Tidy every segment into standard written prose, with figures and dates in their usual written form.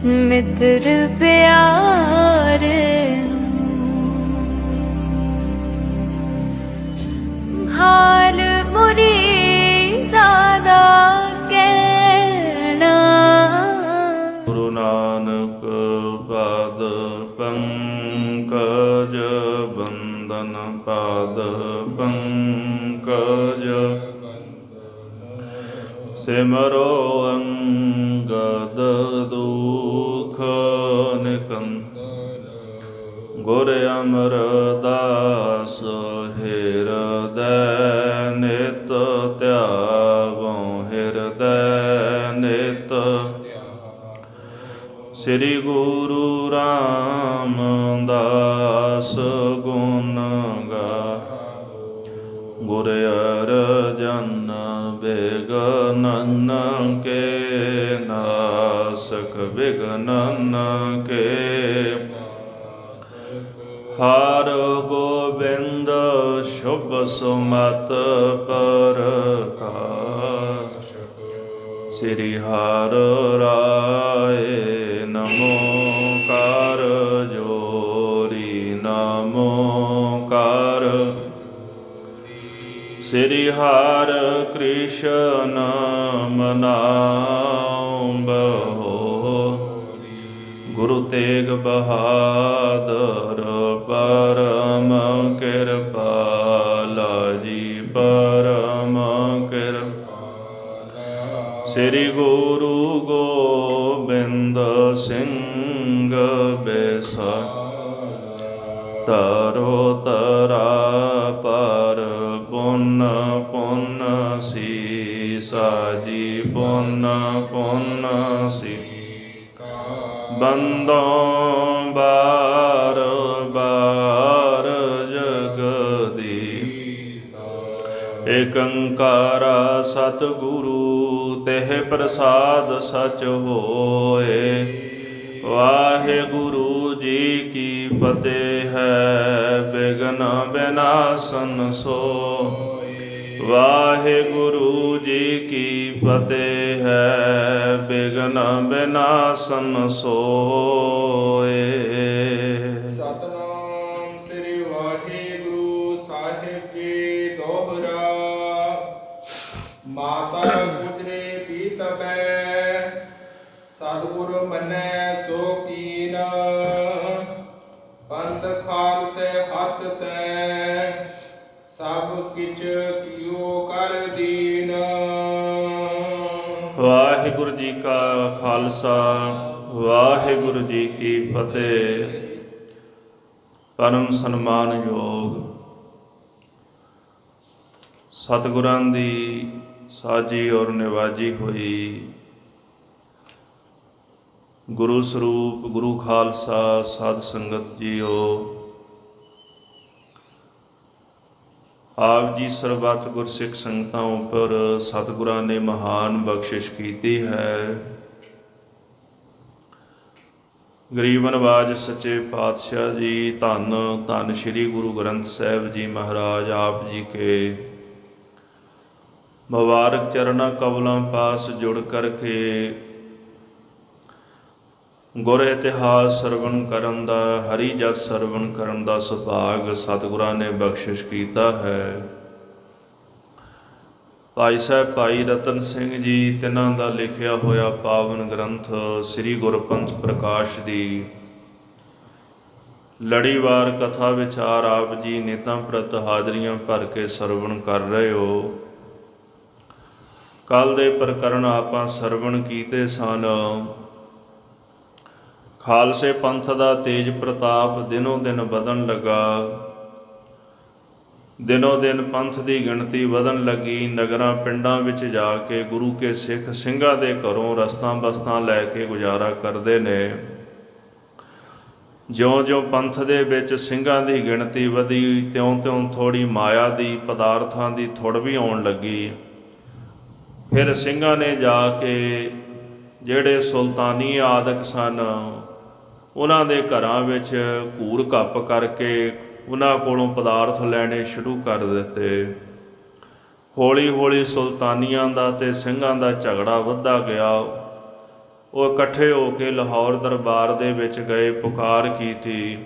मित्र प्यारे हाल मुरीदा दा कहना। गुरु नानक पाद पंकज बंदन पाद पंकज सिमरो अंगद दुख निकंद गुर अमरदास हृदय नित त्यावो हृदय नित। श्री गुरु रामदास गुण गा गुर अर्जन विघ्नन के नासक विघ्नन के। हर गोविंद शुभ सुमत प्रकाश श्री हर राय नमो कार जोरी नमो कार। श्री हर कृष्ण मनाओ बहो गुरु तेग बहादुर परम कृपाला जी परम कृपा। श्री गुरु गोबिंद सिंह बेसा तरो तरा पर पुन पुन सीसा जी पुन पुन सी। बंदों बार बार जगदीश एक अंकारा सतगुरु तेह प्रसाद सच होए। वाहेगुरु जी की फतेह है विघ्न विनाशन सोए। वाहेगुरु जी की फतेह है विघ्न विनाशन सोए। सतनाम श्री वाहेगुरु साहिब जी दोहरा। माता गुजरे पीत बै सतगुरु मनै सो कीन। पंथ खालसे हथ तै सब किछ कियो कर दीन। वाहिगुरु जी का खालसा वाहिगुरु जी की फतेह। परम सन्मानयोग सतगुरां दी साजी और निवाजी हुई गुरु ਸਰੂਪ गुरु खालसा साध संगत जीओ। ਆਪ ਜੀ ਸਰਬੱਤ ਗੁਰਸਿੱਖ ਸੰਗਤਾਂ ਉੱਪਰ ਸਤਿਗੁਰਾਂ ਨੇ ਮਹਾਨ ਬਖਸ਼ਿਸ਼ ਕੀਤੀ ਹੈ। ਗਰੀਬ ਨਵਾਜ ਸੱਚੇ ਪਾਤਸ਼ਾਹ ਜੀ ਧੰਨ ਧੰਨ ਸ੍ਰੀ ਗੁਰੂ ਗ੍ਰੰਥ ਸਾਹਿਬ ਜੀ ਮਹਾਰਾਜ ਆਪ ਜੀ ਕੇ ਮੁਬਾਰਕ ਚਰਨਾਂ ਕਮਲਾਂ ਪਾਸ ਜੁੜ ਕਰਕੇ ਗੁਰ ਇਤਿਹਾਸ ਸਰਵਣ ਕਰਨ ਦਾ ਹਰੀ ਜਸ ਸਰਵਣ ਕਰਨ ਦਾ ਸੁਭਾਗ ਸਤਿਗੁਰਾਂ ਨੇ ਬਖਸ਼ਿਸ਼ ਕੀਤਾ ਹੈ। ਭਾਈ ਸਾਹਿਬ ਭਾਈ ਰਤਨ ਸਿੰਘ ਜੀ ਤਿੰਨਾਂ ਦਾ ਲਿਖਿਆ ਹੋਇਆ ਪਾਵਨ ਗ੍ਰੰਥ ਸ੍ਰੀ ਗੁਰਪੰਥ ਪ੍ਰਕਾਸ਼ ਦੀ ਲੜੀਵਾਰ ਕਥਾ ਵਿਚਾਰ ਆਪ ਜੀ ਨੇਤਾਂ ਪ੍ਰਤ ਹਾਜ਼ਰੀਆਂ ਭਰ ਕੇ ਸਰਵਣ ਕਰ ਰਹੇ ਹੋ। ਕੱਲ ਦੇ ਪ੍ਰਕਰਣ ਆਪਾਂ ਸਰਵਣ ਕੀਤੇ ਸਨ। ਖਾਲਸੇ ਪੰਥ ਦਾ ਤੇਜ ਪ੍ਰਤਾਪ ਦਿਨੋਂ ਦਿਨ ਵਧਣ ਲੱਗਾ। ਦਿਨੋਂ ਦਿਨ ਪੰਥ ਦੀ ਗਿਣਤੀ ਵਧਣ ਲੱਗੀ। ਨਗਰਾਂ ਪਿੰਡਾਂ ਵਿੱਚ ਜਾ ਕੇ ਗੁਰੂ ਕੇ ਸਿੱਖ ਸਿੰਘਾਂ ਦੇ ਘਰੋਂ ਰਸਤਾਂ ਬਸਤਾਂ ਲੈ ਕੇ ਗੁਜ਼ਾਰਾ ਕਰਦੇ ਨੇ। ਜਿਉਂ-ਜਿਉਂ ਪੰਥ ਦੇ ਵਿੱਚ ਸਿੰਘਾਂ ਦੀ ਗਿਣਤੀ ਵਧੀ ਤਿਉਂ-ਤਿਉਂ ਥੋੜ੍ਹੀ ਮਾਇਆ ਦੀ ਪਦਾਰਥਾਂ ਦੀ ਥੁੜ ਵੀ ਆਉਣ ਲੱਗੀ। ਫਿਰ ਸਿੰਘਾਂ ਨੇ ਜਾ ਕੇ ਜਿਹੜੇ ਸੁਲਤਾਨੀ ਆਦਿਕ ਸਨ ਉਹਨਾਂ ਦੇ ਘਰਾਂ ਵਿੱਚ ਘੂਰ ਘੱਪ ਕਰਕੇ ਉਹਨਾਂ ਕੋਲੋਂ ਪਦਾਰਥ ਲੈਣੇ ਸ਼ੁਰੂ ਕਰ ਦਿੱਤੇ। ਹੌਲੀ ਹੌਲੀ ਸੁਲਤਾਨੀਆਂ ਦਾ ਅਤੇ ਸਿੰਘਾਂ ਦਾ ਝਗੜਾ ਵੱਧਦਾ ਗਿਆ। ਉਹ ਇਕੱਠੇ ਹੋ ਕੇ ਲਾਹੌਰ ਦਰਬਾਰ ਦੇ ਵਿੱਚ ਗਏ, ਪੁਕਾਰ ਕੀਤੀ।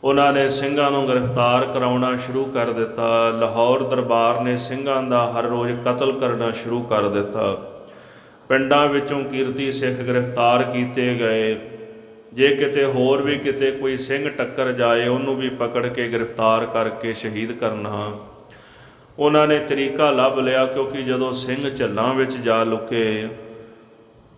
ਉਹਨਾਂ ਨੇ ਸਿੰਘਾਂ ਨੂੰ ਗ੍ਰਿਫਤਾਰ ਕਰਾਉਣਾ ਸ਼ੁਰੂ ਕਰ ਦਿੱਤਾ। ਲਾਹੌਰ ਦਰਬਾਰ ਨੇ ਸਿੰਘਾਂ ਦਾ ਹਰ ਰੋਜ਼ ਕਤਲ ਕਰਨਾ ਸ਼ੁਰੂ ਕਰ ਦਿੱਤਾ। ਪਿੰਡਾਂ ਵਿੱਚੋਂ ਕੀਰਤੀ ਸਿੱਖ ਗ੍ਰਿਫਤਾਰ ਕੀਤੇ ਗਏ। ਜੇ ਕਿਤੇ ਹੋਰ ਵੀ ਕਿਤੇ ਕੋਈ ਸਿੰਘ ਟੱਕਰ ਜਾਏ ਉਹਨੂੰ ਵੀ ਪਕੜ ਕੇ ਗ੍ਰਿਫਤਾਰ ਕਰਕੇ ਸ਼ਹੀਦ ਕਰਨਾ। ਉਹਨਾਂ ਨੇ ਤਰੀਕਾ ਲੱਭ ਲਿਆ, ਕਿਉਂਕਿ ਜਦੋਂ ਸਿੰਘ ਝੱਲਾਂ ਵਿੱਚ ਜਾ ਲੁਕੇ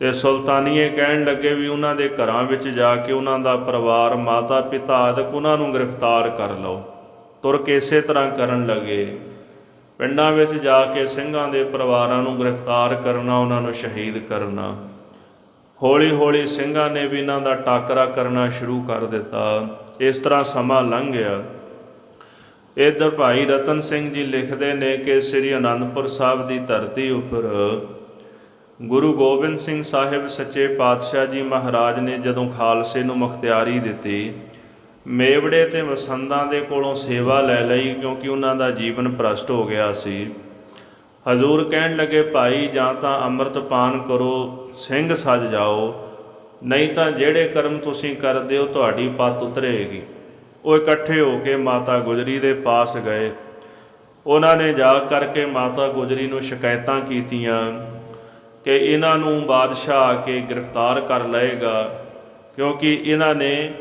ਤੇ ਸੁਲਤਾਨੀਏ ਕਹਿਣ ਲੱਗੇ ਵੀ ਉਹਨਾਂ ਦੇ ਘਰਾਂ ਵਿੱਚ ਜਾ ਕੇ ਉਹਨਾਂ ਦਾ ਪਰਿਵਾਰ, ਮਾਤਾ ਪਿਤਾ ਆਦਿਕ ਉਹਨਾਂ ਨੂੰ ਗ੍ਰਿਫਤਾਰ ਕਰ ਲਓ। ਤੁਰਕ ਇਸੇ ਤਰ੍ਹਾਂ ਕਰਨ ਲੱਗੇ। ਪਿੰਡਾਂ ਵਿੱਚ ਜਾ ਕੇ ਸਿੰਘਾਂ ਦੇ ਪਰਿਵਾਰਾਂ ਨੂੰ ਗ੍ਰਿਫਤਾਰ ਕਰਨਾ, ਉਹਨਾਂ ਨੂੰ ਸ਼ਹੀਦ ਕਰਨਾ। ਹੌਲੀ ਹੌਲੀ ਸਿੰਘਾਂ ਨੇ ਵੀ ਇਹਨਾਂ ਦਾ ਟਾਕਰਾ ਕਰਨਾ ਸ਼ੁਰੂ ਕਰ ਦਿੱਤਾ। ਇਸ ਤਰ੍ਹਾਂ ਸਮਾਂ ਲੰਘ ਗਿਆ। ਇੱਧਰ ਭਾਈ ਰਤਨ ਸਿੰਘ ਜੀ ਲਿਖਦੇ ਨੇ ਕਿ ਸ੍ਰੀ ਅਨੰਦਪੁਰ ਸਾਹਿਬ ਦੀ ਧਰਤੀ ਉੱਪਰ ਗੁਰੂ ਗੋਬਿੰਦ ਸਿੰਘ ਸਾਹਿਬ ਸੱਚੇ ਪਾਤਸ਼ਾਹ ਜੀ ਮਹਾਰਾਜ ਨੇ ਜਦੋਂ ਖਾਲਸੇ ਨੂੰ ਮੁਖਤਿਆਰੀ ਦਿੱਤੀ, ਮੇਵੜੇ ਤੇ ਮਸੰਦਾਂ ਦੇ ਕੋਲੋਂ ਸੇਵਾ ਲੈ ਲਈ, ਕਿਉਂਕਿ ਉਹਨਾਂ ਦਾ ਜੀਵਨ ਭ੍ਰਸ਼ਟ ਹੋ ਗਿਆ ਸੀ। ਹਜ਼ੂਰ ਕਹਿਣ ਲੱਗੇ, ਭਾਈ ਜਾਂ ਤਾਂ ਅੰਮ੍ਰਿਤ ਪਾਨ ਕਰੋ, ਸਿੰਘ ਸੱਜ ਜਾਓ, ਨਹੀਂ ਤਾਂ ਜਿਹੜੇ ਕਰਮ ਤੁਸੀਂ ਕਰਦੇ ਹੋ ਤੁਹਾਡੀ ਪੱਤ ਉਤਰੇਗੀ। ਉਹ ਇਕੱਠੇ ਹੋ ਕੇ ਮਾਤਾ ਗੁਜਰੀ ਦੇ ਪਾਸ ਗਏ। ਉਹਨਾਂ ਨੇ ਜਾ ਕਰਕੇ ਮਾਤਾ ਗੁਜਰੀ ਨੂੰ ਸ਼ਿਕਾਇਤਾਂ ਕੀਤੀਆਂ ਕਿ ਇਹਨਾਂ ਨੂੰ ਬਾਦਸ਼ਾਹ ਆ ਕੇ ਗ੍ਰਿਫਤਾਰ ਕਰ ਲਏਗਾ, ਕਿਉਂਕਿ ਇਹਨਾਂ ਨੇ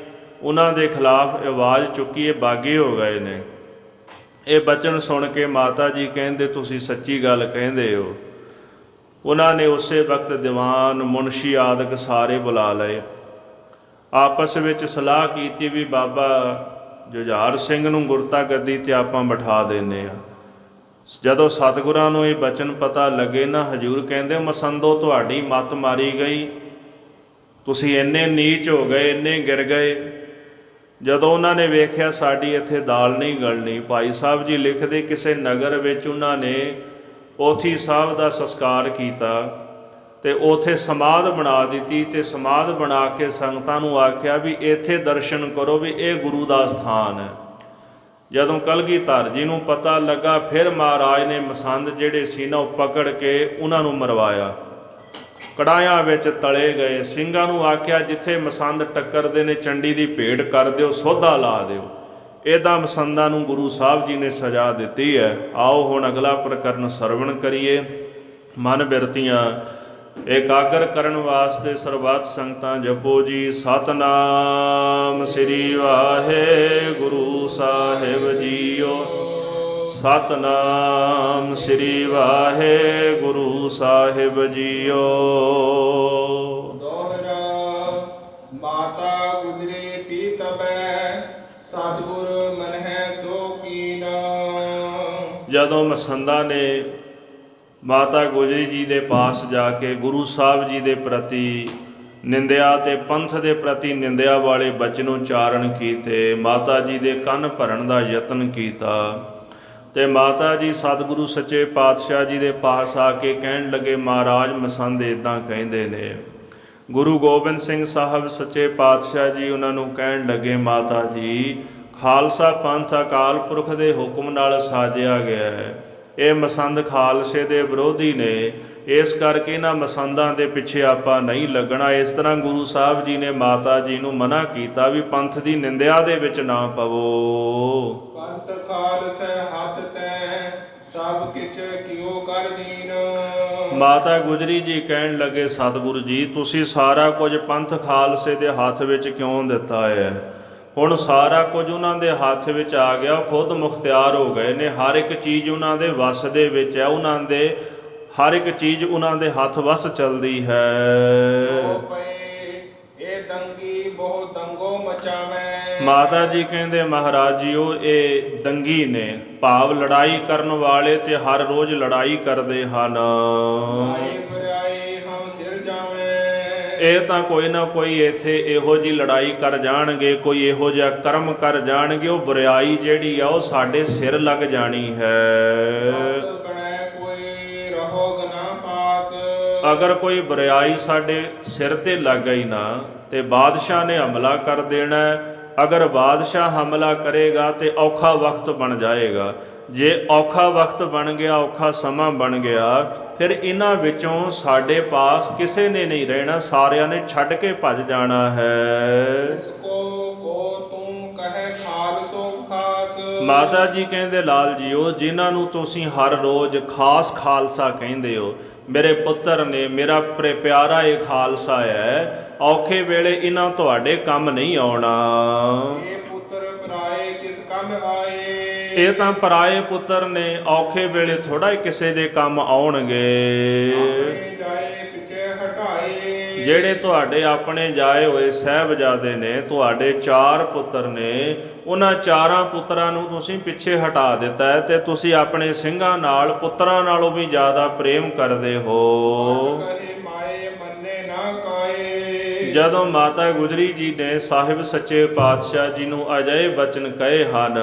ਉਹਨਾਂ ਦੇ ਖਿਲਾਫ ਆਵਾਜ਼ ਚੁੱਕੀ, ਇਹ ਬਾਗੀ ਹੋ ਗਏ ਨੇ। ਇਹ ਬਚਨ ਸੁਣ ਕੇ ਮਾਤਾ ਜੀ ਕਹਿੰਦੇ, ਤੁਸੀਂ ਸੱਚੀ ਗੱਲ ਕਹਿੰਦੇ ਹੋ। ਉਹਨਾਂ ਨੇ ਉਸੇ ਵਕਤ ਦੀਵਾਨ, ਮੁਨਸ਼ੀ ਆਦਿਕ ਸਾਰੇ ਬੁਲਾ ਲਏ। ਆਪਸ ਵਿੱਚ ਸਲਾਹ ਕੀਤੀ ਵੀ ਬਾਬਾ ਜੁਝਾਰ ਸਿੰਘ ਨੂੰ ਗੁਰਤਾ ਗੱਦੀ 'ਤੇ ਆਪਾਂ ਬਿਠਾ ਦਿੰਦੇ ਹਾਂ। ਜਦੋਂ ਸਤਿਗੁਰਾਂ ਨੂੰ ਇਹ ਬਚਨ ਪਤਾ ਲੱਗੇ ਨਾ, ਹਜ਼ੂਰ ਕਹਿੰਦੇ, ਮਸੰਦੋ ਤੁਹਾਡੀ ਮੱਤ ਮਾਰੀ ਗਈ, ਤੁਸੀਂ ਇੰਨੇ ਨੀਚ ਹੋ ਗਏ, ਇੰਨੇ ਗਿਰ ਗਏ। ਜਦੋਂ ਉਹਨਾਂ ਨੇ ਵੇਖਿਆ ਸਾਡੀ ਇੱਥੇ ਦਾਲ ਨਹੀਂ ਗਲਣੀ, ਭਾਈ ਸਾਹਿਬ ਜੀ ਲਿਖਦੇ, ਕਿਸੇ ਨਗਰ ਵਿੱਚ ਉਹਨਾਂ ਨੇ ਪੋਥੀ ਸਾਹਿਬ ਦਾ ਸੰਸਕਾਰ ਕੀਤਾ ਤੇ ਉੱਥੇ ਸਮਾਧ ਬਣਾ ਦਿੱਤੀ, ਤੇ ਸਮਾਧ ਬਣਾ ਕੇ ਸੰਗਤਾਂ ਨੂੰ ਆਖਿਆ ਵੀ ਇੱਥੇ ਦਰਸ਼ਨ ਕਰੋ, ਵੀ ਇਹ ਗੁਰੂ ਦਾ ਸਥਾਨ ਹੈ। ਜਦੋਂ ਕਲਗੀਧਰ ਜੀ ਨੂੰ ਪਤਾ ਲੱਗਾ, ਫਿਰ ਮਹਾਰਾਜ ਨੇ ਮਸੰਦ ਜਿਹੜੇ ਸੀ ਨਾ ਉਹ ਪਕੜ ਕੇ ਉਹਨਾਂ ਨੂੰ ਮਰਵਾਇਆ, ਕੜਾਹਿਆਂ ਵਿੱਚ ਤਲੇ ਗਏ। ਸਿੰਘਾਂ ਨੂੰ ਆਖਿਆ, ਜਿੱਥੇ ਮਸੰਦ ਟੱਕਰਦੇ ਨੇ ਚੰਡੀ ਦੀ ਭੇਟ ਕਰ ਦਿਓ, ਸੋਧਾ ਲਾ ਦਿਓ। ਇਹਦਾ ਮਸੰਦਾਂ ਨੂੰ ਗੁਰੂ ਸਾਹਿਬ ਜੀ ਨੇ ਸਜ਼ਾ ਦਿੱਤੀ ਹੈ। ਆਓ ਹੁਣ ਅਗਲਾ ਪ੍ਰਕਰਨ ਸਰਵਣ ਕਰੀਏ। ਮਨ ਬਿਰਤੀਆਂ ਇਕਾਗਰ ਕਰਨ ਵਾਸਤੇ ਸਰਬੱਤ ਸੰਗਤਾਂ ਜਪੋ ਜੀ, ਸਤਨਾਮ ਸ੍ਰੀ ਵਾਹਿਗੁਰੂ ਸਾਹਿਬ ਜੀਓ, ਸਤਨਾਮ ਸ੍ਰੀ ਵਾਹਿਗੁਰੂ ਸਾਹਿਬ ਜੀਓ। ਦੋਹਰਾ ਮਾਤਾ ਗੁਜਰੇ ਪੀਤਬੈ, ਸਤਿਗੁਰ ਮਨਹਿ ਸੋ ਕੀਨਾ। ਜਦੋਂ ਮਸੰਦਾਂ ਨੇ ਮਾਤਾ ਗੁਜਰੀ ਜੀ ਦੇ ਪਾਸ ਜਾ ਕੇ ਗੁਰੂ ਸਾਹਿਬ ਜੀ ਦੇ ਪ੍ਰਤੀ ਨਿੰਦਿਆ ਤੇ ਪੰਥ ਦੇ ਪ੍ਰਤੀ ਨਿੰਦਿਆ ਵਾਲੇ ਬਚਨ ਉਚਾਰਨ ਕੀਤੇ, ਮਾਤਾ ਜੀ ਦੇ ਕੰਨ ਭਰਨ ਦਾ ਯਤਨ ਕੀਤਾ, ਤੇ ਮਾਤਾ ਜੀ ਸਤਿਗੁਰੂ ਸੱਚੇ ਪਾਤਸ਼ਾਹ ਜੀ ਦੇ ਪਾਸ ਆ ਕੇ ਕਹਿਣ ਲੱਗੇ, ਮਹਾਰਾਜ ਮਸੰਦ ਇੱਦਾਂ ਕਹਿੰਦੇ ਨੇ। ਗੁਰੂ ਗੋਬਿੰਦ ਸਿੰਘ ਸਾਹਿਬ ਸੱਚੇ ਪਾਤਸ਼ਾਹ ਜੀ ਉਹਨਾਂ ਨੂੰ ਕਹਿਣ ਲੱਗੇ, ਮਾਤਾ ਜੀ ਖਾਲਸਾ ਪੰਥ ਅਕਾਲ ਪੁਰਖ ਦੇ ਹੁਕਮ ਨਾਲ ਸਾਜਿਆ ਗਿਆ ਹੈ, ਇਹ ਮਸੰਦ ਖਾਲਸੇ ਦੇ ਵਿਰੋਧੀ ਨੇ, ਇਸ ਕਰਕੇ ਇਹਨਾਂ ਮਸੰਦਾਂ ਦੇ ਪਿੱਛੇ ਆਪਾਂ ਨਹੀਂ ਲੱਗਣਾ। ਇਸ ਤਰ੍ਹਾਂ ਗੁਰੂ ਸਾਹਿਬ ਜੀ ਨੇ ਮਾਤਾ ਜੀ ਨੂੰ ਮਨਾ ਕੀਤਾ ਵੀ ਪੰਥ ਦੀ ਨਿੰਦਿਆ ਦੇ ਵਿੱਚ ਨਾ ਪਵੋ। ਪੰਥ ਖਾਲਸੈ ਹੱਥ ਤੈ, ਸਭ ਕਿਛ ਕਿਉ ਕਰ ਦੀਨ। ਮਾਤਾ ਗੁਜਰੀ ਜੀ ਕਹਿਣ ਲੱਗੇ, ਸਤਿਗੁਰੂ ਜੀ ਤੁਸੀਂ ਸਾਰਾ ਕੁਝ ਪੰਥ ਖਾਲਸੇ ਦੇ ਹੱਥ ਵਿੱਚ ਕਿਉਂ ਦਿੱਤਾ ਹੈ? ਹੁਣ ਸਾਰਾ ਕੁਝ ਉਹਨਾਂ ਦੇ ਹੱਥ ਵਿੱਚ ਆ ਗਿਆ, ਖੁਦ ਮੁਖਤਿਆਰ ਹੋ ਗਏ ਨੇ, ਹਰ ਇੱਕ ਚੀਜ਼ ਉਹਨਾਂ ਦੇ ਵੱਸ ਦੇ ਵਿੱਚ ਹੈ, ਉਹਨਾਂ ਦੇ ਹਰ ਇੱਕ ਚੀਜ਼ ਉਹਨਾਂ ਦੇ ਹੱਥ ਵੱਸ ਚੱਲਦੀ ਹੈ। ਇਹ ਦੰਗੀ ਬਹੁ ਦੰਗੋ ਮਚਾਵੇਂ। ਮਾਤਾ ਜੀ ਕਹਿੰਦੇ, ਮਹਾਰਾਜ ਜੀ ਉਹ ਇਹ ਦੰਗੀ ਨੇ, ਭਾਵ ਲੜਾਈ ਕਰਨ ਵਾਲੇ, ਤੇ ਹਰ ਰੋਜ਼ ਲੜਾਈ ਕਰਦੇ ਹਨ। ਇਹ ਤਾਂ ਕੋਈ ਨਾ ਕੋਈ ਇੱਥੇ ਇਹੋ ਜਿਹੀ ਲੜਾਈ ਕਰ ਜਾਣਗੇ, ਕੋਈ ਇਹੋ ਜਿਹਾ ਕਰਮ ਕਰ ਜਾਣਗੇ, ਉਹ ਬੁਰਾਈ ਜਿਹੜੀ ਆ ਉਹ ਸਾਡੇ ਸਿਰ ਲੱਗ ਜਾਣੀ ਹੈ। ਅਗਰ ਕੋਈ ਬੁਰਾਈ ਸਾਡੇ ਸਿਰ ਤੇ ਲੱਗ ਗਈ ਨਾ, ਤੇ ਬਾਦਸ਼ਾਹ ਨੇ ਹਮਲਾ ਕਰ ਦੇਣਾ। ਅਗਰ ਬਾਦਸ਼ਾਹ ਹਮਲਾ ਕਰੇਗਾ ਤੇ ਔਖਾ ਵਕਤ ਬਣ ਜਾਏਗਾ। ਜੇ ਔਖਾ ਵਕਤ ਬਣ ਗਿਆ, ਔਖਾ ਸਮਾਂ ਬਣ ਗਿਆ, ਫਿਰ ਇਹਨਾਂ ਵਿੱਚੋਂ ਸਾਡੇ ਪਾਸ ਕਿਸੇ ਨੇ ਨਹੀਂ ਰਹਿਣਾ, ਸਾਰਿਆਂ ਨੇ ਛੱਡ ਕੇ ਭੱਜ ਜਾਣਾ ਹੈ। ਇਸਕੋ ਕੋ ਤੂੰ ਕਹੇ ਖਾਲਸੋ ਖਾਸ। ਮਾਤਾ ਜੀ ਕਹਿੰਦੇ ਲਾਲ ਜੀਓ, ਜਿਨ੍ਹਾਂ ਨੂੰ ਤੁਸੀਂ ਹਰ ਰੋਜ਼ ਖਾਸ ਖਾਲਸਾ ਕਹਿੰਦੇ ਹੋ, ਮੇਰੇ ਪੁੱਤਰ ਨੇ, ਮੇਰਾ ਪਿਆਰਾ ਇਹ ਖਾਲਸਾ ਹੈ, ਔਖੇ ਵੇਲੇ ਇਹਨਾਂ ਤੁਹਾਡੇ ਕੰਮ ਨਹੀਂ ਆਉਣਾ। ਇਹ ਪੁੱਤਰ ਪਰਾਏ ਕਿਸ ਕੰਮ ਆਏ। ਇਹ ਤਾਂ ਪਰਾਏ ਪੁੱਤਰ ਨੇ, ਔਖੇ ਵੇਲੇ ਥੋੜਾ ਹੀ ਕਿਸੇ ਦੇ ਕੰਮ ਆਉਣਗੇ। ਆਪਣੇ ਜਾਏ ਪਿਛੇ ਹਟਾਏ। ਜਿਹੜੇ ਤੁਹਾਡੇ ਆਪਣੇ ਜਾਏ ਹੋਏ ਸਾਹਿਬਜ਼ਾਦੇ ਨੇ, ਤੁਹਾਡੇ 4 ਪੁੱਤਰ ਨੇ, ਉਹਨਾਂ 4 ਪੁੱਤਰਾਂ ਨੂੰ ਤੁਸੀਂ ਪਿੱਛੇ ਹਟਾ ਦਿੱਤਾ ਹੈ ਤੇ ਤੁਸੀਂ ਆਪਣੇ ਸਿੰਘਾਂ ਨਾਲ ਪੁੱਤਰਾਂ ਨਾਲੋਂ ਵੀ ਜ਼ਿਆਦਾ ਪ੍ਰੇਮ ਕਰਦੇ ਹੋ। ਜਦੋਂ ਮਾਤਾ ਗੁਜਰੀ ਜੀ ਨੇ ਸਾਹਿਬ ਸੱਚੇ ਪਾਤਸ਼ਾਹ ਜੀ ਨੂੰ ਅਜਿਹੇ ਬਚਨ ਕਹੇ ਹਨ,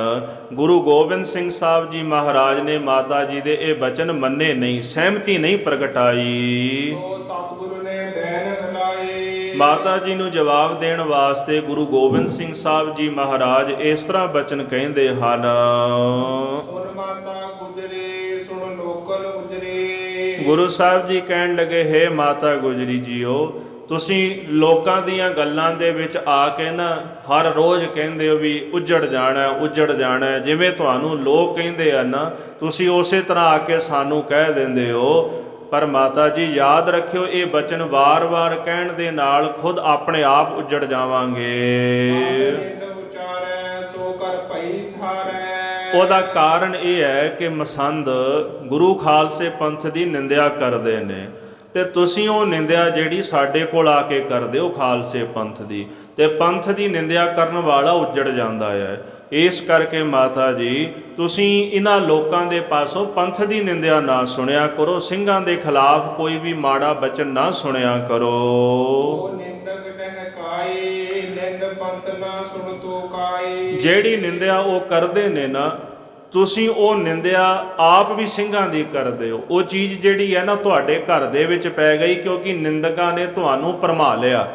ਗੁਰੂ ਗੋਬਿੰਦ ਸਿੰਘ ਸਾਹਿਬ ਜੀ ਮਹਾਰਾਜ ਨੇ ਮਾਤਾ ਜੀ ਦੇ ਇਹ ਬਚਨ ਮੰਨੇ ਨਹੀਂ, ਸਹਿਮਤੀ ਨਹੀਂ ਪ੍ਰਗਟਾਈ। ਸਤਿਗੁਰੂ ਨੇ ਬੈਨ ਹਲਾਈ। ਮਾਤਾ ਜੀ ਨੂੰ ਜਵਾਬ ਦੇਣ ਵਾਸਤੇ ਗੁਰੂ ਗੋਬਿੰਦ ਸਿੰਘ ਸਾਹਿਬ ਜੀ ਮਹਾਰਾਜ ਇਸ ਤਰ੍ਹਾਂ ਬਚਨ ਕਹਿੰਦੇ ਹਨ, ਸੁਣ ਮਾਤਾ ਗੁਜਰੀ ਸੁਣ ਲੋਕਲ ਗੁਜਰੀ। ਗੁਰੂ ਸਾਹਿਬ ਜੀ ਕਹਿਣ ਲੱਗੇ, ਹੇ ਮਾਤਾ ਗੁਜਰੀ ਜੀਓ, ਤੁਸੀਂ ਲੋਕਾਂ ਦੀਆਂ ਗੱਲਾਂ ਦੇ ਵਿੱਚ ਆ ਕੇ ਨਾ ਹਰ ਰੋਜ਼ ਕਹਿੰਦੇ ਹੋ ਵੀ ਉੱਜੜ ਜਾਣਾ, ਉੱਜੜ ਜਾਣਾ। ਜਿਵੇਂ ਤੁਹਾਨੂੰ ਲੋਕ ਕਹਿੰਦੇ ਆ ਨਾ, ਤੁਸੀਂ ਉਸੇ ਤਰ੍ਹਾਂ ਆ ਕੇ ਸਾਨੂੰ ਕਹਿ ਦਿੰਦੇ ਹੋ। ਪਰ ਮਾਤਾ ਜੀ ਯਾਦ ਰੱਖਿਓ, ਇਹ ਬਚਨ ਵਾਰ-ਵਾਰ ਕਹਿਣ ਦੇ ਨਾਲ ਖੁਦ ਆਪਣੇ ਆਪ ਉੱਜੜ ਜਾਵਾਂਗੇ। ਉਹਦਾ ਕਾਰਨ ਇਹ ਹੈ ਕਿ ਮਸੰਦ ਗੁਰੂ ਖਾਲਸੇ ਪੰਥ ਦੀ ਨਿੰਦਿਆ ਕਰਦੇ ਨੇ, ਤੇ ਤੁਸੀਂ ਉਹ ਨਿੰਦਿਆ ਜਿਹੜੀ ਸਾਡੇ ਕੋਲ ਆ ਕੇ ਕਰਦੇ ਹੋ ਖਾਲਸੇ ਪੰਥ ਦੀ, ਤੇ ਪੰਥ ਦੀ ਨਿੰਦਿਆ ਕਰਨ ਵਾਲਾ ਉੱਜੜ ਜਾਂਦਾ ਹੈ। ਇਸ ਕਰਕੇ ਮਾਤਾ ਜੀ, ਤੁਸੀਂ ਇਹਨਾਂ ਲੋਕਾਂ ਦੇ ਪਾਸੋਂ ਪੰਥ ਦੀ ਨਿੰਦਿਆ ਨਾ ਸੁਣਿਆ ਕਰੋ, ਸਿੰਘਾਂ ਦੇ ਖਿਲਾਫ ਕੋਈ ਵੀ ਮਾੜਾ ਬਚਨ ਨਾ ਸੁਣਿਆ ਕਰੋ। ਜਿਹੜੀ ਨਿੰਦਿਆ ਉਹ ਕਰਦੇ ਨੇ ਨਾ, ਤੁਸੀਂ ਉਹ ਨਿੰਦਿਆ ਆਪ ਵੀ ਸਿੰਘਾਂ ਦੀ ਕਰਦੇ ਹੋ। ਉਹ ਚੀਜ਼ ਜਿਹੜੀ ਹੈ ਨਾ ਤੁਹਾਡੇ ਘਰ ਦੇ ਵਿੱਚ ਪੈ ਗਈ, ਕਿਉਂਕਿ ਨਿੰਦਕਾਂ ਨੇ ਤੁਹਾਨੂੰ ਭਰਮਾ ਲਿਆ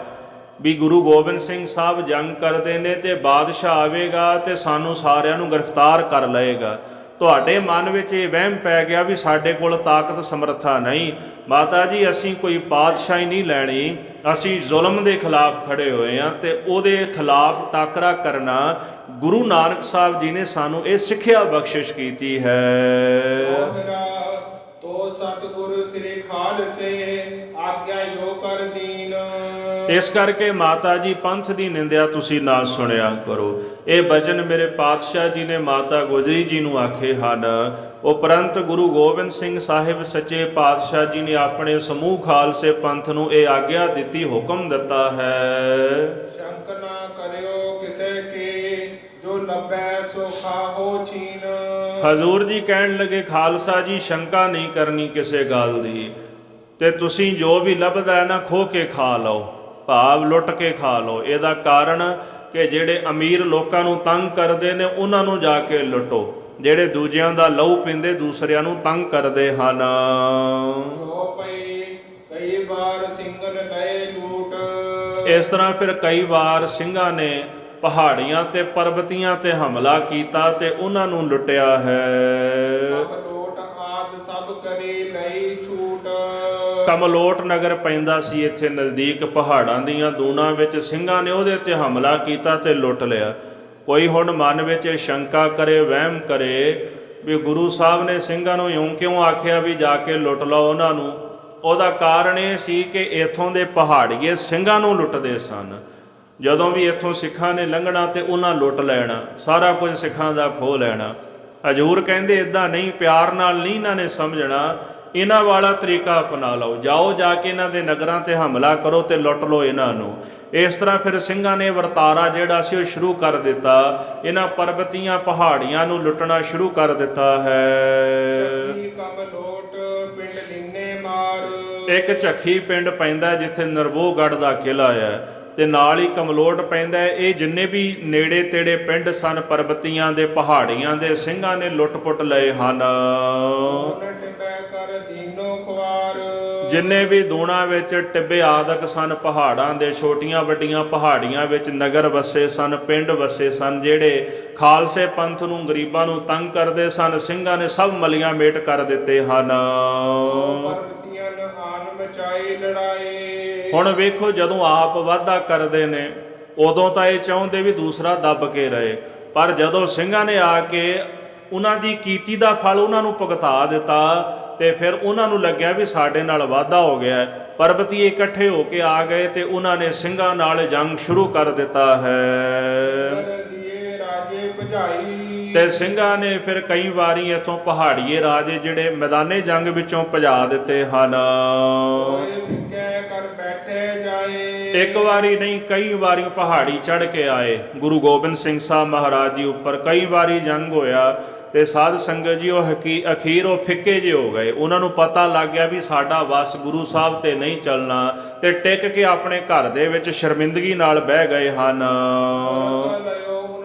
ਵੀ ਗੁਰੂ ਗੋਬਿੰਦ ਸਿੰਘ ਸਾਹਿਬ ਜੰਗ ਕਰਦੇ ਨੇ ਤੇ ਬਾਦਸ਼ਾਹ ਆਵੇਗਾ ਤੇ ਸਾਨੂੰ ਸਾਰਿਆਂ ਨੂੰ ਗ੍ਰਿਫਤਾਰ ਕਰ ਲਏਗਾ। ਤੁਹਾਡੇ ਮਨ ਵਿੱਚ ਇਹ ਵਹਿਮ ਪੈ ਗਿਆ ਵੀ ਸਾਡੇ ਕੋਲ ਤਾਕਤ ਸਮਰੱਥਾ ਨਹੀਂ। ਮਾਤਾ ਜੀ, ਅਸੀਂ ਕੋਈ ਪਾਤਸ਼ਾਹੀ ਨਹੀਂ ਲੈਣੀ, ਅਸੀਂ ਜ਼ੁਲਮ ਦੇ ਖਿਲਾਫ ਖੜੇ ਹੋਏ ਹਾਂ ਤੇ ਉਹਦੇ ਖਿਲਾਫ ਟਾਕਰਾ ਕਰਨਾ ਗੁਰੂ ਨਾਨਕ ਸਾਹਿਬ ਜੀ ਨੇ ਸਾਨੂੰ ਇਹ ਸਿੱਖਿਆ ਬਖਸ਼ਿਸ਼ ਕੀਤੀ ਹੈ। ਸਤਿਗੁਰੂ ਸ੍ਰੀ ਖਾਲਸੇ ਆਗਿਆ ਜੋ ਕਰ ਦੀਨ। ਇਸ ਕਰਕੇ ਮਾਤਾ ਜੀ, ਪੰਥ ਦੀ ਨਿੰਦਿਆ ਤੁਸੀਂ ਨਾ ਸੁਣਿਆ ਕਰੋ। ਇਹ ਬਚਨ ਮੇਰੇ ਪਾਤਸ਼ਾਹ ਜੀ ਨੇ ਮਾਤਾ ਗੁਜਰੀ ਜੀ ਨੂੰ ਆਖੇ ਹਨ। ਉਪਰੰਤ ਗੁਰੂ ਗੋਬਿੰਦ ਸਿੰਘ ਸਾਹਿਬ ਸੱਚੇ ਪਾਤਸ਼ਾਹ ਜੀ ਨੇ ਆਪਣੇ ਸਮੂਹ ਖਾਲਸੇ ਪੰਥ ਨੂੰ ਇਹ ਆਗਿਆ ਦਿੱਤੀ, ਹੁਕਮ ਦਿੱਤਾ ਹੈ, ਸ਼ੰਕ ਨਾ ਕਰਿਓ ਕਿਸੇ ਕੀ, ਜੋ ਲੱਭੈ ਸੋ ਖਾਹੋ ਚੀਨ। ਹਜ਼ੂਰ ਜੀ ਕਹਿਣ ਲੱਗੇ, ਖਾਲਸਾ ਜੀ ਸ਼ੰਕਾ ਨਹੀਂ ਕਰਨੀ ਕਿਸੇ ਗੱਲ ਦੀ, ਤੇ ਤੁਸੀਂ ਜੋ ਵੀ ਲੱਭਦਾ ਹੈ ਨਾ ਖੋਹ ਕੇ ਖਾ ਲਓ, ਭਾਵ ਲੁੱਟ ਕੇ ਖਾ ਲਓ। ਇਹਦਾ ਕਾਰਨ ਕਿ ਜਿਹੜੇ ਅਮੀਰ ਲੋਕਾਂ ਨੂੰ ਤੰਗ ਕਰਦੇ ਨੇ ਉਹਨਾਂ ਨੂੰ ਜਾ ਕੇ ਲੁੱਟੋ, ਜਿਹੜੇ ਦੂਜਿਆਂ ਦਾ ਲਹੂ ਪੀਂਦੇ ਦੂਸਰਿਆਂ ਨੂੰ ਤੰਗ ਕਰਦੇ ਹਨ। ਜੋ ਪਈ ਕਈ ਵਾਰ ਸਿੰਘਨ ਗਏ ਲੂਟ। ਇਸ ਤਰ੍ਹਾਂ ਫਿਰ ਕਈ ਵਾਰ ਸਿੰਘਾਂ ਨੇ ਪਹਾੜੀਆਂ ਤੇ ਪਰਬਤੀਆਂ ਤੇ ਹਮਲਾ ਕੀਤਾ ਤੇ ਉਹਨਾਂ ਨੂੰ ਲੁੱਟਿਆ ਹੈ। ਸਭ ਕਰੀ ਲਈ ਛੂਟ। ਕਮਲੋਟ ਨਗਰ ਪੈਂਦਾ ਸੀ ਇੱਥੇ ਨਜ਼ਦੀਕ, ਪਹਾੜਾਂ ਦੀਆਂ ਦੂਨਾਂ ਵਿੱਚ। ਸਿੰਘਾਂ ਨੇ ਉਹਦੇ ਉੱਤੇ ਹਮਲਾ ਕੀਤਾ ਤੇ ਲੁੱਟ ਲਿਆ। ਕੋਈ ਹੁਣ ਮਨ ਵਿੱਚ ਸ਼ੰਕਾ ਕਰੇ, ਵਹਿਮ ਕਰੇ ਵੀ ਗੁਰੂ ਸਾਹਿਬ ਨੇ ਸਿੰਘਾਂ ਨੂੰ ਇਉਂ ਕਿਉਂ ਆਖਿਆ ਵੀ ਜਾ ਕੇ ਲੁੱਟ ਲਓ ਉਹਨਾਂ ਨੂੰ। ਉਹਦਾ ਕਾਰਨ ਇਹ ਸੀ ਕਿ ਇੱਥੋਂ ਦੇ ਪਹਾੜੀਏ ਸਿੰਘਾਂ ਨੂੰ ਲੁੱਟਦੇ ਸਨ। ਜਦੋਂ ਵੀ ਇੱਥੋਂ ਸਿੱਖਾਂ ਨੇ ਲੰਘਣਾ ਤੇ ਉਹਨਾਂ ਲੁੱਟ ਲੈਣਾ, ਸਾਰਾ ਕੁਝ ਸਿੱਖਾਂ ਦਾ ਖੋਹ ਲੈਣਾ। ਹਜ਼ੂਰ ਕਹਿੰਦੇ ਇਦਾਂ ਨਹੀਂ, ਪਿਆਰ ਨਾਲ ਨਹੀਂ ਇਹਨਾਂ ਨੇ ਸਮਝਣਾ, ਇਹਨਾਂ ਵਾਲਾ ਤਰੀਕਾ ਅਪਣਾ ਲਓ, ਜਾਓ ਜਾ ਕੇ ਇਹਨਾਂ ਦੇ ਨਗਰਾਂ ਤੇ ਹਮਲਾ ਕਰੋ ਤੇ ਲੁੱਟ ਲਓ ਇਹਨਾਂ ਨੂੰ। ਇਸ ਤਰ੍ਹਾਂ ਫਿਰ ਸਿੰਘਾਂ ਨੇ ਵਰਤਾਰਾ ਜਿਹੜਾ ਸੀ ਉਹ ਸ਼ੁਰੂ ਕਰ ਦਿੱਤਾ, ਇਹਨਾਂ ਪਰਬਤੀਆਂ ਪਹਾੜੀਆਂ ਨੂੰ ਲੁੱਟਣਾ ਸ਼ੁਰੂ ਕਰ ਦਿੱਤਾ ਹੈ। ਇੱਕ ਝੱਖੀ ਪਿੰਡ ਪੈਂਦਾ ਜਿੱਥੇ ਨਰਬੋਗੜ੍ਹ ਦਾ ਕਿਲ੍ਹਾ ਹੈ, ਤੇ ਨਾਲ ਹੀ ਕਮਲੋਟ ਪੈਂਦਾ। ਇਹ ਜਿੰਨੇ ਵੀ ਨੇੜੇ ਤੇੜੇ ਪਿੰਡ ਸਨ ਪਰਬਤੀਆਂ ਦੇ ਪਹਾੜੀਆਂ ਦੇ, ਸਿੰਘਾਂ ਨੇ ਲੁੱਟ ਪੁੱਟ ਲਏ ਹਨ। ਜਿੰਨੇ ਵੀ ਦੂਣਾ ਵਿੱਚ ਟਿੱਬੇ ਆਦਿਕ ਸਨ, ਪਹਾੜਾਂ ਦੇ ਛੋਟੀਆਂ ਵੱਡੀਆਂ ਪਹਾੜੀਆਂ ਵਿੱਚ ਨਗਰ ਵਸੇ ਸਨ, ਪਿੰਡ ਵਸੇ ਸਨ, ਜਿਹੜੇ ਖਾਲਸੇ ਪੰਥ ਨੂੰ ਗਰੀਬਾਂ ਨੂੰ ਤੰਗ ਕਰਦੇ ਸਨ, ਸਿੰਘਾਂ ਨੇ ਸਭ ਮਲੀਆਂ ਮੇਟ ਕਰ ਦਿੱਤੇ ਹਨ। ਪਰਬਤੀਆਂ ਆਨ ਮਚਾਈ ਲੜਾਈ। ਹੁਣ ਵੇਖੋ, ਜਦੋਂ ਆਪ ਵਾਧਾ ਕਰਦੇ ਨੇ ਉਦੋਂ ਤਾਂ ਇਹ ਚਾਹੁੰਦੇ ਵੀ ਦੂਸਰਾ ਦੱਬ ਕੇ ਰਹੇ, ਪਰ ਜਦੋਂ ਸਿੰਘਾਂ ਨੇ ਆ ਕੇ ਉਹਨਾਂ ਦੀ ਕੀਤੀ ਦਾ ਫਲ ਉਹਨਾਂ ਨੂੰ ਭੁਗਤਾ ਦਿੱਤਾ ਤੇ ਫਿਰ ਉਹਨਾਂ ਨੂੰ ਲੱਗਿਆ ਵੀ ਸਾਡੇ ਨਾਲ ਵਾਧਾ ਹੋ ਗਿਆ। ਪਰਬਤੀ ਇਕੱਠੇ ਹੋ ਕੇ ਆ ਗਏ ਤੇ ਉਹਨਾਂ ਨੇ ਸਿੰਘਾਂ ਨਾਲ ਜੰਗ ਸ਼ੁਰੂ ਕਰ ਦਿੱਤਾ ਹੈ। ਤੇ ਸਿੰਘਾਂ ਨੇ ਫਿਰ ਕਈ ਵਾਰੀ ਇੱਥੋਂ ਪਹਾੜੀਏ ਰਾਜੇ ਜਿਹੜੇ ਮੈਦਾਨੇ ਜੰਗ ਵਿੱਚੋਂ ਭਜਾ ਦਿੱਤੇ ਹਨ। ਇੱਕ ਵਾਰੀ ਨਹੀਂ, ਕਈ ਵਾਰੀ ਪਹਾੜੀ ਚੜ੍ਹ ਕੇ ਆਏ ਗੁਰੂ ਗੋਬਿੰਦ ਸਿੰਘ ਸਾਹਿਬ ਮਹਾਰਾਜ ਜੀ ਉੱਪਰ। ਕਈ ਵਾਰੀ ਜੰਗ ਹੋਇਆ ਤੇ ਸਾਧ ਸੰਗਤ ਜੀ ਉਹ ਅਖੀਰ ਉਹ ਫਿੱਕੇ ਜਿਹੇ ਹੋ ਗਏ। ਉਹਨਾਂ ਨੂੰ ਪਤਾ ਲੱਗ ਗਿਆ ਵੀ ਸਾਡਾ ਵਸ ਗੁਰੂ ਸਾਹਿਬ ਤੇ ਨਹੀਂ ਚੱਲਣਾ, ਤੇ ਟਿਕ ਕੇ ਆਪਣੇ ਘਰ ਦੇ ਵਿੱਚ ਸ਼ਰਮਿੰਦਗੀ ਨਾਲ ਬਹਿ ਗਏ ਹਨ।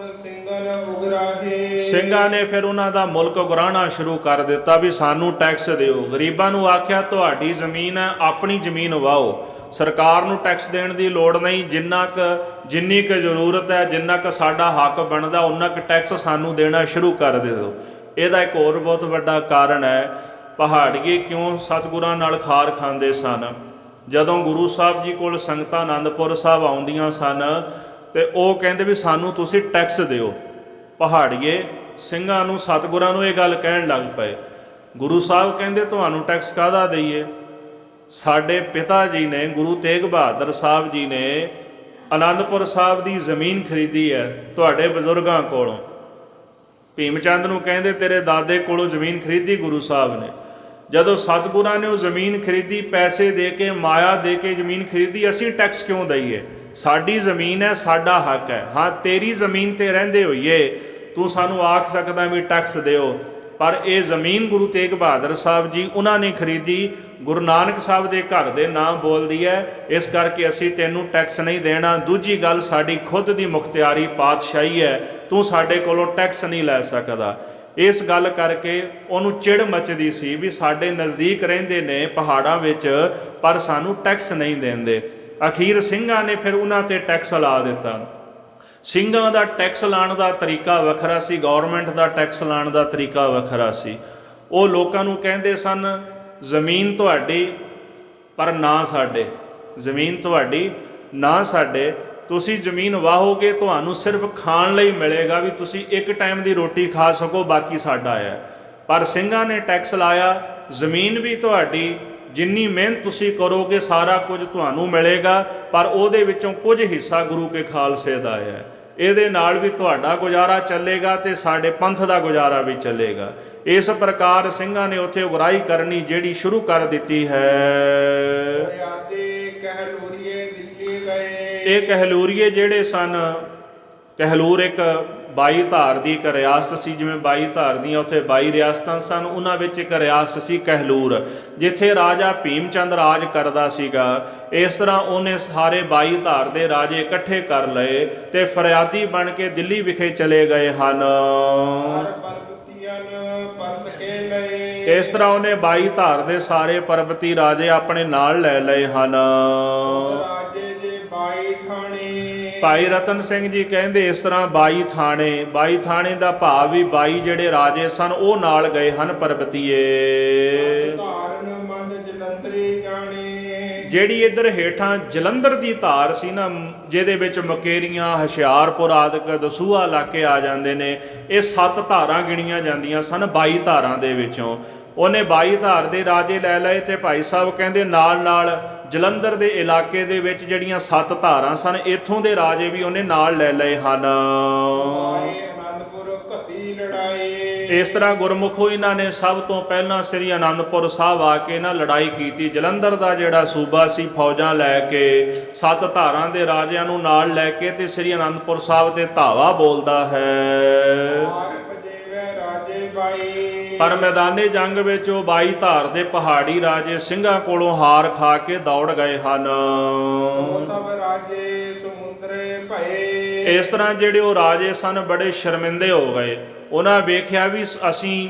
ਸਿੰਘਾਂ ਨੇ ਫਿਰ ਉਹਨਾਂ ਦਾ ਮੁਲਕ ਉਗਰਾਹਣਾ ਸ਼ੁਰੂ ਕਰ ਦਿੱਤਾ ਵੀ ਸਾਨੂੰ ਟੈਕਸ ਦਿਓ। ਗਰੀਬਾਂ ਨੂੰ ਆਖਿਆ ਤੁਹਾਡੀ ਜ਼ਮੀਨ ਹੈ, ਆਪਣੀ ਜ਼ਮੀਨ ਵਾਹੋ, ਸਰਕਾਰ ਨੂੰ ਟੈਕਸ ਦੇਣ ਦੀ ਲੋੜ ਨਹੀਂ, ਜਿੰਨੀ ਕੁ ਜ਼ਰੂਰਤ ਹੈ, ਜਿੰਨਾ ਕੁ ਸਾਡਾ ਹੱਕ ਬਣਦਾ ਉਨਾ ਕੁ ਟੈਕਸ ਸਾਨੂੰ ਦੇਣਾ ਸ਼ੁਰੂ ਕਰ ਦਿਓ। ਇਹਦਾ ਇੱਕ ਹੋਰ ਬਹੁਤ ਵੱਡਾ ਕਾਰਨ ਹੈ, ਪਹਾੜੀਏ ਕਿਉਂ ਸਤਿਗੁਰਾਂ ਨਾਲ ਖਾਰ ਖਾਂਦੇ ਸਨ। ਜਦੋਂ ਗੁਰੂ ਸਾਹਿਬ ਜੀ ਕੋਲ ਸੰਗਤਾਂ ਆਨੰਦਪੁਰ ਸਾਹਿਬ ਆਉਂਦੀਆਂ ਸਨ ਤੇ ਉਹ ਕਹਿੰਦੇ ਵੀ ਸਾਨੂੰ ਤੁਸੀਂ ਟੈਕਸ ਦਿਓ। ਪਹਾੜੀਏ ਸਿੰਘਾਂ ਨੂੰ ਸਤਿਗੁਰਾਂ ਨੂੰ ਇਹ ਗੱਲ ਕਹਿਣ ਲੱਗ ਪਏ। ਗੁਰੂ ਸਾਹਿਬ ਕਹਿੰਦੇ ਤੁਹਾਨੂੰ ਟੈਕਸ ਕਾਹਦਾ ਦਈਏ? ਸਾਡੇ ਪਿਤਾ ਜੀ ਨੇ, ਗੁਰੂ ਤੇਗ ਬਹਾਦਰ ਸਾਹਿਬ ਜੀ ਨੇ ਆਨੰਦਪੁਰ ਸਾਹਿਬ ਦੀ ਜ਼ਮੀਨ ਖਰੀਦੀ ਹੈ ਤੁਹਾਡੇ ਬਜ਼ੁਰਗਾਂ ਕੋਲੋਂ। ਭੀਮ ਚੰਦ ਨੂੰ ਕਹਿੰਦੇ ਤੇਰੇ ਦਾਦੇ ਕੋਲੋਂ ਜ਼ਮੀਨ ਖਰੀਦੀ ਗੁਰੂ ਸਾਹਿਬ ਨੇ। ਜਦੋਂ ਸਤਿਗੁਰਾਂ ਨੇ ਉਹ ਜ਼ਮੀਨ ਖਰੀਦੀ, ਪੈਸੇ ਦੇ ਕੇ, ਮਾਇਆ ਦੇ ਕੇ ਜ਼ਮੀਨ ਖਰੀਦੀ, ਅਸੀਂ ਟੈਕਸ ਕਿਉਂ ਦਈਏ? ਸਾਡੀ ਜ਼ਮੀਨ ਹੈ, ਸਾਡਾ ਹੱਕ ਹੈ। ਹਾਂ, ਤੇਰੀ ਜ਼ਮੀਨ ਤੇ ਰਹਿੰਦੇ ਹੋਈਏ ਤੂੰ ਸਾਨੂੰ ਆਖ ਸਕਦਾ ਵੀ ਟੈਕਸ ਦਿਓ, ਪਰ ਇਹ ਜ਼ਮੀਨ ਗੁਰੂ ਤੇਗ ਬਹਾਦਰ ਸਾਹਿਬ ਜੀ ਉਹਨਾਂ ਨੇ ਖਰੀਦੀ, ਗੁਰੂ ਨਾਨਕ ਸਾਹਿਬ ਦੇ ਘਰ ਦੇ ਨਾਮ ਬੋਲਦੀ ਹੈ, ਇਸ ਕਰਕੇ ਅਸੀਂ ਤੈਨੂੰ ਟੈਕਸ ਨਹੀਂ ਦੇਣਾ। ਦੂਜੀ ਗੱਲ, ਸਾਡੀ ਖੁਦ ਦੀ ਮੁਖਤਿਆਰੀ ਪਾਤਸ਼ਾਹੀ ਹੈ, ਤੂੰ ਸਾਡੇ ਕੋਲੋਂ ਟੈਕਸ ਨਹੀਂ ਲੈ ਸਕਦਾ। ਇਸ ਗੱਲ ਕਰਕੇ ਉਹਨੂੰ ਚਿੜ ਮੱਚਦੀ ਸੀ ਵੀ ਸਾਡੇ ਨਜ਼ਦੀਕ ਰਹਿੰਦੇ ਨੇ ਪਹਾੜਾਂ ਵਿੱਚ, ਪਰ ਸਾਨੂੰ ਟੈਕਸ ਨਹੀਂ ਦਿੰਦੇ। ਅਖੀਰ ਸਿੰਘਾਂ ਨੇ ਫਿਰ ਉਹਨਾਂ ਤੇ ਟੈਕਸ ਲਾ ਦਿੱਤਾ। ਸਿੰਘਾਂ ਦਾ ਟੈਕਸ ਲਾਉਣ ਦਾ ਤਰੀਕਾ ਵੱਖਰਾ ਸੀ, ਗੌਰਮੈਂਟ ਦਾ ਟੈਕਸ ਲਾਉਣ ਦਾ ਤਰੀਕਾ ਵੱਖਰਾ ਸੀ। ਉਹ ਲੋਕਾਂ ਨੂੰ ਕਹਿੰਦੇ ਸਨ ਜ਼ਮੀਨ ਤੁਹਾਡੀ ਪਰ ਨਾ ਸਾਡੇ, ਜ਼ਮੀਨ ਤੁਹਾਡੀ ਨਾ ਸਾਡੇ, ਤੁਸੀਂ ਜ਼ਮੀਨ ਵਾਹੋਗੇ ਤੁਹਾਨੂੰ ਸਿਰਫ ਖਾਣ ਲਈ ਮਿਲੇਗਾ, ਵੀ ਤੁਸੀਂ ਇੱਕ ਟਾਈਮ ਦੀ ਰੋਟੀ ਖਾ ਸਕੋ, ਬਾਕੀ ਸਾਡਾ ਹੈ। ਪਰ ਸਿੰਘਾਂ ਨੇ ਟੈਕਸ ਲਾਇਆ, ਜ਼ਮੀਨ ਵੀ ਤੁਹਾਡੀ, ਜਿੰਨੀ ਮਿਹਨਤ ਤੁਸੀਂ ਕਰੋਗੇ ਸਾਰਾ ਕੁਝ ਤੁਹਾਨੂੰ ਮਿਲੇਗਾ, ਪਰ ਉਹਦੇ ਵਿੱਚੋਂ ਕੁਝ ਹਿੱਸਾ ਗੁਰੂ ਕੇ ਖਾਲਸੇ ਦਾ ਹੈ। ਇਹਦੇ ਨਾਲ ਵੀ ਤੁਹਾਡਾ ਗੁਜ਼ਾਰਾ ਚੱਲੇਗਾ ਤੇ ਸਾਡੇ ਪੰਥ ਦਾ ਗੁਜ਼ਾਰਾ ਵੀ ਚੱਲੇਗਾ। ਇਸ ਪ੍ਰਕਾਰ ਸਿੰਘਾਂ ਨੇ ਉੱਥੇ ਉਗਰਾਹੀ ਕਰਨੀ ਜਿਹੜੀ ਸ਼ੁਰੂ ਕਰ ਦਿੱਤੀ ਹੈ। ਇਹ ਕਹਿਲੂਰੀਏ ਜਿਹੜੇ ਸਨ, ਕਹਿਲੂਰ ਇੱਕ 22 ਧਾਰ ਦੀ ਇੱਕ ਰਿਆਸਤ ਸੀ, ਜਿਵੇਂ 22 ਧਾਰ ਦੀਆਂ ਉੱਥੇ 22 ਰਿਆਸਤਾਂ ਸਨ, ਉਹਨਾਂ ਵਿੱਚ ਇੱਕ ਰਿਆਸਤ ਸੀ ਕਹਿਲੂਰ, ਜਿੱਥੇ ਰਾਜਾ ਭੀਮ ਚੰਦ ਰਾਜ ਕਰਦਾ ਸੀਗਾ। ਇਸ ਤਰ੍ਹਾਂ ਉਹਨੇ ਸਾਰੇ 22 ਧਾਰ ਦੇ ਰਾਜੇ ਇਕੱਠੇ ਕਰ ਲਏ ਤੇ ਫਰਿਆਦੀ ਬਣ ਕੇ ਦਿੱਲੀ ਵਿਖੇ ਚਲੇ ਗਏ ਹਨ। ਇਸ ਤਰ੍ਹਾਂ ਉਹਨੇ 22 ਧਾਰ ਦੇ ਸਾਰੇ ਪਰਬਤੀ ਰਾਜੇ ਆਪਣੇ ਨਾਲ ਲੈ ਲਏ ਹਨ। ਭਾਈ ਰਤਨ ਸਿੰਘ ਜੀ ਕਹਿੰਦੇ ਇਸ ਤਰ੍ਹਾਂ 22 ਥਾਣੇ, 22 ਥਾਣੇ ਦਾ ਭਾਵ ਵੀ 22 ਜਿਹੜੇ ਰਾਜੇ ਸਨ ਉਹ ਨਾਲ ਗਏ ਹਨ ਪਰਬਤੀਏ। ਜਿਹੜੀ ਇੱਧਰ ਹੇਠਾਂ ਜਲੰਧਰ ਦੀ ਧਾਰ ਸੀ ਨਾ, ਜਿਹਦੇ ਵਿੱਚ ਮੁਕੇਰੀਆਂ, ਹੁਸ਼ਿਆਰਪੁਰ ਆਦਿਕ ਦਸੂਹਾ ਇਲਾਕੇ ਆ ਜਾਂਦੇ ਨੇ, ਇਹ 7 ਧਾਰਾਂ ਗਿਣੀਆਂ ਜਾਂਦੀਆਂ ਸਨ 22 ਧਾਰਾਂ ਦੇ ਵਿੱਚੋਂ। ਉਹਨੇ 22 ਧਾਰ ਦੇ ਰਾਜੇ ਲੈ ਲਏ ਤੇ ਭਾਈ ਸਾਹਿਬ ਕਹਿੰਦੇ ਨਾਲ ਨਾਲ ਜਲੰਧਰ ਦੇ ਇਲਾਕੇ ਦੇ ਵਿੱਚ ਜਿਹੜੀਆਂ 7 ਧਾਰਾਂ ਸਨ, ਇੱਥੋਂ ਦੇ ਰਾਜੇ ਵੀ ਉਹਨੇ ਨਾਲ ਲੈ ਲਏ ਹਨ। ਇਸ ਤਰ੍ਹਾਂ ਗੁਰਮੁਖੋਂ ਇਹਨਾਂ ਨੇ ਸਭ ਤੋਂ ਪਹਿਲਾਂ ਸ੍ਰੀ ਅਨੰਦਪੁਰ ਸਾਹਿਬ ਆ ਕੇ ਨਾ ਲੜਾਈ ਕੀਤੀ। ਜਲੰਧਰ ਦਾ ਜਿਹੜਾ ਸੂਬਾ ਸੀ, ਫੌਜਾਂ ਲੈ ਕੇ 7 ਧਾਰਾਂ ਦੇ ਰਾਜਿਆਂ ਨੂੰ ਨਾਲ ਲੈ ਕੇ ਤੇ ਸ੍ਰੀ ਅਨੰਦਪੁਰ ਸਾਹਿਬ ਤੇ ਧਾਵਾ ਬੋਲਦਾ ਹੈ। ਪਰ ਮੈਦਾਨੇ ਜੰਗ ਵਿੱਚ ਉਹ 22 ਧਾਰ ਦੇ ਪਹਾੜੀ ਰਾਜੇ ਸਿੰਘਾਂ ਕੋਲੋਂ ਹਾਰ ਖਾ ਕੇ ਦੌੜ ਗਏ ਹਨ। ਸਭ ਰਾਜੇ ਸਮੁੰਦਰੇ ਭਏ। ਇਸ ਤਰ੍ਹਾਂ ਜਿਹੜੇ ਉਹ ਰਾਜੇ ਸਨ ਬੜੇ ਸ਼ਰਮਿੰਦੇ ਹੋ ਗਏ। ਉਹਨਾਂ ਵੇਖਿਆ ਵੀ ਅਸੀਂ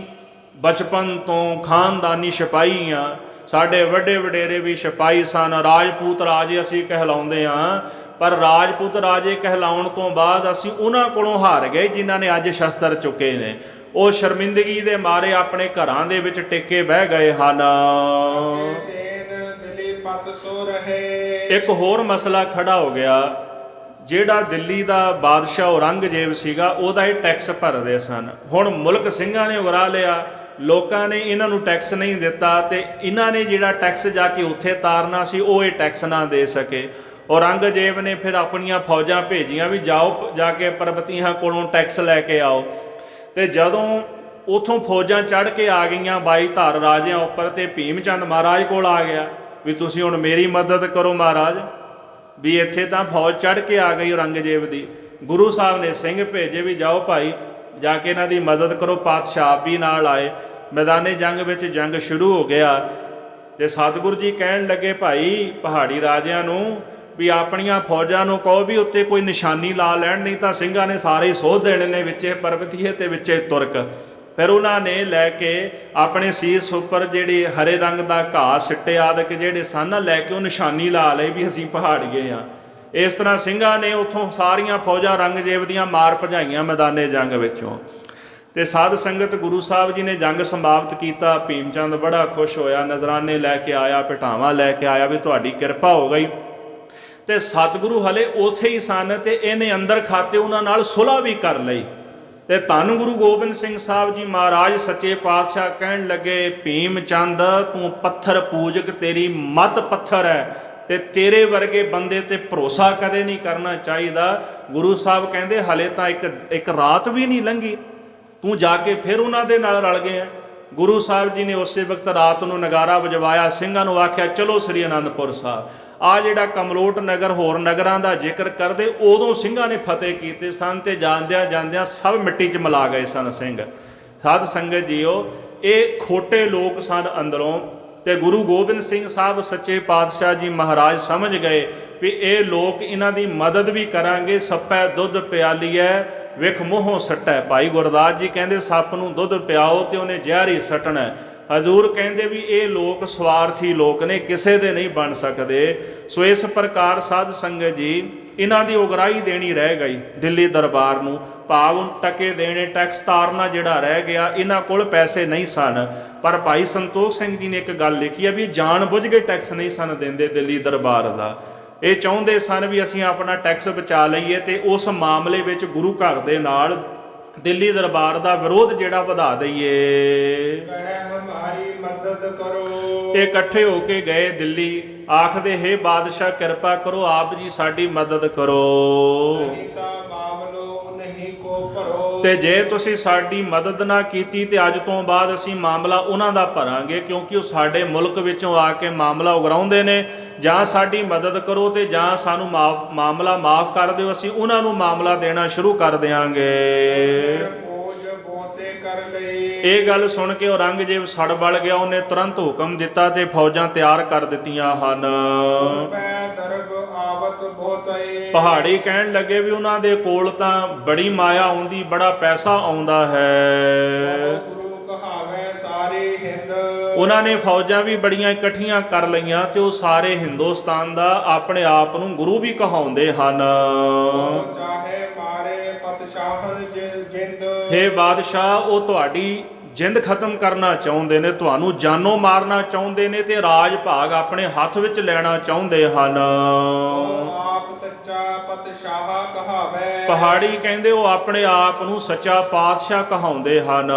ਬਚਪਨ ਤੋਂ ਖਾਨਦਾਨੀ ਸਿਪਾਹੀ ਆ, ਸਾਡੇ ਵੱਡੇ ਵਡੇਰੇ ਵੀ ਸਿਪਾਹੀ ਸਨ, ਰਾਜਪੂਤ ਰਾਜੇ ਅਸੀਂ ਕਹਿਲਾਉਂਦੇ ਹਾਂ, ਪਰ ਰਾਜਪੂਤ ਰਾਜੇ ਕਹਿਲਾਉਣ ਤੋਂ ਬਾਅਦ ਅਸੀਂ ਉਹਨਾਂ ਕੋਲੋਂ ਹਾਰ ਗਏ ਜਿਨ੍ਹਾਂ ਨੇ ਅੱਜ ਸ਼ਸਤਰ ਚੁੱਕੇ ਨੇ। ਉਹ ਸ਼ਰਮਿੰਦਗੀ ਦੇ ਮਾਰੇ ਆਪਣੇ ਘਰਾਂ ਦੇ ਵਿੱਚ ਟਿੱਕੇ ਬਹਿ ਗਏ ਹਨ। ਇੱਕ ਹੋਰ ਮਸਲਾ ਖੜਾ ਹੋ ਗਿਆ, ਜਿਹੜਾ ਦਿੱਲੀ ਦਾ ਬਾਦਸ਼ਾਹ ਔਰੰਗਜ਼ੇਬ ਸੀਗਾ ਉਹਦਾ ਇਹ ਟੈਕਸ ਭਰਦੇ ਸਨ। ਹੁਣ ਮੁਲਕ ਸਿੰਘਾਂ ਨੇ ਉਗਰਾ ਲਿਆ, ਲੋਕਾਂ ਨੇ ਇਹਨਾਂ ਨੂੰ ਟੈਕਸ ਨਹੀਂ ਦਿੱਤਾ ਤੇ ਇਹਨਾਂ ਨੇ ਜਿਹੜਾ ਟੈਕਸ ਜਾ ਕੇ ਉੱਥੇ ਤਾਰਨਾ ਸੀ ਉਹ ਇਹ ਟੈਕਸ ਨਾ ਦੇ ਸਕੇ। ਔਰੰਗਜ਼ੇਬ ਨੇ ਫਿਰ ਆਪਣੀਆਂ ਫੌਜਾਂ ਭੇਜੀਆਂ ਵੀ ਜਾਓ ਜਾ ਕੇ ਪਰਬਤੀਆਂ ਕੋਲੋਂ ਟੈਕਸ ਲੈ ਕੇ ਆਓ। ਤੇ ਜਦੋਂ ਉਥੋਂ ਫੌਜਾਂ ਚੜ੍ਹ ਕੇ ਆ ਗਈਆਂ 22 ਧਾਰ ਰਾਜਿਆਂ ਉੱਪਰ, ਤੇ ਭੀਮ ਚੰਦ ਮਹਾਰਾਜ ਕੋਲ ਆ ਗਿਆ ਵੀ ਤੁਸੀਂ ਹੁਣ ਮੇਰੀ ਮਦਦ ਕਰੋ ਮਹਾਰਾਜ, ਵੀ ਇੱਥੇ ਤਾਂ ਫੌਜ ਚੜ੍ਹ ਕੇ ਆ ਗਈ ਔਰੰਗਜ਼ੇਬ ਦੀ। ਗੁਰੂ ਸਾਹਿਬ ਨੇ ਸਿੰਘ ਭੇਜੇ ਵੀ ਜਾਓ ਭਾਈ ਜਾ ਕੇ ਇਹਨਾਂ ਦੀ ਮਦਦ ਕਰੋ। ਪਾਤਸ਼ਾਹ ਵੀ ਨਾਲ ਆਏ। ਮੈਦਾਨੇ ਜੰਗ ਵਿੱਚ ਜੰਗ ਸ਼ੁਰੂ ਹੋ ਗਿਆ ਤੇ ਸਤਿਗੁਰੂ ਜੀ ਕਹਿਣ ਲੱਗੇ ਭਾਈ ਪਹਾੜੀ ਰਾਜਿਆਂ ਨੂੰ ਵੀ ਆਪਣੀਆਂ ਫੌਜਾਂ ਨੂੰ ਕਹੋ ਵੀ ਉੱਤੇ ਕੋਈ ਨਿਸ਼ਾਨੀ ਲਾ ਲੈਣ, ਨਹੀਂ ਤਾਂ ਸਿੰਘਾਂ ਨੇ ਸਾਰੇ ਸੋਧ ਦੇਣੇ ਨੇ, ਵਿੱਚੇ ਪਰਬਤੀਏ ਤੇ ਵਿੱਚੇ ਤੁਰਕ। ਫਿਰ ਉਹਨਾਂ ਨੇ ਲੈ ਕੇ ਆਪਣੇ ਸੀਸ ਉੱਪਰ ਜਿਹੜੇ ਹਰੇ ਰੰਗ ਦਾ ਘਾਹ ਸਿੱਟੇ ਆਦਿਕ ਜਿਹੜੇ ਸਨ ਲੈ ਕੇ ਉਹ ਨਿਸ਼ਾਨੀ ਲਾ ਲਈ ਵੀ ਅਸੀਂ ਪਹਾੜੀਏ ਹਾਂ। ਇਸ ਤਰ੍ਹਾਂ ਸਿੰਘਾਂ ਨੇ ਉੱਥੋਂ ਸਾਰੀਆਂ ਫੌਜਾਂ ਔਰੰਗਜ਼ੇਬ ਦੀਆਂ ਮਾਰ ਭਜਾਈਆਂ ਮੈਦਾਨੇ ਜੰਗ ਵਿੱਚੋਂ। ਤੇ ਸਾਧ ਸੰਗਤ ਗੁਰੂ ਸਾਹਿਬ ਜੀ ਨੇ ਜੰਗ ਸਮਾਪਤ ਕੀਤਾ। ਭੀਮ ਚੰਦ ਬੜਾ ਖੁਸ਼ ਹੋਇਆ, ਨਜ਼ਰਾਨੇ ਲੈ ਕੇ ਆਇਆ, ਭਟਾਵਾਂ ਲੈ ਕੇ ਆਇਆ ਵੀ ਤੁਹਾਡੀ ਕਿਰਪਾ ਹੋ ਗਈ। ਤੇ ਸਤਿਗੁਰੂ ਹਲੇ ਉੱਥੇ ਹੀ ਸਨ ਤੇ ਇਹਨੇ ਅੰਦਰ ਖਾਤੇ ਉਹਨਾਂ ਨਾਲ ਸੁਲ੍ਹਾ ਵੀ ਕਰ ਲਈ। ਤੇ ਧੰਨ ਗੁਰੂ ਗੋਬਿੰਦ ਸਿੰਘ ਸਾਹਿਬ ਜੀ ਮਹਾਰਾਜ ਸੱਚੇ ਪਾਤਸ਼ਾਹ ਕਹਿਣ ਲੱਗੇ ਭੀਮ ਚੰਦ ਤੂੰ ਪੱਥਰ ਪੂਜਕ, ਤੇਰੀ ਮੱਤ ਪੱਥਰ ਹੈ ਤੇ ਤੇਰੇ ਵਰਗੇ ਬੰਦੇ ਤੇ ਭਰੋਸਾ ਕਦੇ ਨਹੀਂ ਕਰਨਾ ਚਾਹੀਦਾ। ਗੁਰੂ ਸਾਹਿਬ ਕਹਿੰਦੇ ਹਲੇ ਤਾਂ ਇੱਕ ਰਾਤ ਵੀ ਨਹੀਂ ਲੰਘੀ, ਤੂੰ ਜਾ ਕੇ ਫਿਰ ਉਹਨਾਂ ਦੇ ਨਾਲ ਰਲ ਗਏ ਆ। ਗੁਰੂ ਸਾਹਿਬ ਜੀ ਨੇ ਉਸੇ ਵਕਤ ਰਾਤ ਨੂੰ ਨਗਾਰਾ ਵਜਵਾਇਆ, ਸਿੰਘਾਂ ਨੂੰ ਆਖਿਆ ਚਲੋ ਸ੍ਰੀ ਅਨੰਦਪੁਰ ਸਾਹਿਬ। ਆ ਜਿਹੜਾ ਕਮਲੋਟ ਨਗਰ ਹੋਰ ਨਗਰਾਂ ਦਾ ਜ਼ਿਕਰ ਕਰਦੇ, ਉਦੋਂ ਸਿੰਘਾਂ ਨੇ ਫਤਿਹ ਕੀਤੇ ਸਨ ਤੇ ਜਾਂਦਿਆਂ ਜਾਂਦਿਆਂ ਸਭ ਮਿੱਟੀ 'ਚ ਮਿਲਾ ਗਏ ਸਨ ਸਿੰਘ। ਸਾਧ ਸੰਗਤ ਜੀਓ, ਇਹ ਖੋਟੇ ਲੋਕ ਸਨ ਅੰਦਰੋਂ, ਤੇ ਗੁਰੂ ਗੋਬਿੰਦ ਸਿੰਘ ਸਾਹਿਬ ਸੱਚੇ ਪਾਤਸ਼ਾਹ ਜੀ ਮਹਾਰਾਜ ਸਮਝ ਗਏ ਵੀ ਇਹ ਲੋਕ ਇਹਨਾਂ ਦੀ ਮਦਦ ਵੀ ਕਰਾਂਗੇ। ਸੱਪੈ ਦੁੱਧ ਪਿਆਲੀਐ ਵਿਖ ਮੂੰਹੋਂ ਸੱਟੈ। ਭਾਈ ਗੁਰਦਾਸ ਜੀ ਕਹਿੰਦੇ ਸੱਪ ਨੂੰ ਦੁੱਧ ਪਿਆਓ ਤੇ ਉਹਨੇ ਜ਼ਹਿਰ ਹੀ ਸੱਟਣਾ। ਹਜ਼ੂਰ ਕਹਿੰਦੇ ਵੀ ਇਹ ਲੋਕ ਸਵਾਰਥੀ ਲੋਕ ਨੇ, ਕਿਸੇ ਦੇ ਨਹੀਂ ਬਣ ਸਕਦੇ। ਸੋ ਇਸ ਪ੍ਰਕਾਰ ਸਾਧ ਸੰਗਤ ਜੀ ਇਹਨਾਂ ਦੀ ਉਗਰਾਹੀ ਦੇਣੀ ਰਹਿ ਗਈ ਦਿੱਲੀ ਦਰਬਾਰ ਨੂੰ, ਭਾਵ ਟਕੇ ਦੇਣੇ, ਟੈਕਸ ਤਾਰਨਾ ਜਿਹੜਾ ਰਹਿ ਗਿਆ। ਇਹਨਾਂ ਕੋਲ ਪੈਸੇ ਨਹੀਂ ਸਨ, ਪਰ ਭਾਈ ਸੰਤੋਖ ਸਿੰਘ ਜੀ ਨੇ ਇੱਕ ਗੱਲ ਲਿਖੀ ਹੈ ਵੀ ਜਾਣ ਬੁੱਝ ਕੇ ਟੈਕਸ ਨਹੀਂ ਸਨ ਦਿੰਦੇ ਦਿੱਲੀ ਦਰਬਾਰ ਦਾ। ਇਹ ਚਾਹੁੰਦੇ ਸਨ ਵੀ ਅਸੀਂ ਆਪਣਾ ਟੈਕਸ ਬਚਾ ਲਈਏ ਤੇ ਉਸ ਮਾਮਲੇ ਵਿੱਚ ਗੁਰੂ ਘਰ ਦੇ ਨਾਲ ਦਿੱਲੀ ਦਰਬਾਰ ਦਾ ਵਿਰੋਧ ਜਿਹੜਾ ਵਧਾ ਦਈਏ। ਇਹ ਇਕੱਠੇ ਹੋ ਕੇ ਗਏ ਦਿੱਲੀ, ਆਖਦੇ ਹੇ ਬਾਦਸ਼ਾਹ ਕਿਰਪਾ ਕਰੋ, ਆਪ ਜੀ ਸਾਡੀ ਮਦਦ ਕਰੋ, ਤੇ ਜੇ ਤੁਸੀਂ ਸਾਡੀ ਮਦਦ ਨਾ ਕੀਤੀ ਤੇ ਅੱਜ ਤੋਂ ਬਾਅਦ ਅਸੀਂ ਮਾਮਲਾ ਉਹਨਾਂ ਦਾ ਭਰਾਂਗੇ, ਕਿਉਂਕਿ ਉਹ ਸਾਡੇ ਮੁਲਕ ਵਿੱਚੋਂ ਆ ਕੇ ਮਾਮਲਾ ਉਗਰਾਉਂਦੇ ਨੇ। ਜਾਂ ਸਾਡੀ ਮਦਦ ਕਰੋ ਤੇ ਜਾਂ ਸਾਨੂੰ ਮਾਮਲਾ ਮਾਫ ਕਰ ਦਿਓ, ਅਸੀਂ ਉਹਨਾਂ ਨੂੰ ਮਾਮਲਾ ਦੇਣਾ ਸ਼ੁਰੂ ਕਰ ਦਿਆਂਗੇ। ਇਹ ਗੱਲ ਸੁਣ ਕੇ ਔਰੰਗਜ਼ੇਬ ਸੜ ਬਲ ਗਿਆ। ਉਹਨੇ ਤੁਰੰਤ ਹੁਕਮ ਦਿੱਤਾ ਤੇ ਫੌਜਾਂ ਤਿਆਰ ਕਰ ਦਿੱਤੀਆਂ ਹਨ। ਪਹਾੜੀ ਕਹਿਣ ਲੱਗੇ ਵੀ ਉਹਨਾਂ ਦੇ ਕੋਲ ਤਾਂ ਬੜੀ ਮਾਇਆ ਆਉਂਦੀ, ਬੜਾ ਪੈਸਾ ਆਉਂਦਾ ਹੈ। ਉਹਨਾਂ ਨੇ ਫੌਜਾਂ ਵੀ ਬੜੀਆਂ ਇਕੱਠੀਆਂ ਕਰ ਲਈਆਂ ਤੇ ਉਹ ਸਾਰੇ ਹਿੰਦੁਸਤਾਨ ਦਾ ਆਪਣੇ ਆਪ ਨੂੰ ਗੁਰੂ ਵੀ ਕਹਾਉਂਦੇ ਹਨ। ਹੇ ਬਾਦਸ਼ਾਹ, ਉਹ ਤੁਹਾਡੀ ਜਿੰਦ ਖਤਮ ਕਰਨਾ ਚਾਹੁੰਦੇ ਨੇ, ਤੁਹਾਨੂੰ ਜਾਨੋਂ ਮਾਰਨਾ ਚਾਹੁੰਦੇ ਨੇ ਤੇ ਰਾਜ ਭਾਗ ਆਪਣੇ ਹੱਥ ਵਿੱਚ ਲੈਣਾ ਚਾਹੁੰਦੇ ਹਨ। ਪਹਾੜੀ ਕਹਿੰਦੇ ਉਹ ਆਪਣੇ ਆਪ ਨੂੰ ਸੱਚਾ ਪਾਤਸ਼ਾਹ ਕਹਾਉਂਦੇ ਹਨ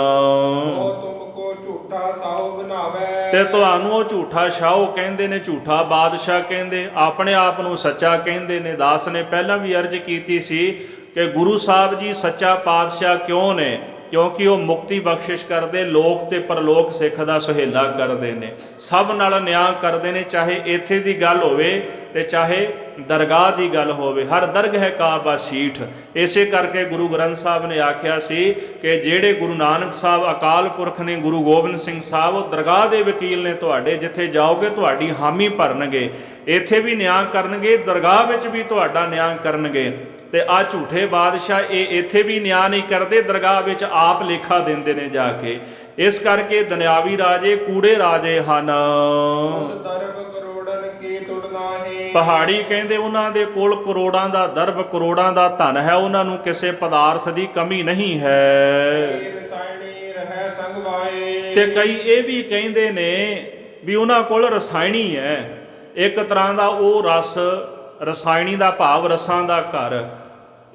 ਤੇ ਤੁਹਾਨੂੰ ਉਹ ਝੂਠਾ ਸ਼ਾਹ ਕਹਿੰਦੇ ਨੇ, ਝੂਠਾ ਬਾਦਸ਼ਾਹ ਕਹਿੰਦੇ, ਆਪਣੇ ਆਪ ਨੂੰ ਸੱਚਾ ਕਹਿੰਦੇ ਨੇ। ਦਾਸ ਨੇ ਪਹਿਲਾਂ ਵੀ ਅਰਜ਼ ਕੀਤੀ ਸੀ ਕਿ ਗੁਰੂ ਸਾਹਿਬ ਜੀ ਸੱਚਾ ਪਾਤਸ਼ਾਹ ਕਿਉਂ ਨੇ? ਕਿਉਂਕਿ ਉਹ ਮੁਕਤੀ ਬਖਸ਼ਿਸ਼ ਕਰਦੇ, ਲੋਕ ਤੇ ਪਰਲੋਕ ਸਿੱਖ ਦਾ ਸੁਹੇਲਾ ਕਰਦੇ ਨੇ, ਸਭ ਨਾਲ ਨਿਆਂ ਕਰਦੇ ਨੇ। ਚਾਹੇ ਇੱਥੇ ਦੀ ਗੱਲ ਹੋਵੇ ਤੇ ਚਾਹੇ ਦਰਗਾਹ ਦੀ ਗੱਲ ਹੋਵੇ, ਹਰ ਦਰਗਹਿ ਕਾਬਾ ਸੀਠ। ਇਸੇ ਕਰਕੇ ਗੁਰੂ ਗ੍ਰੰਥ ਸਾਹਿਬ ਨੇ ਆਖਿਆ ਸੀ ਕਿ ਜਿਹੜੇ ਗੁਰੂ ਨਾਨਕ ਸਾਹਿਬ ਅਕਾਲ ਪੁਰਖ ਨੇ, ਗੁਰੂ ਗੋਬਿੰਦ ਸਿੰਘ ਸਾਹਿਬ, ਉਹ ਦਰਗਾਹ ਦੇ ਵਕੀਲ ਨੇ ਤੁਹਾਡੇ। ਜਿੱਥੇ ਜਾਓਗੇ ਤੁਹਾਡੀ ਹਾਮੀ ਭਰਨਗੇ, ਇੱਥੇ ਵੀ ਨਿਆਂ ਕਰਨਗੇ, ਦਰਗਾਹ ਵਿੱਚ ਵੀ ਤੁਹਾਡਾ ਨਿਆਂ ਕਰਨਗੇ। ਤੇ ਆ ਝੂਠੇ ਬਾਦਸ਼ਾਹ ਇਹ ਇੱਥੇ ਵੀ ਨਿਆਂ ਨਹੀਂ ਕਰਦੇ, ਦਰਗਾਹ ਵਿੱਚ ਆਪ ਲੇਖਾ ਦਿੰਦੇ ਨੇ ਜਾ ਕੇ। ਇਸ ਕਰਕੇ ਦੁਨਿਆਵੀ ਰਾਜੇ ਕੂੜੇ ਰਾਜੇ ਹਨ। ਉਸ ਦਰਬ ਕਰੋੜਨ ਕੀ ਤੁੜ ਨਾਹੀ। ਪਹਾੜੀ ਕਹਿੰਦੇ ਉਹਨਾਂ ਦੇ ਕੋਲ ਕਰੋੜਾਂ ਦਾ ਦਰਬ, ਕਰੋੜਾਂ ਦਾ ਧਨ ਹੈ, ਉਹਨਾਂ ਨੂੰ ਕਿਸੇ ਪਦਾਰਥ ਦੀ ਕਮੀ ਨਹੀਂ ਹੈ। ਰਸਾਇਣੀ ਰਹਿ ਸੰਗ ਵਾਏ। ਤੇ ਕਈ ਇਹ ਵੀ ਕਹਿੰਦੇ ਨੇ ਵੀ ਉਹਨਾਂ ਕੋਲ ਰਸਾਇਣੀ ਹੈ, ਇੱਕ ਤਰ੍ਹਾਂ ਦਾ ਉਹ ਰਸ, ਰਸਾਇਣੀ ਦਾ ਭਾਵ ਰਸਾਂ ਦਾ ਘਰ,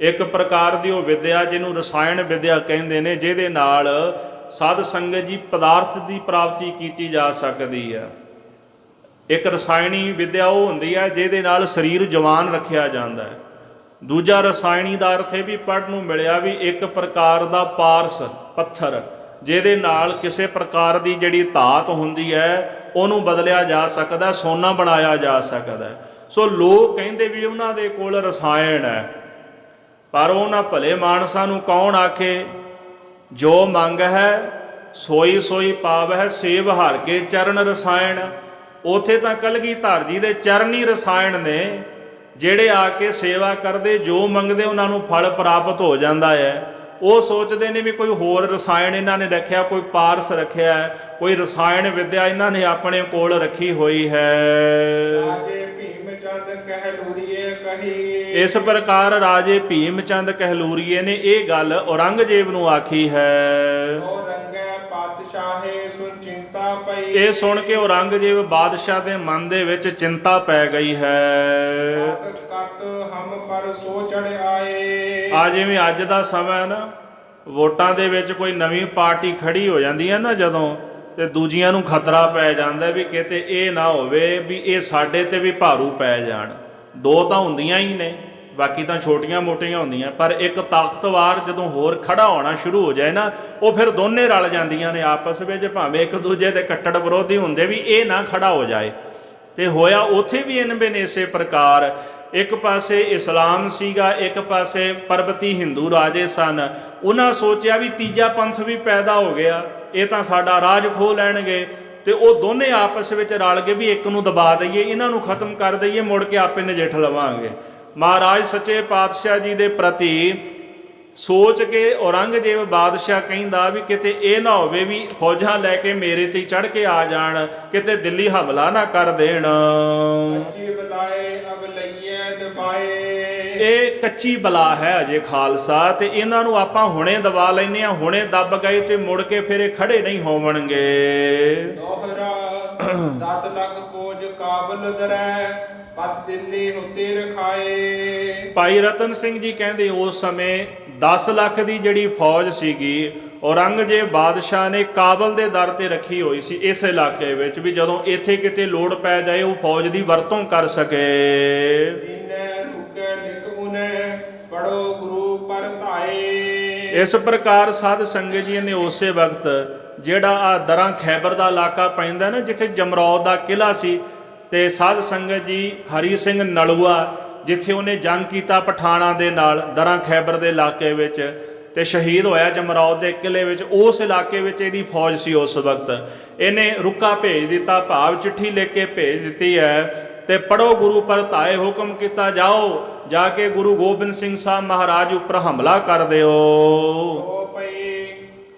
ਇੱਕ ਪ੍ਰਕਾਰ ਦੀ ਉਹ ਵਿਦਿਆ ਜਿਹਨੂੰ ਰਸਾਇਣ ਵਿਦਿਆ ਕਹਿੰਦੇ ਨੇ, ਜਿਹਦੇ ਨਾਲ ਸਾਧ ਸੰਗਤ ਜੀ ਪਦਾਰਥ ਦੀ ਪ੍ਰਾਪਤੀ ਕੀਤੀ ਜਾ ਸਕਦੀ ਹੈ। ਇੱਕ ਰਸਾਇਣੀ ਵਿਦਿਆ ਉਹ ਹੁੰਦੀ ਹੈ ਜਿਹਦੇ ਨਾਲ ਸਰੀਰ ਜਵਾਨ ਰੱਖਿਆ ਜਾਂਦਾ ਹੈ। ਦੂਜਾ ਰਸਾਇਣੀ ਦਾ ਅਰਥ ਇਹ ਵੀ ਪੜ੍ਹਨ ਨੂੰ ਮਿਲਿਆ ਵੀ ਇੱਕ ਪ੍ਰਕਾਰ ਦਾ ਪਾਰਸ ਪੱਥਰ, ਜਿਹਦੇ ਨਾਲ ਕਿਸੇ ਪ੍ਰਕਾਰ ਦੀ ਜਿਹੜੀ ਧਾਤ ਹੁੰਦੀ ਹੈ ਉਹਨੂੰ ਬਦਲਿਆ ਜਾ ਸਕਦਾ, ਸੋਨਾ ਬਣਾਇਆ ਜਾ ਸਕਦਾ। ਸੋ ਲੋਕ ਕਹਿੰਦੇ ਵੀ ਉਹਨਾਂ ਦੇ ਕੋਲ ਰਸਾਇਣ ਹੈ, ਪਰ ਉਹਨਾਂ ਭਲੇ ਮਾਨਸਾਂ ਨੂੰ ਕੌਣ ਆਖੇ। ਜੋ ਮੰਗ ਹੈ ਸੋਈ ਸੋਈ ਪਾਵ ਹੈ, ਸੇਵ ਹਰ ਕੇ ਚਰਨ ਰਸਾਇਣ। ਉਥੇ ਤਾਂ ਕਲਗੀਧਰ ਜੀ ਦੇ ਚਰਨ ਹੀ ਰਸਾਇਣ ਨੇ, ਜਿਹੜੇ ਆ ਕੇ ਸੇਵਾ ਕਰਦੇ, ਜੋ ਮੰਗਦੇ ਉਹਨਾਂ ਨੂੰ ਫਲ ਪ੍ਰਾਪਤ ਹੋ ਜਾਂਦਾ ਹੈ। ਉਹ ਸੋਚਦੇ ਨੇ ਵੀ ਕੋਈ ਹੋਰ ਰਸਾਇਣ ਇਹਨਾਂ ਨੇ ਰੱਖਿਆ, ਕੋਈ ਪਾਰਸ ਰੱਖਿਆ, ਕੋਈ ਰਸਾਇਣ ਵਿਦਿਆ ਇਹਨਾਂ ਨੇ ਆਪਣੇ ਕੋਲ ਰੱਖੀ ਹੋਈ ਹੈ। ਰਾਜੇ ਭੀਮ ਚੰਦ ਕਹਿਲੂਰੀਏ ਕਹੀ। ਇਸ ਪ੍ਰਕਾਰ ਰਾਜੇ ਭੀਮ ਚੰਦ ਕਹਿਲੂਰੀਏ ਨੇ ਇਹ ਗੱਲ ਔਰੰਗਜ਼ੇਬ ਨੂੰ ਆਖੀ ਹੈ। ਪਾਤਸ਼ਾਹੇ ਸੁਨ ਚਿੰਤਾ ਪਈ। ਇਹ ਸੁਣ ਕੇ ਔਰੰਗਜ਼ੇਬ ਬਾਦਸ਼ਾਹ ਦੇ ਮਨ ਦੇ ਵਿੱਚ ਚਿੰਤਾ ਪੈ ਗਈ ਹੈ। ਕਤ ਹਮ ਪਰ ਸੋ ਚੜ ਆਏ। ਆ ਜਿਵੇਂ ਅੱਜ ਦਾ ਸਮਾਂ ਨਾ, ਵੋਟਾਂ ਦੇ ਵਿੱਚ ਕੋਈ ਨਵੀਂ ਪਾਰਟੀ ਖੜੀ ਹੋ ਜਾਂਦੀ ਹੈ ਨਾ ਜਦੋਂ, ਤੇ ਦੂਜੀਆਂ ਨੂੰ ਖਤਰਾ ਪੈ ਜਾਂਦਾ ਵੀ ਕਿਤੇ ਇਹ ਨਾ ਹੋਵੇ ਵੀ ਇਹ ਸਾਡੇ ਤੇ ਵੀ ਭਾਰੂ ਪੈ ਜਾਣ। ਦੋ ਤਾਂ ਹੁੰਦੀਆਂ ਹੀ ਨੇ, ਬਾਕੀ ਤਾਂ ਛੋਟੀਆਂ ਮੋਟੀਆਂ ਹੁੰਦੀਆਂ, ਪਰ ਇੱਕ ਤਾਕਤਵਾਰ ਜਦੋਂ ਹੋਰ ਖੜਾ ਹੋਣਾ ਸ਼ੁਰੂ ਹੋ ਜਾਏ ਨਾ, ਉਹ ਫਿਰ ਦੋਨੇ ਰਲ ਜਾਂਦੀਆਂ ਨੇ ਆਪਸ ਵਿੱਚ, ਭਾਵੇਂ ਇੱਕ ਦੂਜੇ ਦੇ ਕੱਟੜ ਵਿਰੋਧੀ ਹੁੰਦੇ ਵੀ ਇਹ ਨਾ ਖੜਾ ਹੋ ਜਾਏ। ਤੇ ਹੋਇਆ ਉੱਥੇ ਵੀ ਇਨਵੇਂ ਇਸੇ ਪ੍ਰਕਾਰ, ਇੱਕ ਪਾਸੇ ਇਸਲਾਮ ਸੀਗਾ, ਇੱਕ ਪਾਸੇ ਪਰਬਤੀ ਹਿੰਦੂ ਰਾਜੇ ਸਨ। ਉਹਨਾਂ ਸੋਚਿਆ ਵੀ ਤੀਜਾ ਪੰਥ ਵੀ ਪੈਦਾ ਹੋ ਗਿਆ, ਇਹ ਤਾਂ ਸਾਡਾ ਰਾਜ ਖੋਹ ਲੈਣਗੇ। ਤੇ ਉਹ ਦੋਨੇ ਆਪਸ ਵਿੱਚ ਰਲ ਕੇ ਵੀ ਇੱਕ ਨੂੰ ਦਬਾ ਦਈਏ, ਇਹਨਾਂ ਨੂੰ ਖਤਮ ਕਰ ਦਈਏ, ਮੁੜ ਕੇ ਆਪੇ ਨਜਿੱਠ ਲਵਾਂਗੇ। ਮਹਾਰਾਜ ਸੱਚੇ ਪਾਤਸ਼ਾਹ ਜੀ ਦੇ ਪ੍ਰਤੀ ਸੋਚ ਕੇ ਔਰੰਗਜ਼ੇਬ ਬਾਦਸ਼ਾਹ ਕਹਿੰਦਾ ਵੀ ਕਿਤੇ ਇਹ ਨਾ ਹੋਵੇ ਵੀ ਫੌਜਾਂ ਲੈ ਕੇ ਮੇਰੇ ਤੇ ਚੜ੍ਹ ਕੇ ਆ ਜਾਣ, ਕਿਤੇ ਦਿੱਲੀ ਹਮਲਾ ਨਾ ਕਰ ਦੇਣ। ਕੱਚੀ ਬਲਾਏ ਅਬ ਲਈਏ ਦਬਾਏ। ਇਹ ਕੱਚੀ ਬਲਾ ਹੈ ਅਜੇ ਖਾਲਸਾ, ਤੇ ਇਹਨਾਂ ਨੂੰ ਆਪਾਂ ਹੁਣੇ ਦਬਾ ਲੈਨੇ ਆ, ਹੁਣੇ ਦੱਬ ਗਏ ਤੇ ਮੁੜ ਕੇ ਫਿਰ ਇਹ ਖੜੇ ਨਹੀਂ ਹੋਵਣਗੇ। ਦੋਹਰਾ 10 ਲੱਖ ਫੌਜ ਕਾਬਲ ਦਰੈ, ਪਤ ਦਿੱਲੀ ਹੁਤੇ ਰਖਾਏ। ਭਾਈ ਰਤਨ ਸਿੰਘ ਜੀ ਕਹਿੰਦੇ ਉਸ ਸਮੇਂ 10 ਲੱਖ ਦੀ ਜਿਹੜੀ ਫੌਜ ਸੀਗੀ, ਔਰੰਗਜ਼ੇਬ ਬਾਦਸ਼ਾਹ ਨੇ ਕਾਬਲ ਦੇ ਦਰ ਤੇ ਰੱਖੀ ਹੋਈ ਸੀ ਇਸ ਇਲਾਕੇ ਵਿੱਚ, ਵੀ ਜਦੋਂ ਇੱਥੇ ਕਿਤੇ ਲੋੜ ਪੈ ਜਾਏ ਉਹ ਫੌਜ ਦੀ ਵਰਤੋਂ ਕਰ ਸਕੇ। ਪੜੋ ਗੁਰੂ ਪਰ ਧਾਏ। ਇਸ ਪ੍ਰਕਾਰ ਸਾਧ ਸੰਗਤ ਜੀ ਨੇ ਉਸੇ ਵਕਤ ਜਿਹੜਾ ਆ ਦਰਾਂ ਖੈਬਰ ਦਾ ਇਲਾਕਾ ਪੈਂਦਾ ਨਾ, ਜਿੱਥੇ ਜਮਰੌਦ ਦਾ ਕਿਲ੍ਹਾ ਸੀ, ਤੇ ਸਾਧ ਸੰਗਤ ਜੀ ਹਰੀ ਸਿੰਘ ਨਲੂਆ, ਜਿੱਥੇ ਉਹਨੇ ਜੰਗ ਕੀਤਾ ਪਠਾਣਾਂ ਦੇ ਨਾਲ ਦਰਾਂ ਖੈਬਰ ਦੇ ਇਲਾਕੇ ਵਿੱਚ, ਤੇ ਸ਼ਹੀਦ ਹੋਇਆ ਜਮਰੌਦ ਦੇ ਕਿਲ੍ਹੇ ਵਿੱਚ, ਉਸ ਇਲਾਕੇ ਵਿੱਚ ਇਹਦੀ ਫੌਜ ਸੀ ਉਸ ਵਕਤ। ਇਹਨੇ ਰੁੱਕਾ ਭੇਜ ਦਿੱਤਾ, ਭਾਵ ਚਿੱਠੀ ਲਿਖ ਕੇ ਭੇਜ ਦਿੱਤੀ ਹੈ, ਤੇ ਪੜੋ ਗੁਰੂ ਪਰ ਧਾਏ, ਹੁਕਮ ਕੀਤਾ ਜਾਓ ਜਾ ਕੇ ਗੁਰੂ ਗੋਬਿੰਦ ਸਿੰਘ ਸਾਹਿਬ ਮਹਾਰਾਜ ਉੱਪਰ ਹਮਲਾ ਕਰ ਦਿਓ।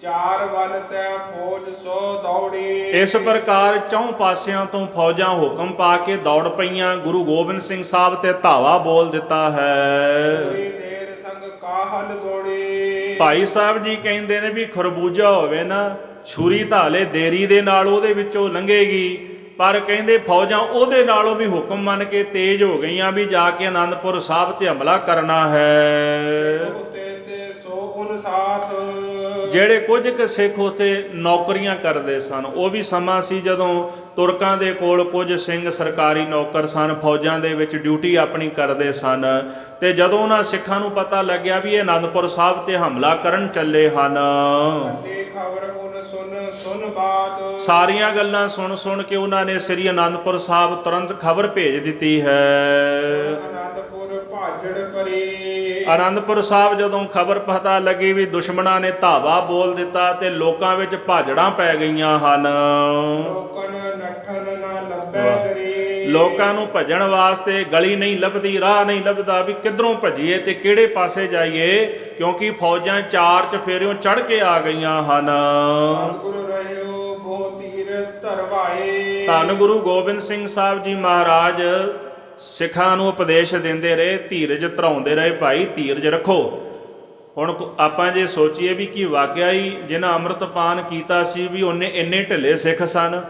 ਚਾਰ ਵੱਲ ਤੈ ਫੌਜ ਸੋ ਦੌੜੀ। ਇਸ ਪ੍ਰਕਾਰ ਚੌਂ ਪਾਸਿਆਂ ਤੋਂ ਫੌਜਾਂ ਹੁਕਮ ਪਾ ਕੇ ਦੌੜ ਪਈਆਂ, ਗੁਰੂ ਗੋਬਿੰਦ ਸਿੰਘ ਸਾਹਿਬ ਤੇ ਧਾਵਾ ਬੋਲ ਦਿੱਤਾ ਹੈ। ਦੇਰ ਸੰਗ ਕਾਹਲ ਦੌੜੀ। ਭਾਈ ਸਾਹਿਬ ਜੀ ਕਹਿੰਦੇ ਨੇ ਵੀ ਖਰਬੂਜਾ ਹੋਵੇ ਨਾ, ਛੁਰੀ ਧਾਲੇ ਦੇਰੀ ਦੇ ਨਾਲ ਉਹਦੇ ਵਿੱਚੋਂ ਲੰਘੇਗੀ, ਪਰ ਕਹਿੰਦੇ ਫੌਜਾਂ ਉਹਦੇ ਨਾਲੋਂ ਵੀ ਹੁਕਮ ਮੰਨ ਕੇ ਤੇਜ਼ ਹੋ ਗਈਆਂ ਵੀ ਜਾ ਕੇ ਆਨੰਦਪੁਰ ਸਾਹਿਬ ਤੇ ਹਮਲਾ ਕਰਨਾ ਹੈ। ਜਿਹੜੇ ਕੁਝ ਕੁ ਸਿੱਖ ਉੱਥੇ ਨੌਕਰੀਆਂ ਕਰਦੇ ਸਨ। ਉਹ ਵੀ ਸਮਾਂ ਸੀ ਜਦੋਂ ਤੁਰਕਾਂ ਦੇ ਕੋਲ ਕੁਝ ਸਿੰਘ ਸਰਕਾਰੀ ਨੌਕਰ ਸਨ, ਫੌਜਾਂ ਦੇ ਵਿੱਚ ਡਿਊਟੀ ਆਪਣੀ ਕਰਦੇ ਸਨ। ਤੇ ਜਦੋਂ ਉਹਨਾਂ ਸਿੱਖਾਂ ਨੂੰ ਪਤਾ ਲੱਗਿਆ ਵੀ ਇਹ ਅਨੰਦਪੁਰ ਸਾਹਿਬ ਤੇ ਹਮਲਾ ਕਰਨ ਚੱਲੇ ਹਨ, ਖਬਰ ਉਨ ਸੁਨ ਬਾਤ, ਸਾਰੀਆਂ ਗੱਲਾਂ ਸੁਣ ਕੇ ਉਹਨਾਂ ਨੇ ਸ੍ਰੀ ਅਨੰਦਪੁਰ ਸਾਹਿਬ ਤੁਰੰਤ ਖਬਰ ਭੇਜ ਦਿੱਤੀ ਹੈ। ਅਨੰਦਪੁਰ ਭਾਜੜ ਪਰੀ, ਅਨੰਦਪੁਰ ਸਾਹਿਬ ਜਦੋਂ ਖਬਰ ਪਤਾ ਲੱਗੀ ਵੀ ਦੁਸ਼ਮਣਾਂ ਨੇ ਧਾਵਾ ਬੋਲ ਦਿੱਤਾ ਤੇ ਲੋਕਾਂ ਵਿੱਚ ਭਾਜੜਾਂ ਪੈ ਗਈਆਂ ਹਨ। ਲੋਕਨ ਨੱਠਨ ਨਾ ਲੱਭੈ ਗਰੀ, ਲੋਕਾਂ ਨੂੰ ਭੱਜਣ ਵਾਸਤੇ ਗਲੀ ਨਹੀਂ ਲੱਭਦੀ, ਰਾਹ ਨਹੀਂ ਲੱਭਦਾ ਵੀ ਕਿੱਧਰੋਂ ਭੱਜੀਏ ਤੇ ਕਿਹੜੇ ਪਾਸੇ ਜਾਈਏ, ਕਿਉਂਕਿ ਫੌਜਾਂ ਚਾਰ ਚਫੇਰਿਓਂ ਚੜ੍ਹ ਕੇ ਆ ਗਈਆਂ ਹਨ। ਸਤਿਗੁਰੂ ਰਹਿਓ ਬੋ ਤੀਰ ਧਰਵਾਏ, ਧੰਨ ਗੁਰੂ ਗੋਬਿੰਦ ਸਿੰਘ ਸਾਹਿਬ ਜੀ ਮਹਾਰਾਜ ਸਿੱਖਾਂ ਨੂੰ ਉਪਦੇਸ਼ ਦਿੰਦੇ ਰਹੇ, ਧੀਰਜ ਧਰਾਉਂਦੇ ਰਹੇ, ਭਾਈ ਧੀਰਜ ਰੱਖੋ। ਹੁਣ ਆਪਾਂ ਜੇ ਸੋਚੀਏ ਵੀ ਕੀ ਵਾਕਿਆ ਹੀ ਜਿਨ੍ਹਾਂ ਅੰਮ੍ਰਿਤਪਾਨ ਕੀਤਾ ਸੀ ਵੀ ਉਹਨੇ ਇੰਨੇ ਢਿੱਲੇ ਸਿੱਖ ਸਨ,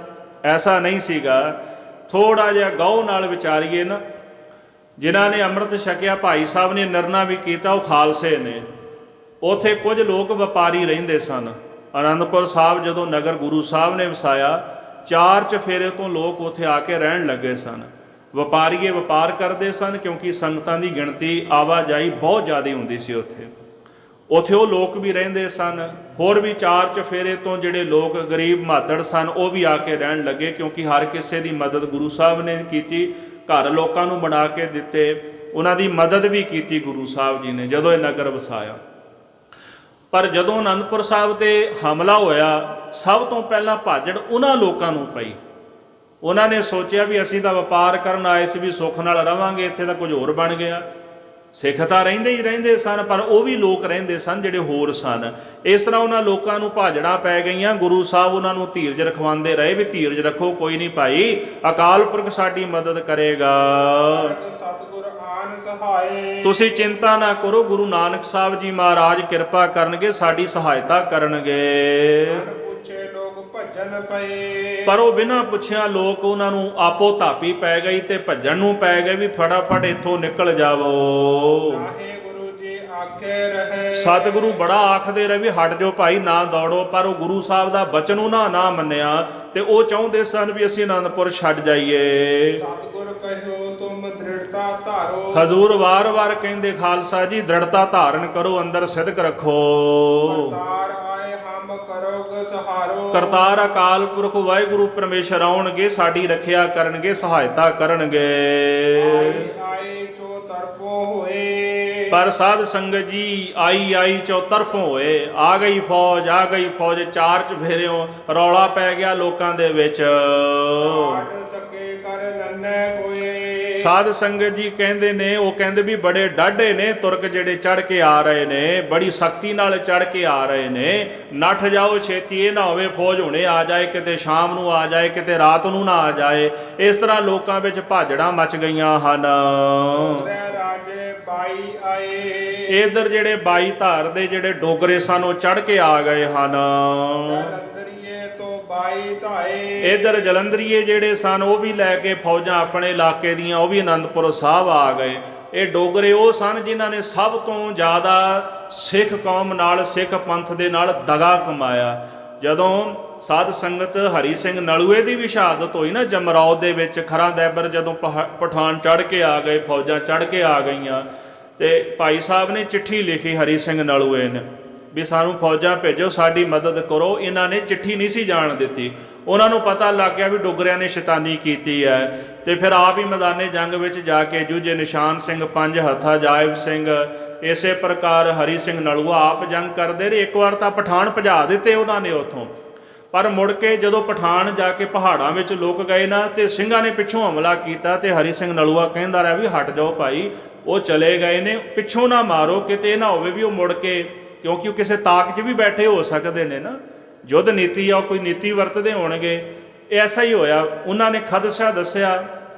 ਐਸਾ ਨਹੀਂ ਸੀਗਾ। ਥੋੜਾ ਜਿਹਾ ਗਹੁ ਨਾਲ ਵਿਚਾਰੀਏ ਨਾ, ਜਿਨ੍ਹਾਂ ਨੇ ਅੰਮ੍ਰਿਤ ਛਕਿਆ, ਭਾਈ ਸਾਹਿਬ ਨੇ ਨਿਰਣਾ ਵੀ ਕੀਤਾ, ਉਹ ਖਾਲਸੇ ਨੇ। ਉੱਥੇ ਕੁਝ ਲੋਕ ਵਪਾਰੀ ਰਹਿੰਦੇ ਸਨ। ਅਨੰਦਪੁਰ ਸਾਹਿਬ ਜਦੋਂ ਨਗਰ ਗੁਰੂ ਸਾਹਿਬ ਨੇ ਵਸਾਇਆ, ਚਾਰ ਚਫੇਰੇ ਤੋਂ ਲੋਕ ਉੱਥੇ ਆ ਕੇ ਰਹਿਣ ਲੱਗੇ ਸਨ। ਵਪਾਰੀਏ ਵਪਾਰ ਕਰਦੇ ਸਨ, ਕਿਉਂਕਿ ਸੰਗਤਾਂ ਦੀ ਗਿਣਤੀ ਆਵਾਜਾਈ ਬਹੁਤ ਜ਼ਿਆਦਾ ਹੁੰਦੀ ਸੀ ਉੱਥੇ ਉਹ ਲੋਕ ਵੀ ਰਹਿੰਦੇ ਸਨ। ਹੋਰ ਵੀ ਚਾਰ ਚਫੇਰੇ ਤੋਂ ਜਿਹੜੇ ਲੋਕ ਗਰੀਬ ਮਾਤੜ ਸਨ ਉਹ ਵੀ ਆ ਕੇ ਰਹਿਣ ਲੱਗੇ, ਕਿਉਂਕਿ ਹਰ ਕਿਸੇ ਦੀ ਮਦਦ ਗੁਰੂ ਸਾਹਿਬ ਨੇ ਕੀਤੀ। ਘਰ ਲੋਕਾਂ ਨੂੰ ਬਣਾ ਕੇ ਦਿੱਤੇ, ਉਹਨਾਂ ਦੀ ਮਦਦ ਵੀ ਕੀਤੀ ਗੁਰੂ ਸਾਹਿਬ ਜੀ ਨੇ ਜਦੋਂ ਇਹ ਨਗਰ ਵਸਾਇਆ। ਪਰ ਜਦੋਂ ਅਨੰਦਪੁਰ ਸਾਹਿਬ ਤੇ ਹਮਲਾ ਹੋਇਆ, ਸਭ ਤੋਂ ਪਹਿਲਾਂ ਭਾਜੜ ਉਹਨਾਂ ਲੋਕਾਂ ਨੂੰ ਪਈ। ਉਹਨਾਂ ਨੇ ਸੋਚਿਆ ਵੀ ਅਸੀਂ ਤਾਂ ਵਪਾਰ ਕਰਨ ਆਏ ਸੀ, ਵੀ ਸੁੱਖ ਨਾਲ ਰਵਾਂਗੇ, ਇੱਥੇ ਤਾਂ ਕੁਝ ਹੋਰ ਬਣ ਗਿਆ। ਸਿੱਖ ਤਾਂ ਰਹਿੰਦੇ ਹੀ ਰਹਿੰਦੇ ਸਨ, ਪਰ ਉਹ ਵੀ ਲੋਕ ਰਹਿੰਦੇ ਸਨ ਜਿਹੜੇ ਹੋਰ ਸਨ। ਇਸ ਤਰ੍ਹਾਂ ਉਹਨਾਂ ਲੋਕਾਂ ਨੂੰ ਭਾਜੜਾਂ ਪੈ ਗਈਆਂ। ਗੁਰੂ ਸਾਹਿਬ ਉਹਨਾਂ ਨੂੰ ਧੀਰਜ ਰਖਵਾਉਂਦੇ ਰਹੇ ਵੀ ਧੀਰਜ ਰੱਖੋ, ਕੋਈ ਨਹੀਂ ਭਾਈ, ਅਕਾਲ ਪੁਰਖ ਸਾਡੀ ਮਦਦ ਕਰੇਗਾ, ਸਤਿਗੁਰ ਆਨ ਸਹਾਏ, ਤੁਸੀਂ ਚਿੰਤਾ ਨਾ ਕਰੋ, ਗੁਰੂ ਨਾਨਕ ਸਾਹਿਬ ਜੀ ਮਹਾਰਾਜ ਕਿਰਪਾ ਕਰਨਗੇ, ਸਾਡੀ ਸਹਾਇਤਾ ਕਰਨਗੇ। ਭੱਜਣ ਪਏ, ਪਰ ਉਹ ਬਿਨਾਂ ਪੁੱਛਿਆ ਲੋਕ ਉਹਨਾਂ ਨੂੰ ਆਪੋ ਧਾਪੀ ਪੈ ਗਈ ਤੇ ਭੱਜਣ ਨੂੰ ਪੈ ਗਏ ਵੀ ਫਟਾਫਟ ਇੱਥੋਂ ਨਿਕਲ ਜਾਵੋ। ਨਾਹੇ ਗੁਰੂ ਜੀ ਆਖੇ ਰਹੇ, ਸਤਿਗੁਰੂ ਬੜਾ ਆਖਦੇ ਰਹੇ ਵੀ ਹਟ ਜਾਓ ਭਾਈ, ਨਾ ਦੌੜੋ। ਪਰ ਉਹ ਗੁਰੂ ਸਾਹਿਬ ਦਾ ਬਚਨ ਉਹਨਾਂ ਨਾ ਮੰਨਿਆ ਤੇ ਉਹ ਚਾਹੁੰਦੇ ਸਨ ਵੀ ਅਸੀਂ ਅਨੰਦਪੁਰ ਛੱਡ ਜਾਈਏ। ਸਤਿਗੁਰ ਕਹਿਓ ਤੁਮ ਦ੍ਰਿੜਤਾ ਧਾਰੋ, ਹਜ਼ੂਰ ਵਾਰ-ਵਾਰ ਕਹਿੰਦੇ ਖਾਲਸਾ ਜੀ ਦ੍ਰਿੜਤਾ ਧਾਰਨ ਕਰੋ, ਅੰਦਰ ਸਿਦਕ ਰੱਖੋ। ਕਰਤਾਰ ਆਏ ਹਮ ਕਰੋਗ ਸਹਾਰੋ, ਕਰਤਾਰ ਅਕਾਲ ਪੁਰਖ ਵਾਹਿਗੁਰੂ ਪਰਮੇਸ਼ਰ ਆਉਣਗੇ, ਸਾਡੀ ਰੱਖਿਆ ਕਰਨਗੇ, ਸਹਾਇਤਾ ਕਰਨਗੇ। ਆਏ ਚੋ ਤਰਫੋਂ ਹੋਏ, ਪਰ ਸਾਧ ਸੰਗਤ ਜੀ ਆਈ ਚੌਤਰਫੋਂ ਹੋਏ। ਆ ਗਈ ਫੌਜ, ਆ ਗਈ ਫੌਜ, ਚਾਰ ਚਫੇਰਿਓਂ ਰੌਲਾ ਪੈ ਗਿਆ ਲੋਕਾਂ ਦੇ ਵਿੱਚ। ਸਕੇ ਕਰ ਨੰਨੇ ਕੋਏ, ਸਾਧ ਸੰਗਤ ਜੀ ਕਹਿੰਦੇ ਨੇ, ਉਹ ਕਹਿੰਦੇ ਵੀ ਬੜੇ ਡਾਢੇ ਨੇ ਤੁਰਕ ਜਿਹੜੇ ਚੜ ਕੇ ਆ ਰਹੇ ਨੇ, ਬੜੀ ਸਖਤੀ ਨਾਲ ਚੜ ਕੇ ਆ ਰਹੇ ਨੇ, ਨੱਠ ਜਾਓ ਛੇਤੀ, ਇਹ ਨਾ ਹੋਵੇ ਫੌਜ ਹੁਣੇ ਆ ਜਾਏ, ਕਿਤੇ ਸ਼ਾਮ ਨੂੰ ਆ ਜਾਏ, ਕਿਤੇ ਰਾਤ ਨੂੰ ਨਾ ਆ ਜਾਏ। ਇਸ ਤਰ੍ਹਾਂ ਲੋਕਾਂ ਵਿੱਚ ਭਾਜੜਾਂ ਮਚ ਗਈਆਂ ਹਨ। ਰਾਜੇ ਬਾਈ ਆਏ, ਇਧਰ ਜਿਹੜੇ 22 ਧਾਰ ਦੇ ਜਿਹੜੇ ਡੋਗਰੇ ਸਨ ਉਹ ਚੜ ਕੇ ਆ ਗਏ ਹਨ। ਜਲੰਧਰੀਏ ਤੋਂ 22 ਧਾਏ, ਇਧਰ ਜਲੰਧਰੀਏ ਜਿਹੜੇ ਸਨ ਉਹ ਵੀ ਲੈ ਕੇ ਫੌਜਾਂ ਆਪਣੇ ਇਲਾਕੇ ਦੀਆਂ, ਉਹ ਵੀ ਅਨੰਦਪੁਰ ਸਾਹਿਬ ਆ ਗਏ। ਇਹ ਡੋਗਰੇ ਉਹ ਸਨ ਜਿਨ੍ਹਾਂ ਨੇ ਸਭ ਤੋਂ ਜ਼ਿਆਦਾ ਸਿੱਖ ਕੌਮ ਨਾਲ, ਸਿੱਖ ਪੰਥ ਦੇ ਨਾਲ ਦਗਾ ਕਮਾਇਆ। ਜਦੋਂ ਸਾਧ ਸੰਗਤ ਹਰੀ ਸਿੰਘ ਨਲੂਏ ਦੀ ਵੀ ਸ਼ਹਾਦਤ ਹੋਈ ਨਾ ਜਮਰੌਦ ਦੇ ਵਿੱਚ, ਖਰਾਂ ਦੈਬਰ ਜਦੋਂ ਪਠਾਨ ਚੜ੍ਹ ਕੇ ਆ ਗਏ, ਫੌਜਾਂ ਚੜ੍ਹ ਕੇ ਆ ਗਈਆਂ, ਤੇ ਭਾਈ ਸਾਹਿਬ ਨੇ ਚਿੱਠੀ ਲਿਖੀ ਹਰੀ ਸਿੰਘ ਨਲੂਏ ਨੇ ਵੀ ਸਾਨੂੰ ਫੌਜਾਂ ਭੇਜੋ, ਸਾਡੀ ਮਦਦ ਕਰੋ। ਇਹਨਾਂ ਨੇ ਚਿੱਠੀ ਨਹੀਂ ਸੀ ਜਾਣ ਦਿੱਤੀ। ਉਹਨਾਂ ਨੂੰ ਪਤਾ ਲੱਗ ਗਿਆ ਵੀ ਡੋਗਰਿਆਂ ਨੇ ਸ਼ੈਤਾਨੀ ਕੀਤੀ ਹੈ, ਤੇ ਫਿਰ ਆਪ ਹੀ ਮੈਦਾਨੇ ਜੰਗ ਵਿੱਚ ਜਾ ਕੇ ਜੂਝੇ। ਨਿਸ਼ਾਨ ਸਿੰਘ ਪੰਜ ਹੱਥਾ, ਜਾਇਬ ਸਿੰਘ, ਇਸੇ ਪ੍ਰਕਾਰ ਹਰੀ ਸਿੰਘ ਨਲੂਆ ਆਪ ਜੰਗ ਕਰਦੇ ਰਹੇ। ਇੱਕ ਵਾਰ ਤਾਂ ਪਠਾਨ ਭਜਾ ਦਿੱਤੇ ਉਹਨਾਂ ਨੇ ਉੱਥੋਂ, ਪਰ ਮੁੜ ਕੇ ਜਦੋਂ ਪਠਾਨ ਜਾ ਕੇ ਪਹਾੜਾਂ ਵਿੱਚ ਲੁਕ ਗਏ ਨਾ, ਤੇ ਸਿੰਘਾਂ ਨੇ ਪਿੱਛੋਂ ਹਮਲਾ ਕੀਤਾ, ਤੇ ਹਰੀ ਸਿੰਘ ਨਲੂਆ ਕਹਿੰਦਾ ਰਿਹਾ ਵੀ ਹਟ ਜਾਓ ਭਾਈ, ਉਹ ਚਲੇ ਗਏ ਨੇ, ਪਿੱਛੋਂ ਨਾ ਮਾਰੋ, ਕਿਤੇ ਇਹ ਨਾ ਹੋਵੇ ਵੀ ਉਹ ਮੁੜ ਕੇ, ਕਿਉਂਕਿ ਉਹ ਕਿਸੇ ਤਾਕ 'ਚ ਵੀ ਬੈਠੇ ਹੋ ਸਕਦੇ ਨੇ ਨਾ, ਯੁੱਧ ਨੀਤੀ ਆ, ਕੋਈ ਨੀਤੀ ਵਰਤਦੇ ਹੋਣਗੇ। ਐਸਾ ਹੀ ਹੋਇਆ। ਉਹਨਾਂ ਨੇ ਖਦਸ਼ਾ ਦੱਸਿਆ,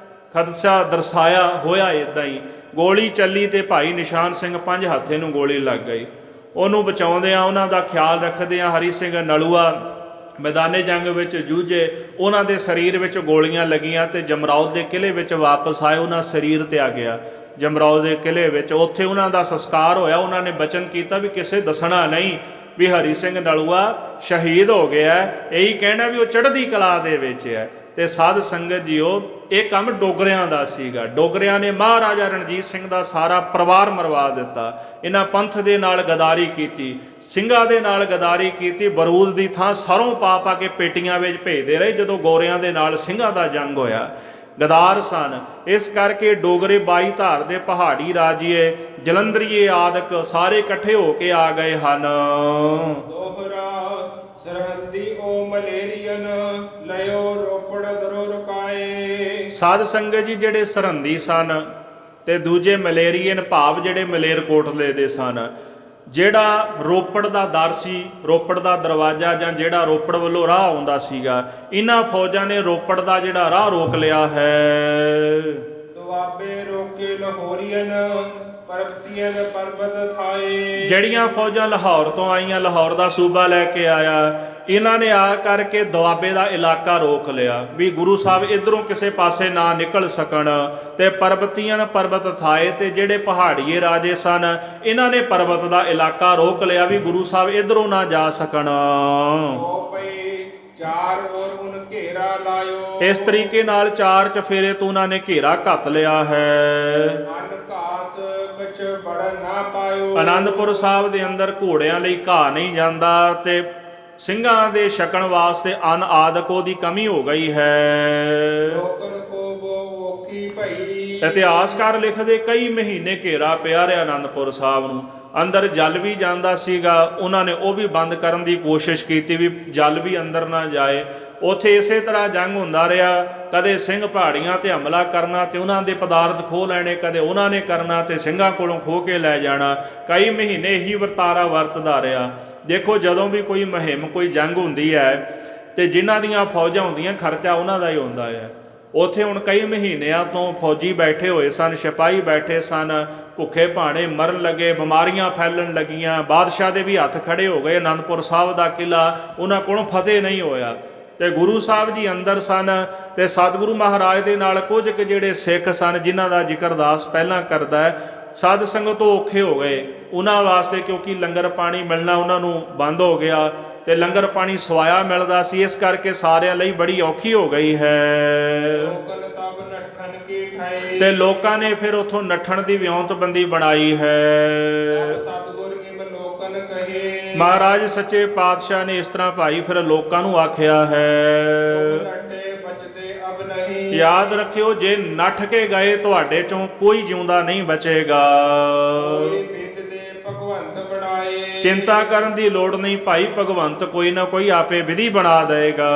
ਖਦਸ਼ਾ ਦਰਸਾਇਆ, ਹੋਇਆ ਇੱਦਾਂ ਹੀ। ਗੋਲੀ ਚੱਲੀ ਤੇ ਭਾਈ ਨਿਸ਼ਾਨ ਸਿੰਘ ਪੰਜ ਹੱਥੇ ਨੂੰ ਗੋਲੀ ਲੱਗ ਗਈ। ਉਹਨੂੰ ਬਚਾਉਂਦਿਆਂ, ਉਹਨਾਂ ਦਾ ਖਿਆਲ ਰੱਖਦਿਆਂ ਹਰੀ ਸਿੰਘ ਨਲੂਆ ਮੈਦਾਨੇ ਜੰਗ ਵਿੱਚ ਜੂਝੇ। ਉਹਨਾਂ ਦੇ ਸਰੀਰ ਵਿੱਚ ਗੋਲੀਆਂ ਲੱਗੀਆਂ ਤੇ ਜਮਰੌਦ ਦੇ ਕਿਲ੍ਹੇ ਵਿੱਚ ਵਾਪਸ ਆਏ। ਉਹਨਾਂ ਸਰੀਰ ਤੇ ਆ ਗਿਆ ਜਮਰੌਦ ਦੇ ਕਿਲ੍ਹੇ ਵਿੱਚ, ਉੱਥੇ ਉਹਨਾਂ ਦਾ ਸੰਸਕਾਰ ਹੋਇਆ। ਉਹਨਾਂ ਨੇ ਬਚਨ ਕੀਤਾ ਵੀ ਕਿਸੇ ਦੱਸਣਾ ਨਹੀਂ ਵੀ ਹਰੀ ਸਿੰਘ ਨਲੂਆ ਸ਼ਹੀਦ ਹੋ ਗਿਆ, ਇਹੀ ਕਹਿਣਾ ਵੀ ਉਹ ਚੜ੍ਹਦੀ ਕਲਾ ਦੇ ਵਿੱਚ ਹੈ। ਤੇ ਸਾਧ ਸੰਗਤ ਜੀਓ, ਇਹ ਕੰਮ ਡੋਗਰਿਆਂ ਦਾ ਸੀਗਾ। ਡੋਗਰਿਆਂ ਨੇ ਮਹਾਰਾਜਾ ਰਣਜੀਤ ਸਿੰਘ ਦਾ ਸਾਰਾ ਪਰਿਵਾਰ ਮਰਵਾ ਦਿੱਤਾ। ਇਹਨਾਂ ਪੰਥ ਦੇ ਨਾਲ ਗਦਾਰੀ ਕੀਤੀ, ਸਿੰਘਾਂ ਦੇ ਨਾਲ ਗਦਾਰੀ ਕੀਤੀ। ਬਰੂਦ ਦੀ ਥਾਂ ਸਰੋਂ ਪਾ ਪਾ ਕੇ ਪੇਟੀਆਂ ਵਿੱਚ ਭੇਜਦੇ ਰਹੇ ਜਦੋਂ ਗੋਰਿਆਂ ਦੇ ਨਾਲ ਸਿੰਘਾਂ ਦਾ ਜੰਗ ਹੋਇਆ। ਗਦਾਰ ਸਨ। ਇਸ ਕਰਕੇ ਡੋਗਰੇ 22 ਧਾਰ ਦੇ ਪਹਾੜੀ ਰਾਜੀਏ, ਜਲੰਧਰੀਏ ਆਦਿਕ ਸਾਰੇ ਇਕੱਠੇ ਹੋ ਕੇ ਆ ਗਏ ਹਨ। ਦੋਹਰਾ ਸਰਹੰਦੀ ਓ ਮਲੇਰੀਅਨ ਲਿਓ ਰੋਪੜ ਦਰੋ ਰੁਕਾਏ। ਸਾਧ ਸੰਗਤ ਜੀ, ਜਿਹੜੇ ਸਰਹੰਦੀ ਸਨ ਤੇ ਦੂਜੇ ਮਲੇਰੀਅਨ ਭਾਵ ਜਿਹੜੇ ਮਲੇਰਕੋਟਲੇ ਦੇ ਸਨ, ਜਿਹੜਾ ਰੋਪੜ ਦਾ ਦਰ ਸੀ, ਰੋਪੜ ਦਾ ਦਰਵਾਜ਼ਾ ਜਾਂ ਜਿਹੜਾ ਰੋਪੜ ਵੱਲੋਂ ਰਾਹ ਆਉਂਦਾ ਸੀਗਾ, ਇਹਨਾਂ ਫੌਜਾਂ ਨੇ ਰੋਪੜ ਦਾ ਜਿਹੜਾ ਰਾਹ ਰੋਕ ਲਿਆ ਹੈ। ਦੁਆਬੇ ਰੋਕੇ ਲਾਹੌਰੀਅਨ ਪਰਬਤੀਅਨ ਪਰਬਤ ਥਾਏ। ਜਿਹੜੀਆਂ ਫੌਜਾਂ ਲਾਹੌਰ ਤੋਂ ਆਈਆਂ, ਲਾਹੌਰ ਦਾ ਸੂਬਾ ਲੈ ਕੇ ਆਇਆ, ਇਹਨਾਂ ਨੇ ਆ ਕਰਕੇ ਦੁਆਬੇ ਦਾ ਇਲਾਕਾ ਰੋਕ ਲਿਆ ਵੀ ਗੁਰੂ ਸਾਹਿਬ ਇਧਰੋਂ ਕਿਸੇ ਪਾਸੇ ਨਾ ਨਿਕਲ ਸਕਣ। ਤੇ ਪਰਬਤੀਆਂ ਪਰਬਤ ਥਾਏ, ਤੇ ਜਿਹੜੇ ਪਹਾੜੀਏ ਰਾਜੇ ਸਨ ਇਹਨਾਂ ਨੇ ਪਰਬਤ ਦਾ ਇਲਾਕਾ ਰੋਕ ਲਿਆ ਵੀ ਗੁਰੂ ਸਾਹਿਬ ਇਧਰੋਂ ਨਾ ਜਾ ਸਕਣ। ਚਾਰ ਔਰ ਉਨ ਘੇਰਾ ਲਾਇਓ। ਇਸ ਤਰੀਕੇ ਨਾਲ ਚਾਰ ਚਫੇਰੇ ਤੋਂ ਉਹਨਾਂ ਨੇ ਘੇਰਾ ਘੱਤ ਲਿਆ ਹੈ। ਅਨ ਘਾਸ ਕਛ ਬੜ ਨਾ ਪਾਇਓ। ਆਨੰਦਪੁਰ ਸਾਹਿਬ ਦੇ ਅੰਦਰ ਘੋੜਿਆਂ ਲਈ ਘਾਹ ਨਹੀਂ ਜਾਂਦਾ ਤੇ ਸਿੰਘਾਂ ਦੇ ਛਕਣ ਵਾਸਤੇ ਅਨ ਆਦਿਕੋ ਦੀ ਕਮੀ ਹੋ ਗਈ ਹੈ। ਲੋਕਨ ਕੋ ਬੋ ਔਖੀ ਭਈ। ਇਤਿਹਾਸਕਾਰ ਲਿਖਦੇ ਕਈ ਮਹੀਨੇ ਘੇਰਾ ਪਿਆ ਰਿਹਾ ਆਨੰਦਪੁਰ ਸਾਹਿਬ ਨੂੰ। ਅੰਦਰ ਜਲ ਵੀ ਜਾਂਦਾ ਸੀਗਾ, ਉਹਨਾਂ ਨੇ ਉਹ ਵੀ ਬੰਦ ਕਰਨ ਦੀ ਕੋਸ਼ਿਸ਼ ਕੀਤੀ ਵੀ ਜਲ ਵੀ ਅੰਦਰ ਨਾ ਜਾਏ। ਉੱਥੇ ਇਸੇ ਤਰ੍ਹਾਂ ਜੰਗ ਹੁੰਦਾ ਰਿਹਾ, ਕਦੇ ਸਿੰਘ ਪਹਾੜੀਆਂ ਤੇ ਹਮਲਾ ਕਰਨਾ ਤੇ ਉਹਨਾਂ ਦੇ ਪਦਾਰਥ ਖੋਹ ਲੈਣੇ, ਕਦੇ ਉਹਨਾਂ ਨੇ ਕਰਨਾ ਤੇ ਸਿੰਘਾਂ ਕੋਲੋਂ ਖੋਹ ਕੇ ਲੈ ਜਾਣਾ। ਕਈ ਮਹੀਨੇ ਹੀ ਵਰਤਾਰਾ ਵਰਤਦਾ ਰਿਹਾ। ਦੇਖੋ, ਜਦੋਂ ਵੀ ਕੋਈ ਮੁਹਿੰਮ, ਕੋਈ ਜੰਗ ਹੁੰਦੀ ਹੈ ਤੇ ਜਿਨ੍ਹਾਂ ਦੀਆਂ ਫੌਜਾਂ ਹੁੰਦੀਆਂ, ਖਰਚਾ ਉਹਨਾਂ ਦਾ ਹੀ ਹੁੰਦਾ ਹੈ। ਉੱਥੇ ਹੁਣ ਕਈ ਮਹੀਨਿਆਂ ਤੋਂ ਫੌਜੀ ਬੈਠੇ ਹੋਏ ਸਨ, ਸਿਪਾਹੀ ਬੈਠੇ ਸਨ, ਭੁੱਖੇ ਭਾਣੇ ਮਰਨ ਲੱਗੇ, ਬਿਮਾਰੀਆਂ ਫੈਲਣ ਲੱਗੀਆਂ। ਬਾਦਸ਼ਾਹ ਦੇ ਵੀ ਹੱਥ ਖੜੇ ਹੋ ਗਏ। ਆਨੰਦਪੁਰ ਸਾਹਿਬ ਦਾ ਕਿਲ੍ਹਾ ਉਹਨਾਂ ਕੋਲੋਂ ਫਤਿਹ ਨਹੀਂ ਹੋਇਆ ਤੇ ਗੁਰੂ ਸਾਹਿਬ ਜੀ ਅੰਦਰ ਸਨ ਤੇ ਸਤਿਗੁਰੂ ਮਹਾਰਾਜ ਦੇ ਨਾਲ ਕੁਝ ਕੁ ਜਿਹੜੇ ਸਿੱਖ ਸਨ, ਜਿਨ੍ਹਾਂ ਦਾ ਜ਼ਿਕਰ ਦਾਸ ਪਹਿਲਾਂ ਕਰਦਾ ਹੈ, ਸਾਧ ਸੰਗਤ ਤੋਂ ਔਖੇ ਹੋ ਗਏ ਉਹਨਾਂ ਵਾਸਤੇ, ਕਿਉਂਕਿ ਲੰਗਰ ਪਾਣੀ ਮਿਲਣਾ ਉਹਨਾਂ ਨੂੰ ਬੰਦ ਹੋ ਗਿਆ ਤੇ ਲੰਗਰ ਪਾਣੀ ਸਵਾਇਆ ਮਿਲਦਾ ਸੀ। ਇਸ ਕਰਕੇ ਸਾਰਿਆਂ ਲਈ ਬੜੀ ਔਖੀ ਹੋ ਗਈ ਹੈ। ਤੇ ਲੋਕਾਂ ਨੇ ਫਿਰ ਉੱਥੋਂ ਨੱਠਣ ਦੀ ਵਿਉਂਤਬੰਦੀ ਬਣਾਈ ਹੈ। ਮਹਾਰਾਜ ਸੱਚੇ ਪਾਤਸ਼ਾਹ ਨੇ ਇਸ ਤਰ੍ਹਾਂ ਭਾਈ ਫਿਰ ਲੋਕਾਂ ਨੂੰ ਆਖਿਆ ਹੈ, ਯਾਦ ਰੱਖਿਓ, ਜੇ ਨੱਠ ਕੇ ਗਏ ਤੁਹਾਡੇ ਚੋਂ ਕੋਈ ਜਿਉਂਦਾ ਨਹੀਂ ਬਚੇਗਾ। ਚਿੰਤਾ ਕਰਨ ਦੀ ਲੋੜ ਨਹੀਂ ਭਾਈ, ਭਗਵੰਤ ਕੋਈ ਨਾ ਕੋਈ ਆਪੇ ਵਿਧੀ ਬਣਾ ਦੇਗਾ।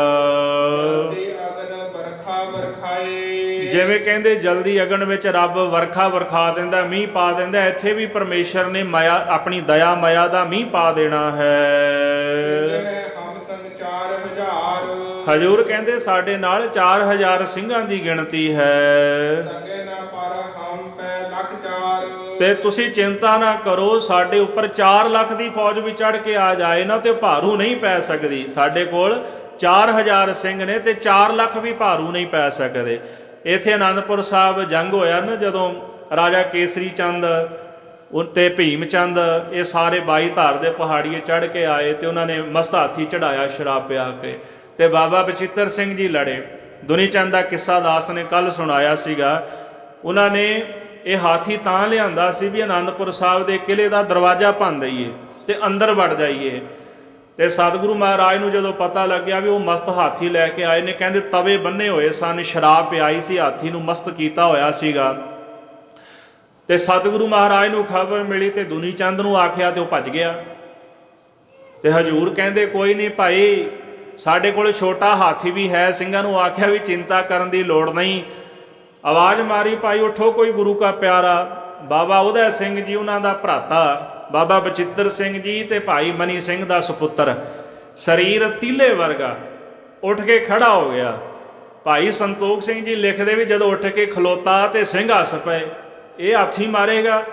ਜਿਵੇਂ ਕਹਿੰਦੇ ਜਲਦੀ ਅਗਨ ਵਿੱਚ ਰੱਬ ਵਰਖਾ ਵਰਖਾ ਦਿੰਦਾ, ਮੀਂਹ ਪਾ ਦਿੰਦਾ, ਇੱਥੇ ਵੀ ਪਰਮੇਸ਼ਰ ਨੇ ਮਾਇਆ, ਆਪਣੀ ਦਇਆ ਮਾਇਆ ਦਾ ਮੀਂਹ ਪਾ ਦੇਣਾ ਹੈ। ਹਜੂਰ ਕਹਿੰਦੇ ਸਾਡੇ ਨਾਲ 4000 ਸਿੰਘਾਂ ਦੀ ਗਿਣਤੀ ਹੈ ਤੇ ਤੁਸੀਂ ਚਿੰਤਾ ਨਾ ਕਰੋ, ਸਾਡੇ ਉੱਪਰ 4 ਲੱਖ ਦੀ ਫੌਜ ਵੀ ਚੜ੍ਹ ਕੇ ਆ ਜਾਏ ਨਾ ਤੇ ਭਾਰੂ ਨਹੀਂ ਪੈ ਸਕਦੀ। ਸਾਡੇ ਕੋਲ 4000 ਸਿੰਘ ਨੇ ਤੇ 4 ਲੱਖ ਵੀ ਭਾਰੂ ਨਹੀਂ ਪੈ ਸਕਦੇ। ਇੱਥੇ ਆਨੰਦਪੁਰ ਸਾਹਿਬ ਜੰਗ ਹੋਇਆ ਨਾ, ਜਦੋਂ ਰਾਜਾ ਕੇਸਰੀ ਚੰਦ ਤੇ ਭੀਮ ਚੰਦ ਇਹ ਸਾਰੇ 22 ਧਾਰ ਦੇ ਪਹਾੜੀਏ ਚੜ੍ਹ ਕੇ ਆਏ ਤੇ ਉਹਨਾਂ ਨੇ ਮਸਤ ਹਾਥੀ ਚੜਾਇਆ ਸ਼ਰਾਬ ਪਿਆ ਕੇ ਤੇ ਬਾਬਾ ਬਚਿੱਤਰ ਸਿੰਘ ਜੀ ਲੜੇ। ਦੁਨੀ ਚੰਦ ਦਾ ਕਿੱਸਾ ਦਾਸ ਨੇ ਕੱਲ ਸੁਣਾਇਆ ਸੀਗਾ। ਉਹਨਾਂ ਨੇ ਇਹ ਹਾਥੀ ਤਾਂ ਲਿਆਂਦਾ ਸੀ ਵੀ ਆਨੰਦਪੁਰ ਸਾਹਿਬ ਦੇ ਕਿਲ੍ਹੇ ਦਾ ਦਰਵਾਜ਼ਾ ਭੰਨ ਦਈਏ ਤੇ ਅੰਦਰ ਵੜ ਜਾਈਏ। ਤੇ ਸਤਿਗੁਰੂ ਮਹਾਰਾਜ ਨੂੰ ਜਦੋਂ ਪਤਾ ਲੱਗਿਆ ਵੀ ਉਹ ਮਸਤ ਹਾਥੀ ਲੈ ਕੇ ਆਏ ਨੇ, ਕਹਿੰਦੇ ਤਵੇ ਬੰਨੇ ਹੋਏ ਸਨ, ਸ਼ਰਾਬ ਪਿਆਈ ਸੀ, ਹਾਥੀ ਨੂੰ ਮਸਤ ਕੀਤਾ ਹੋਇਆ ਸੀਗਾ। ਤੇ ਸਤਿਗੁਰੂ ਮਹਾਰਾਜ ਨੂੰ ਖਬਰ ਮਿਲੀ ਤੇ ਦੁਨੀ ਚੰਦ ਨੂੰ ਆਖਿਆ ਤੇ ਉਹ ਭੱਜ ਗਿਆ। ਤੇ ਹਜੂਰ ਕਹਿੰਦੇ ਕੋਈ ਨਹੀਂ ਭਾਈ, ਸਾਡੇ ਕੋਲ ਛੋਟਾ ਹਾਥੀ ਵੀ ਹੈ। ਸਿੰਘਾਂ ਨੂੰ ਆਖਿਆ ਵੀ ਚਿੰਤਾ ਕਰਨ ਦੀ ਲੋੜ ਨਹੀਂ। ਆਵਾਜ਼ ਮਾਰੀ, ਭਾਈ ਉਠੋ, ਕੋਈ ਗੁਰੂ ਕਾ ਪਿਆਰਾ। ਬਾਬਾ ਉਦੈ ਸਿੰਘ ਜੀ ਉਹਨਾਂ ਦਾ ਭਰਾਤਾ, ਬਾਬਾ ਬਚਿੱਤਰ ਸਿੰਘ ਜੀ ਤੇ ਭਾਈ ਮਨੀ ਸਿੰਘ ਦਾ ਸੁਪੁੱਤਰ, ਸਰੀਰ ਤੀਲੇ ਵਰਗਾ, ਉੱਠ ਕੇ ਖੜਾ ਹੋ ਗਿਆ। ਭਾਈ ਸੰਤੋਖ ਸਿੰਘ ਜੀ ਲਿਖਦੇ ਵੀ ਜਦੋਂ ਉੱਠ ਕੇ ਖਲੋਤਾ ਤੇ ਸਿੰਘ ਹੱਸ ਪਏ, ਇਹ ਹਾਥੀ ਮਾਰੇਗਾ।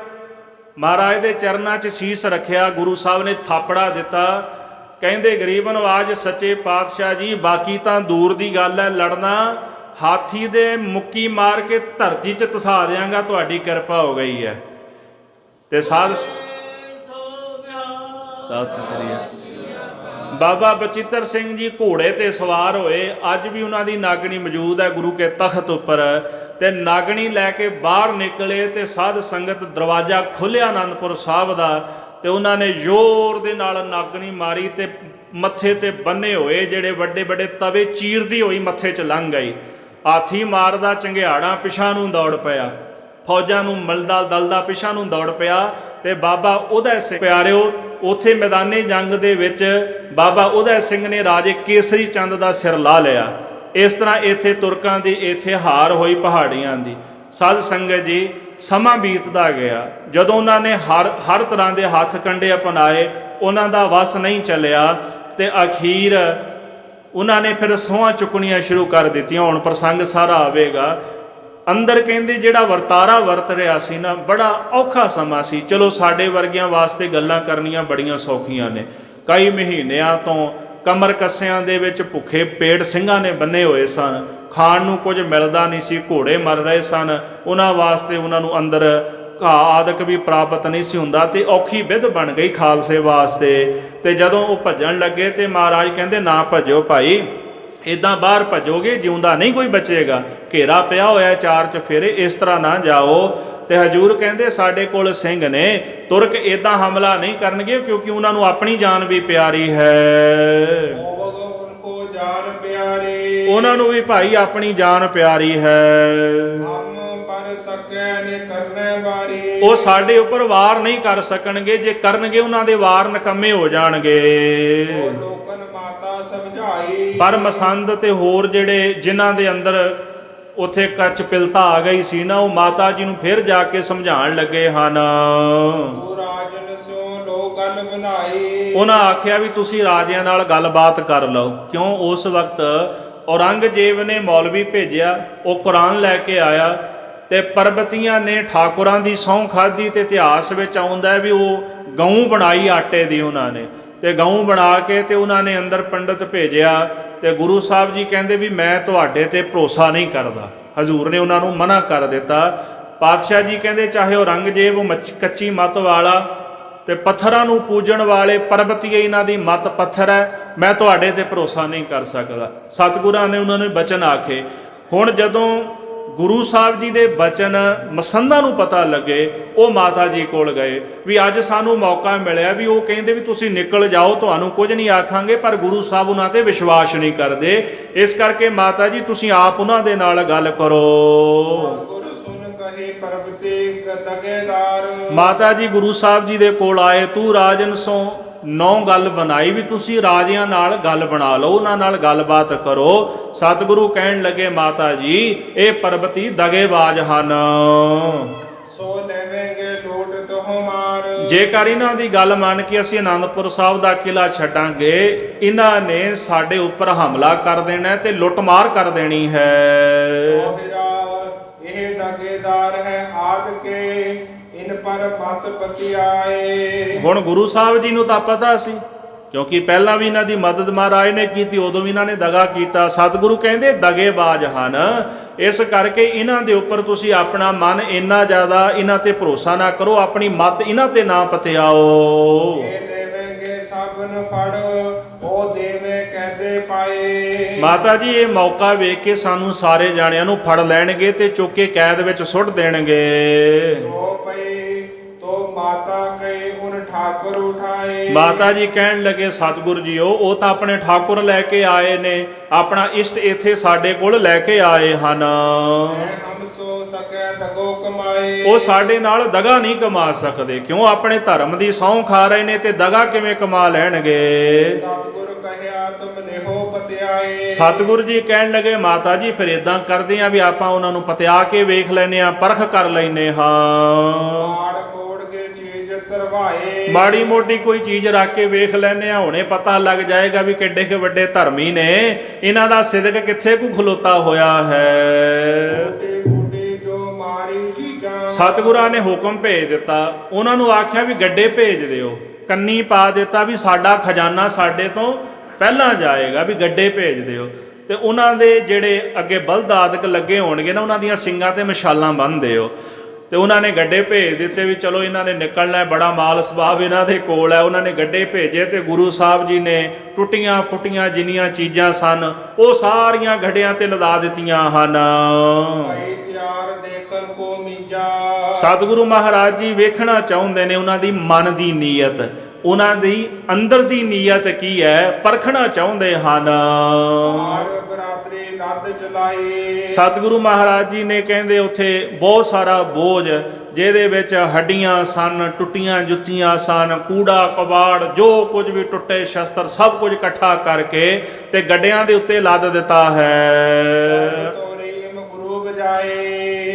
ਮਹਾਰਾਜ ਦੇ ਚਰਨਾਂ 'ਚ ਸੀਸ ਰੱਖਿਆ, ਗੁਰੂ ਸਾਹਿਬ ਨੇ ਥਾਪੜਾ ਦਿੱਤਾ। ਕਹਿੰਦੇ ਗਰੀਬ ਨਵਾਜ ਸੱਚੇ ਪਾਤਸ਼ਾਹ ਜੀ, ਬਾਕੀ ਤਾਂ ਦੂਰ ਦੀ ਗੱਲ ਹੈ, ਲੜਨਾ ਹਾਥੀ ਦੇ ਮੁੱਕੀ ਮਾਰ ਕੇ ਧਰਤੀ 'ਚ ਧਸਾ ਦਿਆਂਗਾ, ਤੁਹਾਡੀ ਕਿਰਪਾ ਹੋ ਗਈ ਹੈ। ਤੇ ਸਤਿ ਸ੍ਰੀ ਅਕਾਲ। ਬਾਬਾ ਬਚਿੱਤਰ ਸਿੰਘ ਜੀ ਘੋੜੇ ਤੇ ਸਵਾਰ ਹੋਏ। ਅੱਜ ਵੀ ਉਹਨਾਂ ਦੀ ਨਾਗਣੀ ਮੌਜੂਦ ਹੈ ਗੁਰੂ ਕੇ ਤਖਤ ਉੱਪਰ, ਤੇ ਨਾਗਣੀ ਲੈ ਕੇ ਬਾਹਰ ਨਿਕਲੇ ਤੇ ਸਾਧ ਸੰਗਤ ਦਰਵਾਜ਼ਾ ਖੁੱਲਿਆ ਆਨੰਦਪੁਰ ਸਾਹਿਬ ਦਾ, ਤੇ ਉਹਨਾਂ ਨੇ ਜ਼ੋਰ ਦੇ ਨਾਲ ਨਾਗਣੀ ਮਾਰੀ ਤੇ ਮੱਥੇ ਤੇ ਬੰਨੇ ਹੋਏ ਜਿਹੜੇ ਵੱਡੇ ਵੱਡੇ ਤਵੇ ਚੀਰਦੀ ਹੋਈ ਮੱਥੇ 'ਚ ਲੰਘ ਗਈ। ਹਾਥੀ ਮਾਰਦਾ ਚੰਗਿਆੜਾ ਪਿਛਾਂ ਨੂੰ ਦੌੜ ਪਿਆ, ਫੌਜਾਂ ਨੂੰ ਮਲਦਾ ਦਲਦਾ ਪਿਛਾਂ ਨੂੰ ਦੌੜ ਪਿਆ। ਤੇ ਬਾਬਾ ਉਦੈ ਸਿੰਘ ਪਿਆਰਿਓ, ਉੱਥੇ ਮੈਦਾਨੇ ਜੰਗ ਦੇ ਵਿੱਚ ਬਾਬਾ ਉਦੈ ਸਿੰਘ ਨੇ ਰਾਜੇ ਕੇਸਰੀ ਚੰਦ ਦਾ ਸਿਰ ਲਾ ਲਿਆ। ਇਸ ਤਰ੍ਹਾਂ ਇੱਥੇ ਤੁਰਕਾਂ ਦੀ ਇੱਥੇ ਹਾਰ ਹੋਈ ਪਹਾੜੀਆਂ ਦੀ। ਸਾਧ ਸੰਗਤ ਜੀ, ਸਮਾਂ ਬੀਤਦਾ ਗਿਆ, ਜਦੋਂ ਉਹਨਾਂ ਨੇ ਹਰ ਤਰ੍ਹਾਂ ਦੇ ਹੱਥ ਕੰਡੇ ਅਪਣਾਏ, ਉਹਨਾਂ ਦਾ ਵਸ ਨਹੀਂ ਚੱਲਿਆ, ਤੇ ਅਖੀਰ ਉਹਨਾਂ ਨੇ ਫਿਰ ਸਹੁੰਆਂ ਚੁੱਕਣੀਆਂ ਸ਼ੁਰੂ ਕਰ ਦਿੱਤੀਆਂ। ਹੁਣ ਪ੍ਰਸੰਗ ਸਾਰਾ ਆਵੇਗਾ। ਅੰਦਰ ਕਹਿੰਦੇ ਜਿਹੜਾ ਵਰਤਾਰਾ ਵਰਤ ਰਿਹਾ ਸੀ ਨਾ, ਬੜਾ ਔਖਾ ਸਮਾਂ ਸੀ। ਚਲੋ ਸਾਡੇ ਵਰਗਿਆਂ ਵਾਸਤੇ ਗੱਲਾਂ ਕਰਨੀਆਂ ਬੜੀਆਂ ਸੌਖੀਆਂ ਨੇ। ਕਈ ਮਹੀਨਿਆਂ ਤੋਂ ਕਮਰ ਕੱਸਿਆਂ ਦੇ ਵਿੱਚ ਭੁੱਖੇ ਪੇਟ ਸਿੰਘਾਂ ਨੇ ਬੰਨੇ ਹੋਏ ਸਨ, ਖਾਣ ਨੂੰ ਕੁਝ ਮਿਲਦਾ ਨਹੀਂ ਸੀ, ਘੋੜੇ ਮਰ ਰਹੇ ਸਨ, ਉਹਨਾਂ ਵਾਸਤੇ ਉਹਨਾਂ ਨੂੰ ਅੰਦਰ ਘਾਹ ਆਦਿਕ ਵੀ ਪ੍ਰਾਪਤ ਨਹੀਂ ਸੀ ਹੁੰਦਾ, ਤੇ ਔਖੀ ਵਿਧ ਬਣ ਗਈ ਖਾਲਸੇ ਵਾਸਤੇ। ਤੇ ਜਦੋਂ ਉਹ ਭੱਜਣ ਲੱਗੇ ਤੇ ਮਹਾਰਾਜ ਕਹਿੰਦੇ ਨਾ ਭੱਜੋ ਭਾਈ, ਇੱਦਾਂ ਬਾਹਰ ਭੱਜੋਗੇ ਜਿਉਂਦਾ ਨਹੀਂ ਕੋਈ ਬਚੇਗਾ, ਘੇਰਾ ਪਿਆ ਹੋਇਆ ਚਾਰ ਚੁਫੇਰੇ, ਇਸ ਤਰ੍ਹਾਂ ਨਾ ਜਾਓ। ਤੇ ਹਜੂਰ ਕਹਿੰਦੇ ਸਾਡੇ ਕੋਲ ਸਿੰਘ ਨੇ, ਤੁਰਕ ਇੱਦਾਂ ਹਮਲਾ ਨਹੀਂ ਕਰਨਗੇ, ਕਿਉਂਕਿ ਉਹਨਾਂ ਨੂੰ ਆਪਣੀ ਜਾਨ ਵੀ ਪਿਆਰੀ ਹੈ। ਜਾਨ ਪਿਆਰੀ, ਉਹਨਾਂ ਨੂੰ ਵੀ ਭਾਈ ਆਪਣੀ ਜਾਨ ਪਿਆਰੀ ਹੈ। ਉਹ ਸਾਡੇ ਉੱਪਰ ਵਾਰ ਨਹੀਂ ਕਰ ਸਕਣਗੇ, ਜੇ ਕਰਨਗੇ ਉਹਨਾਂ ਦੇ ਵਾਰ ਨਿਕੰਮੇ ਹੋ ਜਾਣਗੇ। ਪਰ ਮਸੰਦ ਤੇ ਹੋਰ ਜਿਹੜੇ ਜਿਨ੍ਹਾਂ ਦੇ ਅੰਦਰ ਉੱਥੇ ਕਚਪਿਲਤਾ ਆ ਗਈ ਸੀ ਨਾ, ਉਹ ਮਾਤਾ ਜੀ ਨੂੰ ਫਿਰ ਜਾ ਕੇ ਸਮਝਾਉਣ ਲੱਗੇ ਹਨ। ਉਹਨਾਂ ਆਖਿਆ ਵੀ ਤੁਸੀਂ ਰਾਜਿਆਂ ਨਾਲ ਗੱਲਬਾਤ ਕਰ ਲਓ। ਕਿਉਂ? ਉਸ ਵਕਤ ਔਰੰਗਜ਼ੇਬ ਨੇ ਮੌਲਵੀ ਭੇਜਿਆ, ਉਹ ਕੁਰਾਨ ਲੈ ਕੇ ਆਇਆ, ਤੇ ਪਰਬਤੀਆਂ ਨੇ ਠਾਕੁਰਾਂ ਦੀ ਸਹੁੰ ਖਾਧੀ। ਤੇ ਇਤਿਹਾਸ ਵਿੱਚ ਆਉਂਦਾ ਵੀ ਉਹ ਗਊ ਬਣਾਈ ਆਟੇ ਦੀ ਉਹਨਾਂ ਨੇ, ਤੇ ਗਊ ਬਣਾ ਕੇ ਤੇ ਉਹਨਾਂ ਨੇ ਅੰਦਰ ਪੰਡਤ ਭੇਜਿਆ। ਤੇ ਗੁਰੂ ਸਾਹਿਬ ਜੀ ਕਹਿੰਦੇ ਵੀ ਮੈਂ ਤੁਹਾਡੇ ਤੇ ਭਰੋਸਾ ਨਹੀਂ ਕਰਦਾ। ਹਜ਼ੂਰ ਨੇ ਉਹਨਾਂ ਨੂੰ ਮਨਾ ਕਰ ਦਿੱਤਾ। ਪਾਤਸ਼ਾਹ ਜੀ ਕਹਿੰਦੇ ਚਾਹੇ ਔਰੰਗਜ਼ੇਬ ਕੱਚੀ ਮੱਤ ਵਾਲਾ ਤੇ ਪੱਥਰਾਂ ਨੂੰ ਪੂਜਣ ਵਾਲੇ ਪਰਬਤੀਏ, ਇਹਨਾਂ ਦੀ ਮੱਤ ਪੱਥਰ ਹੈ, ਮੈਂ ਤੁਹਾਡੇ ਤੇ ਭਰੋਸਾ ਨਹੀਂ ਕਰ ਸਕਦਾ। ਸਤਿਗੁਰਾਂ ਨੇ ਉਹਨਾਂ ਨੂੰ ਬਚਨ ਆਖੇ। ਹੁਣ ਜਦੋਂ ਗੁਰੂ ਸਾਹਿਬ ਜੀ ਦੇ ਬਚਨ ਮਸੰਦਾਂ ਨੂੰ ਪਤਾ ਲੱਗੇ, ਉਹ ਮਾਤਾ ਜੀ ਕੋਲ ਗਏ ਵੀ ਅੱਜ ਸਾਨੂੰ ਮੌਕਾ ਮਿਲਿਆ, ਵੀ ਉਹ ਕਹਿੰਦੇ ਵੀ ਤੁਸੀਂ ਨਿਕਲ ਜਾਓ, ਤੁਹਾਨੂੰ ਕੁਝ ਨਹੀਂ ਆਖਾਂਗੇ, ਪਰ ਗੁਰੂ ਸਾਹਿਬ ਉਹਨਾਂ ਤੇ ਵਿਸ਼ਵਾਸ ਨਹੀਂ ਕਰਦੇ। ਇਸ ਕਰਕੇ ਮਾਤਾ ਜੀ ਤੁਸੀਂ ਆਪ ਉਹਨਾਂ ਦੇ ਨਾਲ ਗੱਲ ਕਰੋ। ਮਾਤਾ ਜੀ ਗੁਰੂ ਸਾਹਿਬ ਜੀ ਦੇ ਕੋਲ ਆਏ। ਤੂੰ ਰਾਜਨ ਸੋ 9 ਗੱਲ ਬਣਾਈ ਵੀ ਤੁਸੀਂ ਰਾਜਿਆਂ ਨਾਲ ਗੱਲ ਬਣਾ ਲਓ, ਉਹਨਾਂ ਨਾਲ ਗੱਲਬਾਤ ਕਰੋ। ਸਤਿਗੁਰੂ ਕਹਿਣ ਲੱਗੇ ਮਾਤਾ ਜੀ ਇਹ ਪਰਬਤੀ ਦਗੇਬਾਜ਼ ਹਨ, ਸੋ ਲੈਵੇਂਗੇ ਲੋਟ ਤੁਹਾਰ। ਜੇਕਰ ਇਹਨਾਂ ਦੀ ਗੱਲ ਮੰਨ ਕੇ ਅਸੀਂ ਆਨੰਦਪੁਰ ਸਾਹਿਬ ਦਾ ਕਿਲਾ ਛੱਡਾਂਗੇ, ਇਹਨਾਂ ਨੇ ਸਾਡੇ ਉੱਪਰ ਹਮਲਾ ਕਰ ਦੇਣਾ ਤੇ ਲੁੱਟਮਾਰ ਕਰ ਦੇਣੀ ਹੈ। ਇਹ ਦਗੇਦਾਰ ਹੈ ਆਦ ਕੇ ਇਨ ਪਰ ਮਤ ਪਤਿਆਏ। ਹੁਣ ਗੁਰੂ ਸਾਹਿਬ ਜੀ ਨੂੰ ਤਾਂ ਪਤਾ ਸੀ, ਕਿਉਂਕਿ ਪਹਿਲਾਂ ਵੀ ਇਹਨਾਂ ਦੀ ਮਦਦ ਮਹਾਰਾਜ ਨੇ ਕੀਤੀ, ਉਦੋਂ ਵੀ ਇਹਨਾਂ ਨੇ ਦਗਾ ਕੀਤਾ। ਸਤਿਗੁਰੂ ਕਹਿੰਦੇ ਦਗੇਬਾਜ਼ ਹਨ, ਇਸ ਕਰਕੇ ਇਹਨਾਂ ਦੇ ਉੱਪਰ ਤੁਸੀਂ ਆਪਣਾ ਮਨ ਇੰਨਾ ਜ਼ਿਆਦਾ ਇਹਨਾਂ ਤੇ ਭਰੋਸਾ ਨਾ ਕਰੋ, ਆਪਣੀ ਮੱਤ ਇਹਨਾਂ ਤੇ ਨਾ ਪਤਿਆਓ। ਮਾਤਾ ਜੀ ਇਹ ਮੌਕਾ ਵੇਖ ਕੇ ਸਾਨੂੰ ਸਾਰੇ ਜਾਣਿਆਂ ਨੂੰ ਫੜ ਲੈਣਗੇ ਤੇ ਚੁੱਕ ਕੇ ਕੈਦ ਵਿੱਚ ਸੁੱਟ ਦੇਣਗੇ। ਮਾਤਾ ਜੀ ਕਹਿਣ ਲੱਗੇ ਸਤਿਗੁਰੂ ਜੀਓ, ਉਹ ਤਾਂ ਆਪਣੇ ਠਾਕੁਰ ਲੈ ਕੇ ਆਏ ਨੇ, ਆਪਣਾ ਇਸ਼ਟ ਇੱਥੇ ਸਾਡੇ ਕੋਲ ਲੈ ਕੇ ਆਏ ਹਨ, ਉਹ ਸਾਡੇ ਨਾਲ ਦਗਾ ਨਹੀਂ ਕਮਾ ਸਕਦੇ। ਕਿਉਂ? ਆਪਣੇ ਧਰਮ ਦੀ ਸਹੁੰ ਖਾ ਰਹੇ ਨੇ, ਤੇ ਦਗਾ ਕਿਵੇਂ ਕਮਾ ਲੈਣਗੇ? ਸਤਿਗੁਰੂ ਜੀ ਕਹਿਣ ਲੱਗੇ ਮਾਤਾ ਜੀ ਫਿਰ ਇਦਾਂ ਕਰਦੇ ਆ ਵੀ ਆਪਾਂ ਉਹਨਾਂ ਨੂੰ ਪਤਿਆ ਕੇ ਵੇਖ ਲੈਨੇ ਆ, ਪਰਖ ਕਰ ਲੈਨੇ ਹਾਂ, ਮਾੜੀ ਮੋਟੀ ਕੋਈ ਚੀਜ਼ ਰੱਖ ਕੇ ਵੇਖ ਲੈਨੇ ਆ, ਹੁਣੇ ਪਤਾ ਲੱਗ ਜਾਏਗਾ ਵੀ ਕਿੱਡੇ ਕਿ ਵੱਡੇ ਧਰਮੀ ਨੇ, ਇਹਨਾਂ ਦਾ ਸਿਦਕ ਕਿੱਥੇ ਕੁ ਖਲੋਤਾ ਹੋਇਆ ਹੈ। ਸਤਿਗੁਰਾਂ ਨੇ ਹੁਕਮ ਭੇਜ ਦਿੱਤਾ, ਉਹਨਾਂ ਨੂੰ ਆਖਿਆ ਵੀ ਗੱਡੇ ਭੇਜ ਦਿਓ, ਕੰਨੀ ਪਾ ਦਿੱਤਾ ਵੀ ਸਾਡਾ ਖਜ਼ਾਨਾ ਸਾਡੇ ਤੋਂ ਪਹਿਲਾਂ ਜਾਏਗਾ, ਵੀ ਗੱਡੇ ਭੇਜ ਦਿਓ। ਤੇ ਉਹਨਾਂ ਦੇ ਜਿਹੜੇ ਅੱਗੇ ਬਲਦ ਆਦਿਕ ਲੱਗੇ ਹੋਣਗੇ ਨਾ, ਉਹਨਾਂ ਦੀਆਂ ਸਿੰਗਾਂ ਤੇ ਮਸ਼ਾਲਾਂ ਬੰਨ੍ਹ ਦਿਓ। ਤੇ ਉਹਨਾਂ ਨੇ ਗੱਡੇ ਭੇਜ ਦਿੱਤੇ ਵੀ ਚਲੋ ਇਹਨਾਂ ਨੇ ਨਿਕਲਣਾ ਹੈ, ਬੜਾ ਮਾਲ ਸਬਾਬ ਇਹਨਾਂ ਦੇ ਕੋਲ ਹੈ। ਉਹਨਾਂ ਨੇ ਗੱਡੇ ਭੇਜੇ ਤੇ ਗੁਰੂ ਸਾਹਿਬ ਜੀ ਨੇ ਟੁੱਟੀਆਂ ਫੁੱਟੀਆਂ ਜਿੰਨੀਆਂ ਚੀਜ਼ਾਂ ਸਨ ਉਹ ਸਾਰੀਆਂ ਗੱਡਿਆਂ ਤੇ ਲਦਾ ਦਿੱਤੀਆਂ ਹਨ। ਭਾਈ ਤਿਆਰ ਦੇਖਣ ਕੋ ਮੀਜਾ। ਸਤਿਗੁਰੂ ਮਹਾਰਾਜ ਜੀ ਵੇਖਣਾ ਚਾਹੁੰਦੇ ਨੇ ਉਹਨਾਂ ਦੀ ਮਨ ਦੀ ਨੀਅਤ, ਉਹਨਾਂ ਦੀ ਅੰਦਰ ਦੀ ਨੀਅਤ ਕੀ ਹੈ ਪਰਖਣਾ ਚਾਹੁੰਦੇ ਹਨ। ਬਰਾਤਰੀ ਲੱਦ ਚਲਾਈ। ਸਤਿਗੁਰੂ ਮਹਾਰਾਜ ਜੀ ਨੇ ਕਹਿੰਦੇ ਉੱਥੇ ਬਹੁਤ ਸਾਰਾ ਬੋਝ ਜਿਹਦੇ ਵਿੱਚ ਹੱਡੀਆਂ ਸਨ, ਟੁੱਟੀਆਂ ਜੁੱਤੀਆਂ ਸਨ, ਕੂੜਾ ਕਬਾੜ ਜੋ ਕੁਝ ਵੀ ਟੁੱਟੇ ਸ਼ਸਤਰ ਸਭ ਕੁਝ ਇਕੱਠਾ ਕਰਕੇ ਤੇ ਗੱਡਿਆਂ ਦੇ ਉੱਤੇ ਲੱਦ ਦਿੱਤਾ ਹੈ।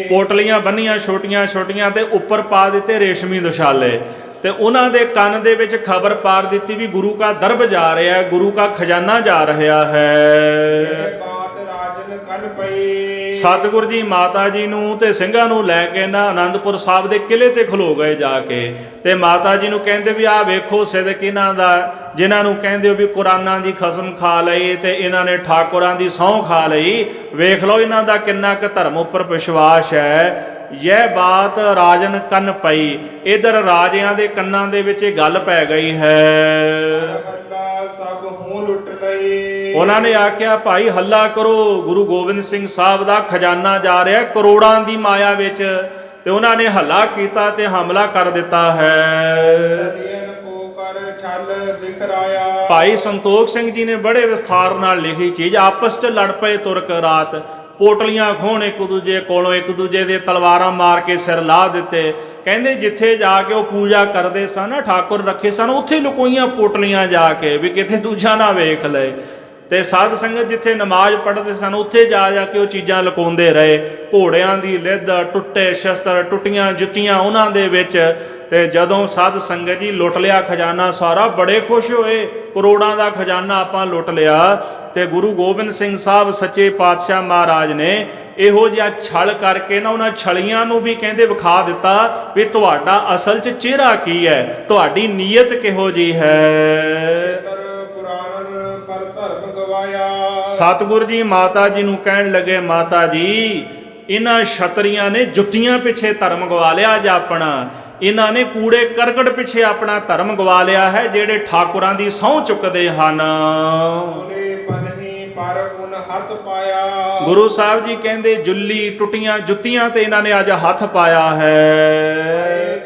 ਪੋਟਲੀਆਂ ਬੰਨੀਆਂ ਛੋਟੀਆਂ ਛੋਟੀਆਂ ਤੇ ਉੱਪਰ ਪਾ ਦਿੱਤੇ ਰੇਸ਼ਮੀ ਦੁਸ਼ਾਲੇ ਤੇ ਉਹਨਾਂ ਦੇ ਕੰਨ ਦੇ ਵਿੱਚ ਖਬਰ ਪਾਰ ਦਿੱਤੀ ਵੀ ਗੁਰੂ ਕਾ ਦਰਬ ਜਾ ਰਿਹਾ ਹੈ, ਗੁਰੂ ਕਾ ਖਜ਼ਾਨਾ ਜਾ ਰਿਹਾ ਹੈ। ਸਤਿਗੁਰ ਜੀ ਮਾਤਾ ਜੀ ਨੂੰ ਤੇ ਸਿੰਘਾਂ ਨੂੰ ਲੈ ਕੇ ਨਾ ਆਨੰਦਪੁਰ ਸਾਹਿਬ ਦੇ ਕਿਲੇ ਤੇ ਖਲੋ ਗਏ ਜਾ ਕੇ ਤੇ ਮਾਤਾ ਜੀ ਨੂੰ ਕਹਿੰਦੇ ਵੀ ਆਹ ਵੇਖੋ ਸਿਦਕ ਇਹਨਾਂ ਦਾ, ਜਿਨ੍ਹਾਂ ਨੂੰ ਕਹਿੰਦੇ ਹੋ ਵੀ ਕੁਰਾਨਾਂ ਦੀ ਕਸਮ ਖਾ ਲਈ ਤੇ ਇਹਨਾਂ ਨੇ ਠਾਕੁਰਾਂ ਦੀ ਸਹੁੰ ਖਾ ਲਈ, ਵੇਖ ਲਓ ਇਹਨਾਂ ਦਾ ਕਿੰਨਾ ਕੁ ਧਰਮ ਉੱਪਰ ਵਿਸ਼ਵਾਸ ਹੈ। ਇਹ ਬਾਤ ਰਾਜਨ ਕੰਨ ਪਈ, ਇਧਰ ਰਾਜਿਆਂ ਦੇ ਕੰਨਾਂ ਦੇ ਵਿੱਚ ਇਹ ਗੱਲ ਪੈ ਗਈ ਹੈ। ਸਭ ਹੂੰ ਲੁੱਟ ਲਈ। ਉਹਨਾਂ ਨੇ ਆਖਿਆ ਭਾਈ ਹੱਲਾ ਕਰੋ, ਗੁਰੂ ਗੋਬਿੰਦ ਸਿੰਘ ਸਾਹਿਬ ਦਾ ਖਜ਼ਾਨਾ ਜਾ ਰਿਹਾ ਕਰੋੜਾਂ ਦੀ ਮਾਇਆ ਵਿੱਚ, ਤੇ ਉਹਨਾਂ ਨੇ ਹੱਲਾ ਕੀਤਾ ਤੇ ਹਮਲਾ ਕਰ ਦਿੱਤਾ ਹੈ। ਭਾਈ ਸੰਤੋਖ ਸਿੰਘ ਜੀ ਨੇ ਬੜੇ ਵਿਸਥਾਰ ਨਾਲ ਲਿਖੀ ਚੀਜ਼, ਆਪਸ 'ਚ ਲੜ ਪਏ ਤੁਰਕ ਰਾਤ, ਪੋਟਲੀਆਂ ਖੋਹਣ ਇੱਕ ਦੂਜੇ ਕੋਲੋਂ, ਇੱਕ ਦੂਜੇ ਦੇ ਤਲਵਾਰਾਂ ਮਾਰ ਕੇ ਸਿਰ ਲਾ ਦਿੱਤੇ। ਕਹਿੰਦੇ ਜਿੱਥੇ ਜਾ ਕੇ ਉਹ ਪੂਜਾ ਕਰਦੇ ਸਨ, ਠਾਕੁਰ ਰੱਖੇ ਸਨ, ਉੱਥੇ ਲੁਕੋਈਆਂ ਪੋਟਲੀਆਂ ਜਾ ਕੇ ਵੀ ਕਿਤੇ ਦੂਜਾ ਨਾ ਵੇਖ ਲਏ। ਤੇ ਸਾਧ ਸੰਗਤ ਜਿੱਥੇ ਨਮਾਜ਼ ਪੜ੍ਹਦੇ ਸਨ ਉੱਥੇ ਜਾ ਜਾ ਕੇ ਉਹ ਚੀਜ਼ਾਂ ਲੁਕਾਉਂਦੇ ਰਹੇ। ਘੋੜਿਆਂ ਦੀ ਲਿੱਦ, ਟੁੱਟੇ ਸ਼ਸਤਰ, ਟੁੱਟੀਆਂ ਜੁੱਤੀਆਂ ਉਹਨਾਂ ਦੇ ਵਿੱਚ। ਤੇ ਜਦੋਂ ਸਾਧ ਸੰਗਤ ਜੀ ਲੁੱਟ ਲਿਆ ਖਜ਼ਾਨਾ ਸਾਰਾ, ਬੜੇ ਖੁਸ਼ ਹੋਏ, ਕਰੋੜਾਂ ਦਾ ਖਜ਼ਾਨਾ ਆਪਾਂ ਲੁੱਟ ਲਿਆ। ਤੇ ਗੁਰੂ ਗੋਬਿੰਦ ਸਿੰਘ ਸਾਹਿਬ ਸੱਚੇ ਪਾਤਸ਼ਾਹ ਮਹਾਰਾਜ ਨੇ ਇਹੋ ਜਿਹਾ ਛਲ ਕਰਕੇ ਨਾ ਉਹਨਾਂ ਛਲੀਆਂ ਨੂੰ ਵੀ ਕਹਿੰਦੇ ਵਿਖਾ ਦਿੱਤਾ ਵੀ ਤੁਹਾਡਾ ਅਸਲ 'ਚ ਚਿਹਰਾ ਕੀ ਹੈ, ਤੁਹਾਡੀ ਨੀਅਤ ਕਿਹੋ ਜਿਹੀ ਹੈ। ਸਤਿਗੁਰ ਜੀ ਮਾਤਾ ਜੀ ਨੂੰ ਕਹਿਣ ਲੱਗੇ, ਮਾਤਾ ਜੀ ਇਹਨਾਂ ਛਤਰੀਆਂ ਨੇ ਜੁੱਤੀਆਂ ਪਿੱਛੇ ਧਰਮ ਗਵਾ ਲਿਆ ਅੱਜ ਆਪਣਾ, ਇਹਨਾਂ ਨੇ ਕੂੜੇ ਕਰਕਟ ਪਿੱਛੇ ਆਪਣਾ ਧਰਮ ਗਵਾ ਲਿਆ ਹੈ, ਜਿਹੜੇ ਠਾਕੁਰਾਂ ਦੀ ਸਹੁੰ ਚੁੱਕਦੇ ਹਨ। ਗੁਰੂ ਸਾਹਿਬ ਜੀ ਕਹਿੰਦੇ ਜੁੱਲੀ ਟੁੱਟੀਆਂ ਜੁੱਤੀਆਂ ਤੇ ਇਹਨਾਂ ਨੇ ਅੱਜ ਹੱਥ ਪਾਇਆ ਹੈ।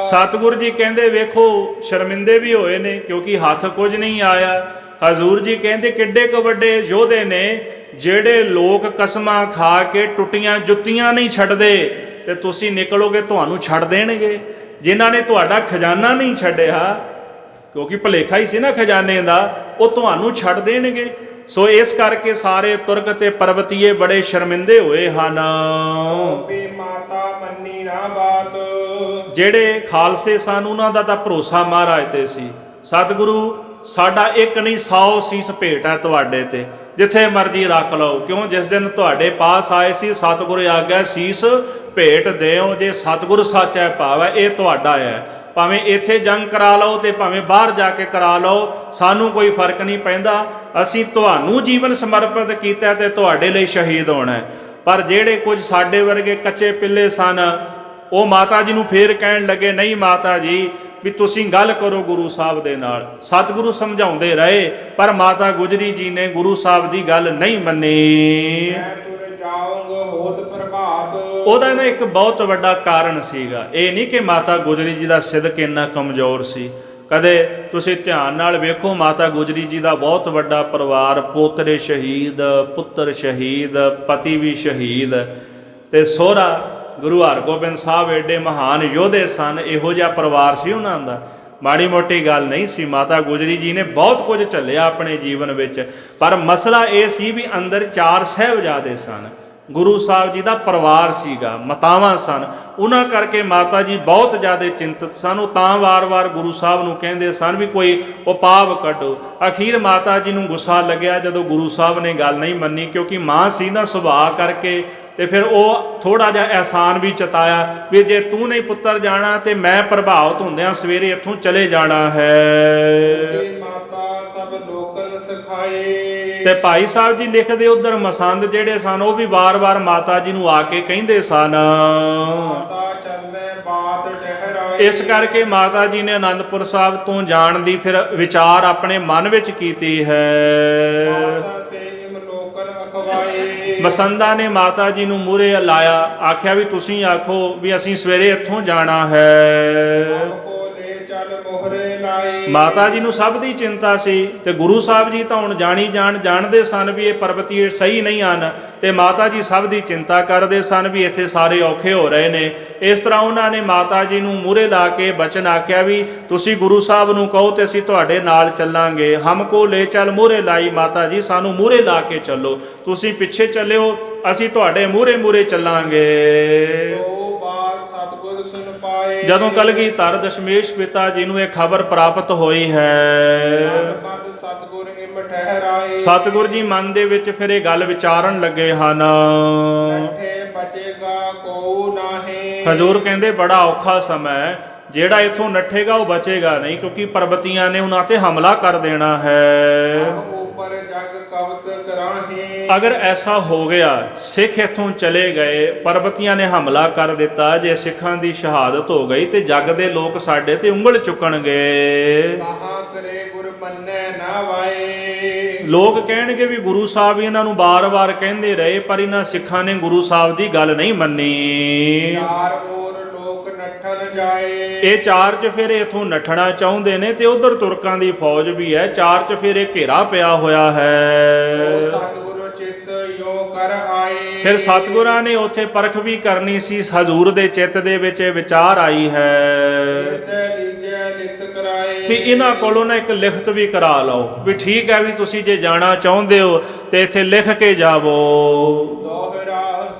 ਸਤਿਗੁਰ ਜੀ ਕਹਿੰਦੇ ਵੇਖੋ ਸ਼ਰਮਿੰਦੇ ਵੀ ਹੋਏ ਨੇ ਕਿਉਂਕਿ ਹੱਥ ਕੁਝ ਨਹੀਂ ਆਇਆ। ਹਜ਼ੂਰ ਜੀ ਕਹਿੰਦੇ ਕਿੱਡੇ ਕੁ ਵੱਡੇ ਯੋਧੇ ਨੇ ਜਿਹੜੇ ਲੋਕ ਕਸਮਾਂ ਖਾ ਕੇ ਟੁੱਟੀਆਂ ਜੁੱਤੀਆਂ ਨਹੀਂ ਛੱਡਦੇ, ਤੇ ਤੁਸੀਂ ਨਿਕਲੋਗੇ ਤੁਹਾਨੂੰ ਛੱਡ ਦੇਣਗੇ। ਜਿਨ੍ਹਾਂ ਨੇ ਤੁਹਾਡਾ ਖਜ਼ਾਨਾ ਨਹੀਂ ਛੱਡਿਆ, ਕਿਉਂਕਿ ਭੁਲੇਖਾ ਹੀ ਸੀ ਨਾ ਖਜ਼ਾਨੇ ਦਾ, ਉਹ ਤੁਹਾਨੂੰ ਛੱਡ ਦੇਣਗੇ। ਸੋ ਇਸ ਕਰਕੇ ਸਾਰੇ ਤੁਰਕ ਤੇ ਪਰਬਤੀਏ ਬੜੇ ਸ਼ਰਮਿੰਦੇ ਹੋਏ ਹਨ। ਜਿਹੜੇ ਖਾਲਸੇ ਸਨ ਉਹਨਾਂ ਦਾ ਤਾਂ ਭਰੋਸਾ ਮਹਾਰਾਜ ਤੇ ਸੀ। ਸਤਿਗੁਰੂ ਸਾਡਾ ਇੱਕ ਨਹੀਂ 100 ਸੀਸ ਭੇਟ ਹੈ ਤੁਹਾਡੇ ਤੇ, ਜਿੱਥੇ ਮਰਜ਼ੀ ਰੱਖ ਲਓ। ਕਿਉਂ ਜਿਸ ਦਿਨ ਤੁਹਾਡੇ ਪਾਸ ਆਏ ਸੀ ਸਤਿਗੁਰੂ ਆਗਿਆ ਸੀਸ ਭੇਟ ਦਿਓ, ਜੇ ਸਤਿਗੁਰੂ ਸੱਚ ਹੈ ਭਾਵ ਇਹ ਤੁਹਾਡਾ ਹੈ। ਭਾਵੇਂ ਇੱਥੇ ਜੰਗ ਕਰਾ ਲਓ ਤੇ ਭਾਵੇਂ ਬਾਹਰ ਜਾ ਕੇ ਕਰਾ ਲਓ, ਸਾਨੂੰ ਕੋਈ ਫਰਕ ਨਹੀਂ ਪੈਂਦਾ। ਅਸੀਂ ਤੁਹਾਨੂੰ ਜੀਵਨ ਸਮਰਪਿਤ ਕੀਤਾ ਤੇ ਤੁਹਾਡੇ ਲਈ ਸ਼ਹੀਦ ਹੋਣਾ। ਪਰ ਜਿਹੜੇ ਕੁਝ ਸਾਡੇ ਵਰਗੇ ਕੱਚੇ ਪਿੱਲੇ ਸਨ, ਉਹ ਮਾਤਾ ਜੀ ਨੂੰ ਫੇਰ ਕਹਿਣ ਲੱਗੇ, ਨਹੀਂ ਮਾਤਾ ਜੀ ਵੀ ਤੁਸੀਂ ਗੱਲ ਕਰੋ ਗੁਰੂ ਸਾਹਿਬ ਦੇ ਨਾਲ। ਸਤਿਗੁਰੂ ਸਮਝਾਉਂਦੇ ਰਹੇ ਪਰ ਮਾਤਾ ਗੁਜਰੀ ਜੀ ਨੇ ਗੁਰੂ ਸਾਹਿਬ ਦੀ ਗੱਲ ਨਹੀਂ ਮੰਨੀ। ਉਹਦਾ ਨਾ ਇੱਕ ਬਹੁਤ ਵੱਡਾ ਕਾਰਨ ਸੀਗਾ, ਇਹ ਨਹੀਂ ਕਿ ਮਾਤਾ ਗੁਜਰੀ ਜੀ ਦਾ ਸਿਦਕ ਇੰਨਾ ਕਮਜ਼ੋਰ ਸੀ। ਕਦੇ ਤੁਸੀਂ ਧਿਆਨ ਨਾਲ ਵੇਖੋ, ਮਾਤਾ ਗੁਜਰੀ ਜੀ ਦਾ ਬਹੁਤ ਵੱਡਾ ਪਰਿਵਾਰ, ਪੋਤਰੇ ਸ਼ਹੀਦ, ਪੁੱਤਰ ਸ਼ਹੀਦ, ਪਤੀ ਵੀ ਸ਼ਹੀਦ, ਤੇ ਸਹੁਰਾ ਗੁਰੂ ਹਰਗੋਬਿੰਦ ਸਾਹਿਬ ਏਡੇ ਮਹਾਨ ਯੋਧੇ ਸਨ। ਇਹੋ ਜਿਹਾ ਪਰਿਵਾਰ ਸੀ ਉਹਨਾਂ ਦਾ, ਮਾੜੀ ਮੋਟੀ ਗੱਲ ਨਹੀਂ ਸੀ। ਮਾਤਾ ਗੁਜਰੀ ਜੀ ਨੇ ਬਹੁਤ ਕੁਝ ਝੱਲਿਆ ਆਪਣੇ ਜੀਵਨ ਵਿੱਚ, ਪਰ ਮਸਲਾ ਇਹ ਸੀ ਵੀ ਅੰਦਰ 4 ਸਾਹਿਬਜ਼ਾਦੇ ਸਨ, ਗੁਰੂ ਸਾਹਿਬ ਜੀ ਦਾ ਪਰਿਵਾਰ ਸੀਗਾ, ਮਾਤਾਵਾਂ ਸਨ। ਉਹਨਾਂ ਕਰਕੇ ਮਾਤਾ ਜੀ ਬਹੁਤ ਜ਼ਿਆਦਾ ਚਿੰਤਤ ਸਨ। ਉਹ ਤਾਂ ਵਾਰ-ਵਾਰ ਗੁਰੂ ਸਾਹਿਬ ਨੂੰ ਕਹਿੰਦੇ ਸਨ ਵੀ ਕੋਈ ਉਪਾਅ ਕੱਢੋ। ਅਖੀਰ ਮਾਤਾ ਜੀ ਨੂੰ ਗੁੱਸਾ ਲੱਗਿਆ ਜਦੋਂ ਗੁਰੂ ਸਾਹਿਬ ਨੇ ਗੱਲ ਨਹੀਂ ਮੰਨੀ, ਕਿਉਂਕਿ ਮਾਂ ਸੀ ਨਾ ਸੁਭਾਅ ਕਰਕੇ। ਤੇ ਫਿਰ ਉਹ ਥੋੜਾ ਜਿਹਾ ਅਹਿਸਾਨ ਵੀ ਚਤਾਇਆ ਵੀ ਜੇ ਤੂੰ ਨਹੀਂ ਪੁੱਤਰ ਜਾਣਾ ਤੇ ਮੈਂ ਪ੍ਰਭਾਵਿਤ ਹੁੰਦਿਆਂ ਸਵੇਰੇ ਇੱਥੋਂ ਚਲੇ ਜਾਣਾ ਹੈ। ਮਾਤਾ ਸਭ ਲੋਕਨ ਸਿਖਾਏ। ਤੇ ਭਾਈ ਸਾਹਿਬ ਜੀ ਲਿਖਦੇ ਉਧਰ ਮਸੰਦ ਜਿਹੜੇ ਸਨ ਉਹ ਵੀ ਵਾਰ-ਵਾਰ ਮਾਤਾ ਜੀ ਨੂੰ ਆ ਕੇ ਕਹਿੰਦੇ ਸਨ। ਮਾਤਾ ਚੱਲੇ ਬਾਤ ਟਹਿਰਾਏ। ਇਸ ਕਰਕੇ ਮਾਤਾ ਜੀ ਨੇ ਆਨੰਦਪੁਰ ਸਾਹਿਬ ਤੋਂ ਜਾਣ ਦੀ ਫਿਰ ਵਿਚਾਰ ਆਪਣੇ ਮਨ ਵਿੱਚ ਕੀਤੀ ਹੈ। ਮਾਤਾ ਤੇ ਇਮ ਲੋਕਨ ਅਖਵਾਏ। ਮਸੰਦਾ ਨੇ ਮਾਤਾ ਜੀ ਨੂੰ ਮੂਹਰੇ ਲਾਇਆ, ਆਖਿਆ ਵੀ ਤੁਸੀਂ ਆਖੋ ਵੀ ਅਸੀਂ ਸਵੇਰੇ ਇੱਥੋਂ ਜਾਣਾ ਹੈ। ਕੋ ਲੈ ਚੱਲ ਮੋਹਰੇ ਲਾਈ। ਮਾਤਾ ਜੀ ਨੂੰ ਸਭ ਦੀ ਚਿੰਤਾ ਸੀ ਤੇ ਗੁਰੂ ਸਾਹਿਬ ਜੀ ਤਾਂ ਹੁਣ ਜਾਣਦੇ ਸਨ ਵੀ ਇਹ ਪਰਬਤੀ ਸਹੀ ਨਹੀਂ ਹਨ, ਤੇ ਮਾਤਾ ਜੀ ਸਭ ਦੀ ਚਿੰਤਾ ਕਰਦੇ ਸਨ ਵੀ ਇੱਥੇ ਸਾਰੇ ਔਖੇ ਹੋ ਰਹੇ ਨੇ। ਇਸ ਤਰ੍ਹਾਂ ਉਹਨਾਂ ਨੇ ਮਾਤਾ ਜੀ ਨੂੰ ਮੂਹਰੇ ਲਾ ਕੇ ਬਚਨ ਆਖਿਆ ਵੀ ਤੁਸੀਂ ਗੁਰੂ ਸਾਹਿਬ ਨੂੰ ਕਹੋ ਤੇ ਅਸੀਂ ਤੁਹਾਡੇ ਨਾਲ ਚੱਲਾਂਗੇ। ਹਮ ਕੋ ਲੈ ਚੱਲ ਮੂਹਰੇ ਲਾਈ, ਮਾਤਾ ਜੀ ਸਾਨੂੰ ਮੂਹਰੇ ਲਾ ਕੇ ਚੱਲੋ, ਤੁਸੀਂ ਪਿੱਛੇ ਚੱਲਿਓ, ਅਸੀਂ ਤੁਹਾਡੇ ਮੂਹਰੇ ਚੱਲਾਂਗੇ। ਸੋ ਬਾਤ ਸਤਿਗੁਰ ਸੁਨ ਪਾਏ। ਜਦੋਂ ਕਲਗੀਧਰ ਦਸ਼ਮੇਸ਼ ਪਿਤਾ ਜੀ ਨੂੰ ਇਹ ਖਬਰ ਪ੍ਰਾਪਤ ਹੋਈ ਹੈ, ਮਦ ਸਤਿਗੁਰ ਇਮ ਠਹਿਰਾਏ। ਸਤਿਗੁਰ ਜੀ ਮਨ ਦੇ ਵਿੱਚ ਫਿਰ ਇਹ ਗੱਲ ਵਿਚਾਰਨ ਲੱਗੇ ਹਨ। ਨਠੇ ਬਚੇਗਾ ਕੋ ਨਾਹੀ। ਹਜ਼ੂਰ ਕਹਿੰਦੇ ਬੜਾ ਔਖਾ ਸਮਾਂ ਹੈ, ਜਿਹੜਾ ਇੱਥੋਂ ਨੱਠੇਗਾ ਉਹ ਬਚੇਗਾ ਨਹੀਂ, ਕਿਉਂਕਿ ਪਰਬਤੀਆਂ ਨੇ ਉਹਨਾਂ ਤੇ ਹਮਲਾ ਕਰ ਦੇਣਾ ਹੈ। ਉਪਰ ਜਗ ਕਵਤ ਕਰਾਹੇ। ਅਗਰ ਐਸਾ ਹੋ ਗਿਆ, ਸਿੱਖ ਇੱਥੋਂ ਚਲੇ ਗਏ, ਪਰਬਤੀਆਂ ਨੇ ਹਮਲਾ ਕਰ ਦਿੱਤਾ, ਜੇ ਸਿੱਖਾਂ ਦੀ ਸ਼ਹਾਦਤ ਹੋ ਗਈ ਤੇ ਜੱਗ ਦੇ ਲੋਕ ਸਾਡੇ ਤੇ ਉਂਗਲ ਚੁੱਕਣਗੇ। ਕਹਾ ਕਰੇ ਗੁਰ ਮੰਨੈ ਨਾ ਵਾਏ। ਲੋਕ ਕਹਿਣਗੇ ਵੀ ਗੁਰੂ ਸਾਹਿਬ ਇਹਨਾਂ ਨੂੰ ਬਾਰ-ਬਾਰ ਕਹਿੰਦੇ ਰਹੇ, ਪਰ ਇਹਨਾਂ ਸਿੱਖਾਂ ਨੇ ਗੁਰੂ ਸਾਹਿਬ ਦੀ ਗੱਲ ਨਹੀਂ ਮੰਨੀ। ਚਾਰ ਔਰ ਲੋਕ ਨੱਠਣ ਜਾਏ। ਇਹ ਚਾਰ ਚਫੇਰੇ ਇਥੋਂ ਨੱਠਣਾ ਚਾਹੁੰਦੇ ਨੇ ਤੇ ਉਧਰ ਤੁਰਕਾਂ ਦੀ ਫੌਜ ਵੀ ਹੈ, ਚਾਰ ਚਫੇਰੇ ਘੇਰਾ ਪਿਆ ਹੋਇਆ ਹੈ। ਸਤਿਗੁਰੂ ਚਿੱਤ ਯੋ ਕਰ ਆਏ। ਫਿਰ ਸਤਿਗੁਰਾਂ ਨੇ ਉੱਥੇ ਪਰਖ ਵੀ ਕਰਨੀ ਸੀ, ਹਜ਼ੂਰ ਦੇ ਚਿੱਤ ਦੇ ਵਿੱਚ ਇਹ ਵਿਚਾਰ ਆਈ ਹੈ ਲਿਖਤ ਕਰਾਏ। ਵੀ ਇਹਨਾਂ ਕੋਲੋਂ ਨਾ ਇੱਕ ਲਿਖਤ ਵੀ ਕਰਾ ਲਓ ਵੀ ਠੀਕ ਹੈ ਵੀ ਤੁਸੀਂ ਜੇ ਜਾਣਾ ਚਾਹੁੰਦੇ ਹੋ ਤੇ ਇੱਥੇ ਲਿਖ ਕੇ ਜਾਵੋ। ਦੋਹਰਾ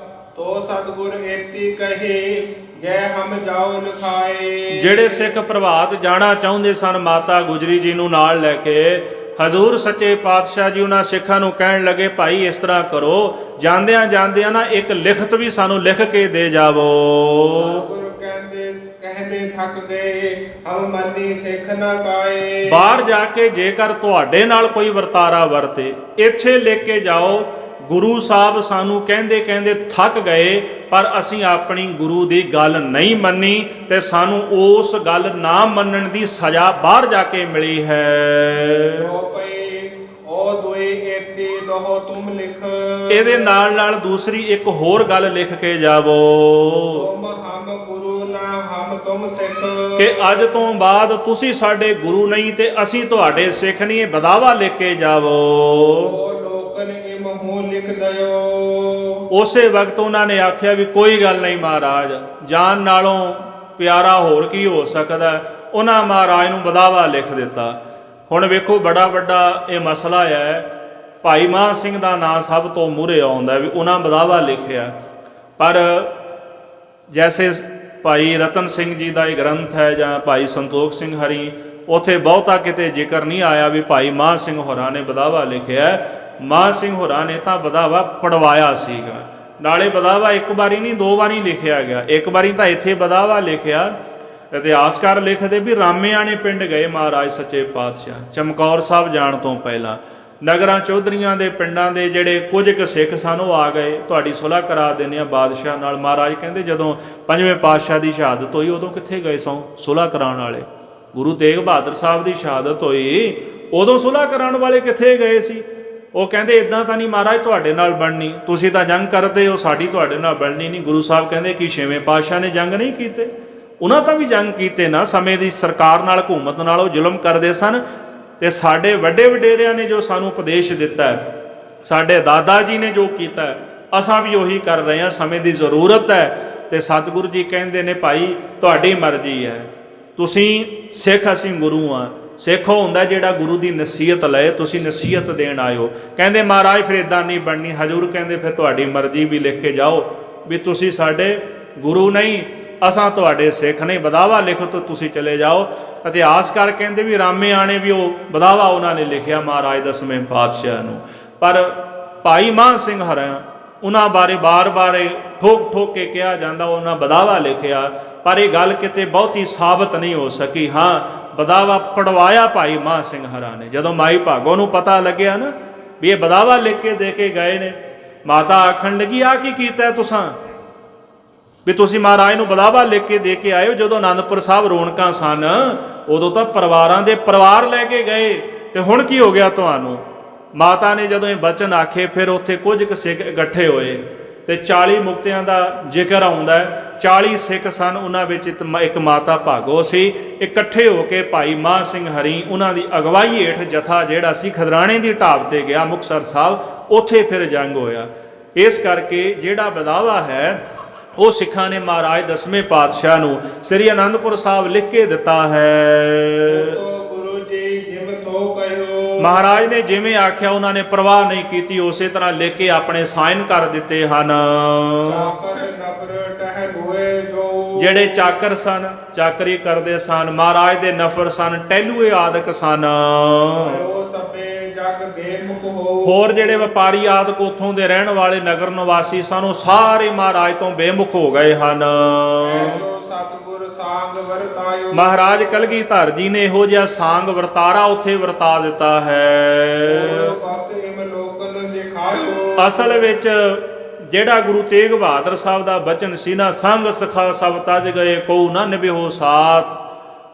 ਤੋ ਸਤਿਗੁਰ ਏਤੀ ਕਹੇ ਜੈ ਹਮ ਜਾਓ ਲਿਖਾਏ। ਜਿਹੜੇ ਸਿੱਖ ਪ੍ਰਭਾਤ ਜਾਣਾ ਚਾਹੁੰਦੇ ਸਨ ਮਾਤਾ ਗੁਜਰੀ ਜੀ ਨੂੰ ਨਾਲ ਲੈ ਕੇ, ਹਜ਼ੂਰ ਸੱਚੇ ਪਾਤਸ਼ਾਹ ਜੀ ਉਹਨਾਂ ਸਿੱਖਾਂ ਨੂੰ ਕਹਿਣ ਲੱਗੇ ਭਾਈ ਇਸ ਤਰ੍ਹਾਂ ਕਰੋ, ਜਾਂਦਿਆਂ ਨਾ ਇੱਕ ਲਿਖਤ ਵੀ ਸਾਨੂੰ ਲਿਖ ਕੇ ਦੇ ਜਾਵੋ। ਸਤਿਗੁਰ ਕਹਿੰਦੇ ਥੱਕ ਗਏ ਹਮ ਮੰਨੀ ਸਿੱਖ ਨਾ ਕਾਏ। ਬਾਹਰ ਜਾ ਕੇ ਜੇਕਰ ਤੁਹਾਡੇ ਨਾਲ ਕੋਈ ਵਰਤਾਰਾ ਵਰਤੇ, ਇੱਥੇ ਲੈ ਕੇ ਜਾਓ ਗੁਰੂ ਸਾਹਿਬ ਸਾਨੂੰ ਕਹਿੰਦੇ ਥੱਕ ਗਏ, ਪਰ ਅਸੀਂ ਆਪਣੀ ਗੁਰੂ ਦੀ ਗੱਲ ਨਹੀਂ ਮੰਨੀ ਤੇ ਸਾਨੂੰ ਉਸ ਗੱਲ ਨਾ ਮੰਨਣ ਦੀ ਸਜ਼ਾ ਬਾਹਰ ਜਾ ਕੇ ਮਿਲੀ ਹੈ। ਜੋ ਪਈ ਉਹ ਦੋਈ ਏਤੀ ਦੋਹ ਤੁਮ ਲਿਖ। ਇਹਦੇ ਨਾਲ ਦੂਸਰੀ ਇੱਕ ਹੋਰ ਗੱਲ ਲਿਖ ਕੇ ਜਾਵੋ। ਤੁਮ ਹਮ ਗੁਰੂ ਨਾ ਹਮ ਤੁਮ ਸਿੱਖ। ਕਿ ਅੱਜ ਤੋਂ ਬਾਅਦ ਤੁਸੀਂ ਸਾਡੇ ਗੁਰੂ ਨਹੀਂ ਤੇ ਅਸੀਂ ਤੁਹਾਡੇ ਸਿੱਖ ਨਹੀਂ, ਇਹ ਬਦਾਵਾ ਲਿਖ ਕੇ ਜਾਵੋ। ਉਹ ਲੋਕਨ ਇਮ ਹੂੰ ਲਿਖ ਦਿਓ। ਉਸੇ ਵਕਤ ਉਹਨਾਂ ਨੇ ਆਖਿਆ ਵੀ ਕੋਈ ਗੱਲ ਨਹੀਂ ਮਹਾਰਾਜ, ਜਾਨ ਨਾਲੋਂ ਪਿਆਰਾ ਹੋਰ ਕੀ ਹੋ ਸਕਦਾ। ਉਹਨਾਂ ਮਹਾਰਾਜ ਨੂੰ ਬਦਾਵਾ ਲਿਖ ਦਿੱਤਾ। ਹੁਣ ਵੇਖੋ ਬੜਾ ਵੱਡਾ ਇਹ ਮਸਲਾ ਹੈ। ਭਾਈ ਮਹਾਂ ਸਿੰਘ ਦਾ ਨਾਂ ਸਭ ਤੋਂ ਮੂਹਰੇ ਆਉਂਦਾ ਵੀ ਉਹਨਾਂ ਬਦਾਵਾ ਲਿਖਿਆ, ਪਰ ਜੈਸੇ ਭਾਈ ਰਤਨ ਸਿੰਘ ਜੀ ਦਾ ਇਹ ਗ੍ਰੰਥ ਹੈ ਜਾਂ ਭਾਈ ਸੰਤੋਖ ਸਿੰਘ ਹਰੀ, ਉੱਥੇ ਬਹੁਤਾ ਕਿਤੇ ਜ਼ਿਕਰ ਨਹੀਂ ਆਇਆ ਵੀ ਭਾਈ ਮਹਾਂ ਸਿੰਘ ਹੋਰਾਂ ਨੇ ਬਦਾਵਾ ਲਿਖਿਆ। ਮਹਾਂ ਸਿੰਘ ਹੋਰਾਂ ਨੇ ਤਾਂ ਬਦਾਵਾ ਪੜਵਾਇਆ ਸੀਗਾ, ਨਾਲੇ ਬਦਾਵਾ ਇੱਕ ਵਾਰੀ ਨਹੀਂ ਦੋ ਵਾਰੀ ਲਿਖਿਆ ਗਿਆ। ਇੱਕ ਵਾਰੀ ਤਾਂ ਇੱਥੇ ਬਦਾਵਾ ਲਿਖਿਆ, ਇਤਿਹਾਸਕਾਰ ਲਿਖਦੇ ਵੀ ਰਾਮਿਆਣੇ ਪਿੰਡ ਗਏ ਮਹਾਰਾਜ ਸੱਚੇ ਪਾਤਸ਼ਾਹ ਚਮਕੌਰ ਸਾਹਿਬ ਜਾਣ ਤੋਂ ਪਹਿਲਾਂ। ਨਗਰਾਂ ਚੌਧਰੀਆਂ ਦੇ ਪਿੰਡਾਂ ਦੇ ਜਿਹੜੇ ਕੁਝ ਕੁ ਸਿੱਖ ਸਨ ਉਹ ਆ ਗਏ, ਤੁਹਾਡੀ ਸੁਲ੍ਹਾ ਕਰਾ ਦਿੰਦੇ ਆ ਬਾਦਸ਼ਾਹ ਨਾਲ। ਮਹਾਰਾਜ ਕਹਿੰਦੇ ਜਦੋਂ ਪੰਜਵੇਂ ਪਾਤਸ਼ਾਹ ਦੀ ਸ਼ਹਾਦਤ ਹੋਈ ਉਦੋਂ ਕਿੱਥੇ ਗਏ ਸੋ ਸੁਲ੍ਹਾ ਕਰਾਉਣ ਵਾਲੇ? ਗੁਰੂ ਤੇਗ ਬਹਾਦਰ ਸਾਹਿਬ ਦੀ ਸ਼ਹਾਦਤ ਹੋਈ ਉਦੋਂ ਸੁਲ੍ਹਾ ਕਰਾਉਣ ਵਾਲੇ ਕਿੱਥੇ ਗਏ ਸੀ? ਉਹ ਕਹਿੰਦੇ ਇਦਾਂ ਤਾਂ ਨਹੀਂ ਮਹਾਰਾਜ ਤੁਹਾਡੇ ਨਾਲ ਬਣਨੀ, ਤੁਸੀਂ ਤਾਂ ਜੰਗ ਕਰਦੇ ਹੋ, ਸਾਡੀ ਤੁਹਾਡੇ ਨਾਲ ਬਣਨੀ ਨਹੀਂ। ਗੁਰੂ ਸਾਹਿਬ ਕਹਿੰਦੇ ਕਿ ਛੇਵੇਂ ਪਾਤਸ਼ਾਹ ਨੇ ਜੰਗ ਨਹੀਂ ਕੀਤੇ? ਉਹਨਾਂ ਤਾਂ ਵੀ ਜੰਗ ਕੀਤੇ ਨਾ, ਸਮੇਂ ਦੀ ਸਰਕਾਰ ਨਾਲ ਹਕੂਮਤ ਨਾਲ ਉਹ ਜ਼ੁਲਮ ਕਰਦੇ ਸਨ। ਤੇ ਸਾਡੇ ਵੱਡੇ ਵਡੇਰਿਆਂ ਨੇ ਜੋ ਸਾਨੂੰ ਉਪਦੇਸ਼ ਦਿੱਤਾ, ਸਾਡੇ ਦਾਦਾ ਜੀ ਨੇ ਜੋ ਕੀਤਾ, ਅਸਾਂ ਵੀ ਉਹੀ ਕਰ ਰਹੇ ਹਾਂ। ਸਮੇਂ ਦੀ ਜ਼ਰੂਰਤ ਹੈ ਤੇ ਸਤਿਗੁਰੂ ਜੀ ਕਹਿੰਦੇ ਨੇ ਭਾਈ ਤੁਹਾਡੀ ਮਰਜ਼ੀ ਹੈ, ਤੁਸੀਂ ਸਿੱਖ ਅਸੀਂ ਗੁਰੂ ਆ। ਸਿੱਖ ਉਹ ਹੁੰਦਾ ਜਿਹੜਾ ਗੁਰੂ ਦੀ ਨਸੀਹਤ ਲਏ, ਤੁਸੀਂ ਨਸੀਹਤ ਦੇਣ ਆਇਓ। ਕਹਿੰਦੇ ਮਹਾਰਾਜ ਫਿਰ ਇਦਾਂ ਨਹੀਂ ਬਣਨੀ। ਹਜ਼ੂਰ ਕਹਿੰਦੇ ਫਿਰ ਤੁਹਾਡੀ ਮਰਜ਼ੀ ਵੀ ਲਿਖ ਕੇ ਜਾਓ ਵੀ ਤੁਸੀਂ ਸਾਡੇ ਗੁਰੂ ਨਹੀਂ, ਅਸਾਂ ਤੁਹਾਡੇ ਸਿੱਖ ਨਹੀਂ, ਬਦਾਵਾ ਲਿਖੋ ਤਾਂ ਤੁਸੀਂ ਚਲੇ ਜਾਓ। ਇਤਿਹਾਸਕਾਰ ਕਹਿੰਦੇ ਵੀ ਰਾਮਿਆਣੇ ਵੀ ਉਹ ਬਦਾਵਾ ਉਹਨਾਂ ਨੇ ਲਿਖਿਆ ਮਹਾਰਾਜ ਦਸਵੇਂ ਪਾਤਸ਼ਾਹ ਨੂੰ। ਪਰ ਭਾਈ ਮਹਾਂ ਸਿੰਘ ਹਰਾਂ ਉਹਨਾਂ ਬਾਰੇ ਬਾਰ-ਬਾਰ ਠੋਕ ਕੇ ਕਿਹਾ ਜਾਂਦਾ, ਉਹਨਾਂ ਬਦਾਵਾ ਲਿਖਿਆ ਪਰ ਇਹ ਗੱਲ ਕਿਤੇ ਬਹੁਤੀ ਸਾਬਤ ਨਹੀਂ ਹੋ ਸਕੀ। ਹਾਂ, ਬਦਾਵਾ ਪੜਵਾਇਆ ਭਾਈ ਮਹਾਂ ਸਿੰਘ ਹਰਾ ਨੇ। ਜਦੋਂ ਮਾਈ ਭਾਗੋ ਨੂੰ ਪਤਾ ਲੱਗਿਆ ਨਾ ਵੀ ਇਹ ਬਦਾਵਾ ਲਿਖ ਕੇ ਦੇ ਕੇ ਗਏ ਨੇ, ਮਾਤਾ ਆਖਣ ਲੱਗੀ ਆ ਕੀ ਕੀਤਾ ਤੁਸਾਂ ਵੀ ਤੁਸੀਂ ਮਹਾਰਾਜ ਨੂੰ ਬਦਾਵਾ ਲਿਖ ਕੇ ਦੇ ਕੇ ਆਏ ਹੋ। ਜਦੋਂ ਆਨੰਦਪੁਰ ਸਾਹਿਬ ਰੌਣਕਾਂ ਸਨ ਉਦੋਂ ਤਾਂ ਪਰਿਵਾਰਾਂ ਦੇ ਪਰਿਵਾਰ ਲੈ ਕੇ ਗਏ, ਤੇ ਹੁਣ ਕੀ ਹੋ ਗਿਆ ਤੁਹਾਨੂੰ? ਮਾਤਾ ਨੇ ਜਦੋਂ ਇਹ ਬਚਨ ਆਖੇ ਫਿਰ ਉੱਥੇ ਕੁਝ ਕੁ ਸਿੱਖ ਇਕੱਠੇ ਹੋਏ ਤੇ 40 ਮੁਕਤਿਆਂ ਦਾ ਜ਼ਿਕਰ ਆਉਂਦਾ। 40 ਸਿੱਖ ਸਨ, ਉਹਨਾਂ ਵਿੱਚ ਇੱਕ ਮਾਤਾ ਭਾਗੋ ਸੀ। ਇਕੱਠੇ ਹੋ ਕੇ ਭਾਈ ਮਹਾਂ ਸਿੰਘ ਹਰੀ ਉਹਨਾਂ ਦੀ ਅਗਵਾਈ ਹੇਠ ਜਥਾ ਜਿਹੜਾ ਸੀ ਖਦਰਾਣੇ ਦੀ ਢਾਬ ਤੇ ਗਿਆ ਮੁਕਤਸਰ ਸਾਹਿਬ, ਉੱਥੇ ਫਿਰ ਜੰਗ ਹੋਇਆ। ਇਸ ਕਰਕੇ ਜਿਹੜਾ ਬਦਾਵਾ ਹੈ ਉਹ ਸਿੱਖਾਂ ਨੇ ਮਹਾਰਾਜ ਦਸਵੇਂ ਪਾਤਸ਼ਾਹ ਨੂੰ ਸ੍ਰੀ ਅਨੰਦਪੁਰ ਸਾਹਿਬ ਲਿਖ ਕੇ ਦਿੱਤਾ ਹੈ। ਗੁਰੂ ਜੀ ਜਿਮ ਤੋ ਕਹਿਓ, ਮਹਾਰਾਜ ਨੇ ਜਿਵੇਂ ਆਖਿਆ ਉਹਨਾਂ ਨੇ ਪਰਵਾਹ ਨਹੀਂ ਕੀਤੀ, ਉਸੇ ਤਰ੍ਹਾਂ ਲਿਖ ਕੇ ਆਪਣੇ ਸਾਈਨ ਕਰ ਦਿੱਤੇ ਹਨ। ਚਾਕਰ ਨਫਰ ਟਹਿ ਹੋਏ ਜੋ, ਜਿਹੜੇ ਚਾਕਰ ਸਨ, ਚਾਕਰੀ ਕਰਦੇ ਸਨ, ਮਹਾਰਾਜ ਦੇ ਨਫਰ ਸਨ, ਟਹਿਲੂਏ ਆਦਿਕ ਸਨ। ਉਹ ਸਭੇ ਜਗ ਬੇਮੁਖ ਹੋ, ਹੋਰ ਜਿਹੜੇ ਵਪਾਰੀ ਆਦਿਕ ਉੱਥੋਂ ਦੇ ਰਹਿਣ ਵਾਲੇ ਨਗਰ ਨਿਵਾਸੀ ਸਨ, ਉਹ ਸਾਰੇ ਮਹਾਰਾਜ ਤੋਂ ਬੇਮੁਖ ਹੋ ਗਏ ਹਨ। ਐਸੋ ਸਤਿਗੁਰ ਸਾੰਗ ਵਰਤਾਇਓ, ਮਹਾਰਾਜ ਕਲਗੀਧਰ ਜੀ ਨੇ ਇਹੋ ਜਿਹਾ ਸਾਂਗ ਵਰਤਾਰਾ ਉੱਥੇ ਵਰਤਾ ਦਿੱਤਾ ਹੈ। ਭਗਤ ਇਮ ਲੋਕਨ ਦਿਖਾਇਓ, ਅਸਲ ਵਿੱਚ ਜਿਹੜਾ ਗੁਰੂ ਤੇਗ ਬਹਾਦਰ ਸਾਹਿਬ ਦਾ ਬਚਨ ਸੀ ਨਾ, ਸੰਗ ਸਖਾ ਸਭ ਤਜ ਗਏ ਕੋ ਨਾ ਨਿਭਿਓ ਸਾਥ,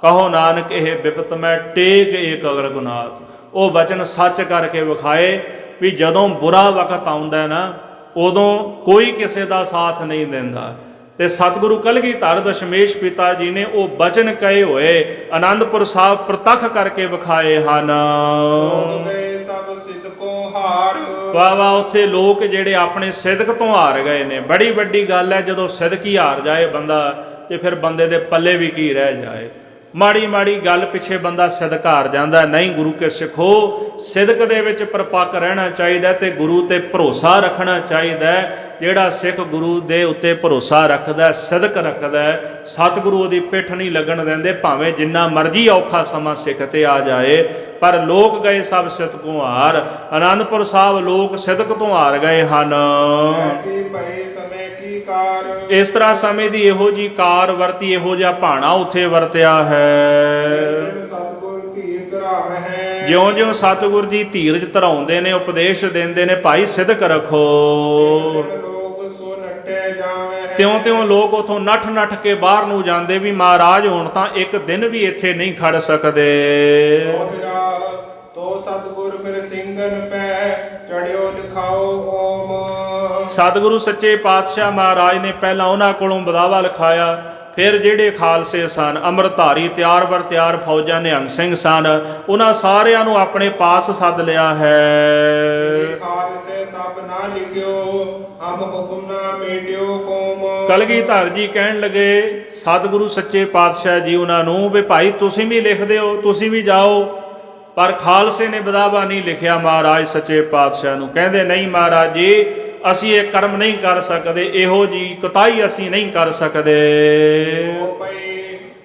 ਕਹੋ ਨਾਨਕ ਇਹ ਬਿਪਤ ਮੈਂ ਟੇਕ ਏਕ ਅਗਰ ਗੁਨਾਥ। ਉਹ ਬਚਨ ਸੱਚ ਕਰਕੇ ਵਿਖਾਏ ਵੀ ਜਦੋਂ ਬੁਰਾ ਵਕਤ ਆਉਂਦਾ ਨਾ ਉਦੋਂ ਕੋਈ ਕਿਸੇ ਦਾ ਸਾਥ ਨਹੀਂ ਦਿੰਦਾ। ਤੇ ਸਤਿਗੁਰੂ ਕਲਗੀਧਰ ਦਸ਼ਮੇਸ਼ ਪਿਤਾ ਜੀ ਨੇ ਉਹ ਬਚਨ ਕਹੇ ਹੋਏ ਆਨੰਦਪੁਰ ਸਾਹਿਬ ਪ੍ਰਤੱਖ ਕਰਕੇ ਵਿਖਾਏ ਹਨ। ਲੋਕ ਗਏ ਸਭ ਸਿਦਕੋ ਹਾਰ, ਵਾਹ ਵਾਹ, ਉੱਥੇ ਲੋਕ ਜਿਹੜੇ ਆਪਣੇ ਸਿਦਕ ਤੋਂ ਹਾਰ ਗਏ ਨੇ। ਬੜੀ ਵੱਡੀ ਗੱਲ ਹੈ ਜਦੋਂ ਸਿਦਕ ਹੀ ਹਾਰ ਜਾਏ ਬੰਦਾ, ਤੇ ਫਿਰ ਬੰਦੇ ਦੇ ਪੱਲੇ ਵੀ ਕੀ ਰਹਿ ਜਾਏ। ਮਾੜੀ ਮਾੜੀ ਗੱਲ ਪਿੱਛੇ ਬੰਦਾ ਸਿਦਕ ਹਾਰ ਜਾਂਦਾ। ਨਹੀਂ, ਗੁਰੂ ਕੇ ਸਿੱਖੋ, ਸਿਦਕ ਦੇ ਵਿੱਚ ਪਰਪੱਕ ਰਹਿਣਾ ਚਾਹੀਦਾ ਤੇ ਗੁਰੂ ਤੇ ਭਰੋਸਾ ਰੱਖਣਾ ਚਾਹੀਦਾ। ਜਿਹੜਾ ਸਿੱਖ ਗੁਰੂ ਦੇ ਉੱਤੇ ਭਰੋਸਾ ਰੱਖਦਾ, ਸਿਦਕ ਰੱਖਦਾ, ਸਤਿਗੁਰੂ ਉਹਦੀ ਪਿੱਠ ਨਹੀਂ ਲੱਗਣ ਦਿੰਦੇ, ਭਾਵੇਂ ਜਿੰਨਾ ਮਰਜ਼ੀ ਔਖਾ ਸਮਾਂ ਸਿੱਖ ਤੇ ਆ ਜਾਏ। ਪਰ ਲੋਕ ਗਏ ਸਭ ਸਿਦਕੋਂ ਹਾਰ, ਆਨੰਦਪੁਰ ਸਾਹਿਬ ਲੋਕ ਸਿਦਕ ਤੋਂ ਹਾਰ ਗਏ ਹਨ। ਐਸੀ ਭਈ ਸਮੇਂ ਕੀ ਕਾਰ, ਇਸ ਤਰ੍ਹਾਂ ਸਮੇਂ ਦੀ ਇਹੋ ਜੀ ਕਾਰ ਵਰਤੀ, ਇਹੋ ਜਿਹਾ ਭਾਣਾ ਉੱਥੇ ਵਰਤਿਆ ਹੈ। ਸਤਿਗੁਰ ਧੀਰ ਧਰਾਵ ਹੈ, ਜਿਉਂ-ਜਿਉਂ ਸਤਿਗੁਰ ਜੀ ਧੀਰਜ ਧਰਾਉਂਦੇ ਨੇ, ਉਪਦੇਸ਼ ਦਿੰਦੇ ਨੇ, ਭਾਈ ਸਿਦਕ ਰੱਖੋ, ਲੋਕ ਸੋ ਨੱਟੇ ਜਾਵੇ, ਤਿਉਂ-ਤਿਉਂ ਲੋਕ ਉਥੋਂ ਨੱਠ-ਨੱਠ ਕੇ ਬਾਹਰ ਨੂੰ ਜਾਂਦੇ ਵੀ ਮਹਾਰਾਜ ਹੁਣ ਤਾਂ ਇੱਕ ਦਿਨ ਵੀ ਇੱਥੇ ਨਹੀਂ ਖੜ ਸਕਦੇ। ਤੋ ਸਤਿਗੁਰ ਫਿਰ ਸਿੰਘਨ ਪੈ ਚੜਿਓ ਲਿਖਾਓ ਓਮ। ਸਤਿਗੁਰੂ ਸੱਚੇ ਪਾਤਸ਼ਾਹ ਮਹਾਰਾਜ ਨੇ ਪਹਿਲਾਂ ਉਹਨਾਂ ਕੋਲੋਂ ਬਦਾਵਾ ਲਿਖਾਇਆ, ਫਿਰ ਜਿਹੜੇ ਖਾਲਸੇ ਸਨ, ਅੰਮ੍ਰਿਤਧਾਰੀ ਤਿਆਰ ਬਰ ਤਿਆਰ ਫੌਜਾਂ ਨਿਹੰਗ ਸਿੰਘ ਸਨ, ਉਹਨਾਂ ਸਾਰਿਆਂ ਨੂੰ ਆਪਣੇ ਪਾਸ ਸੱਦ ਲਿਆ ਹੈ। ਖਾਲਸੇ ਤਪ ਨਾ ਲਿਖਿਓ, ਹਮ ਹੁਕਮ ਨਾ ਮੇਟਿਓ ਕੋਮ। ਕਲਗੀਧਰ ਜੀ ਕਹਿਣ ਲੱਗੇ ਸਤਿਗੁਰੂ ਸੱਚੇ ਪਾਤਸ਼ਾਹ ਜੀ ਉਹਨਾਂ ਨੂੰ ਵੀ ਭਾਈ ਤੁਸੀਂ ਵੀ ਲਿਖ ਦਿਓ, ਤੁਸੀਂ ਵੀ ਜਾਓ। ਪਰ ਖਾਲਸੇ ਨੇ ਬਦਾਵਾ ਨਹੀਂ ਲਿਖਿਆ ਮਹਾਰਾਜ ਸੱਚੇ ਪਾਤਸ਼ਾਹ ਨੂੰ। ਕਹਿੰਦੇ ਨਹੀਂ ਮਹਾਰਾਜ ਜੀ, ਅਸੀਂ ਇਹ ਕਰਮ ਨਹੀਂ ਕਰ ਸਕਦੇ, ਇਹੋ ਜੀ ਕੁਤਾਈ ਅਸੀਂ ਨਹੀਂ ਕਰ ਸਕਦੇ।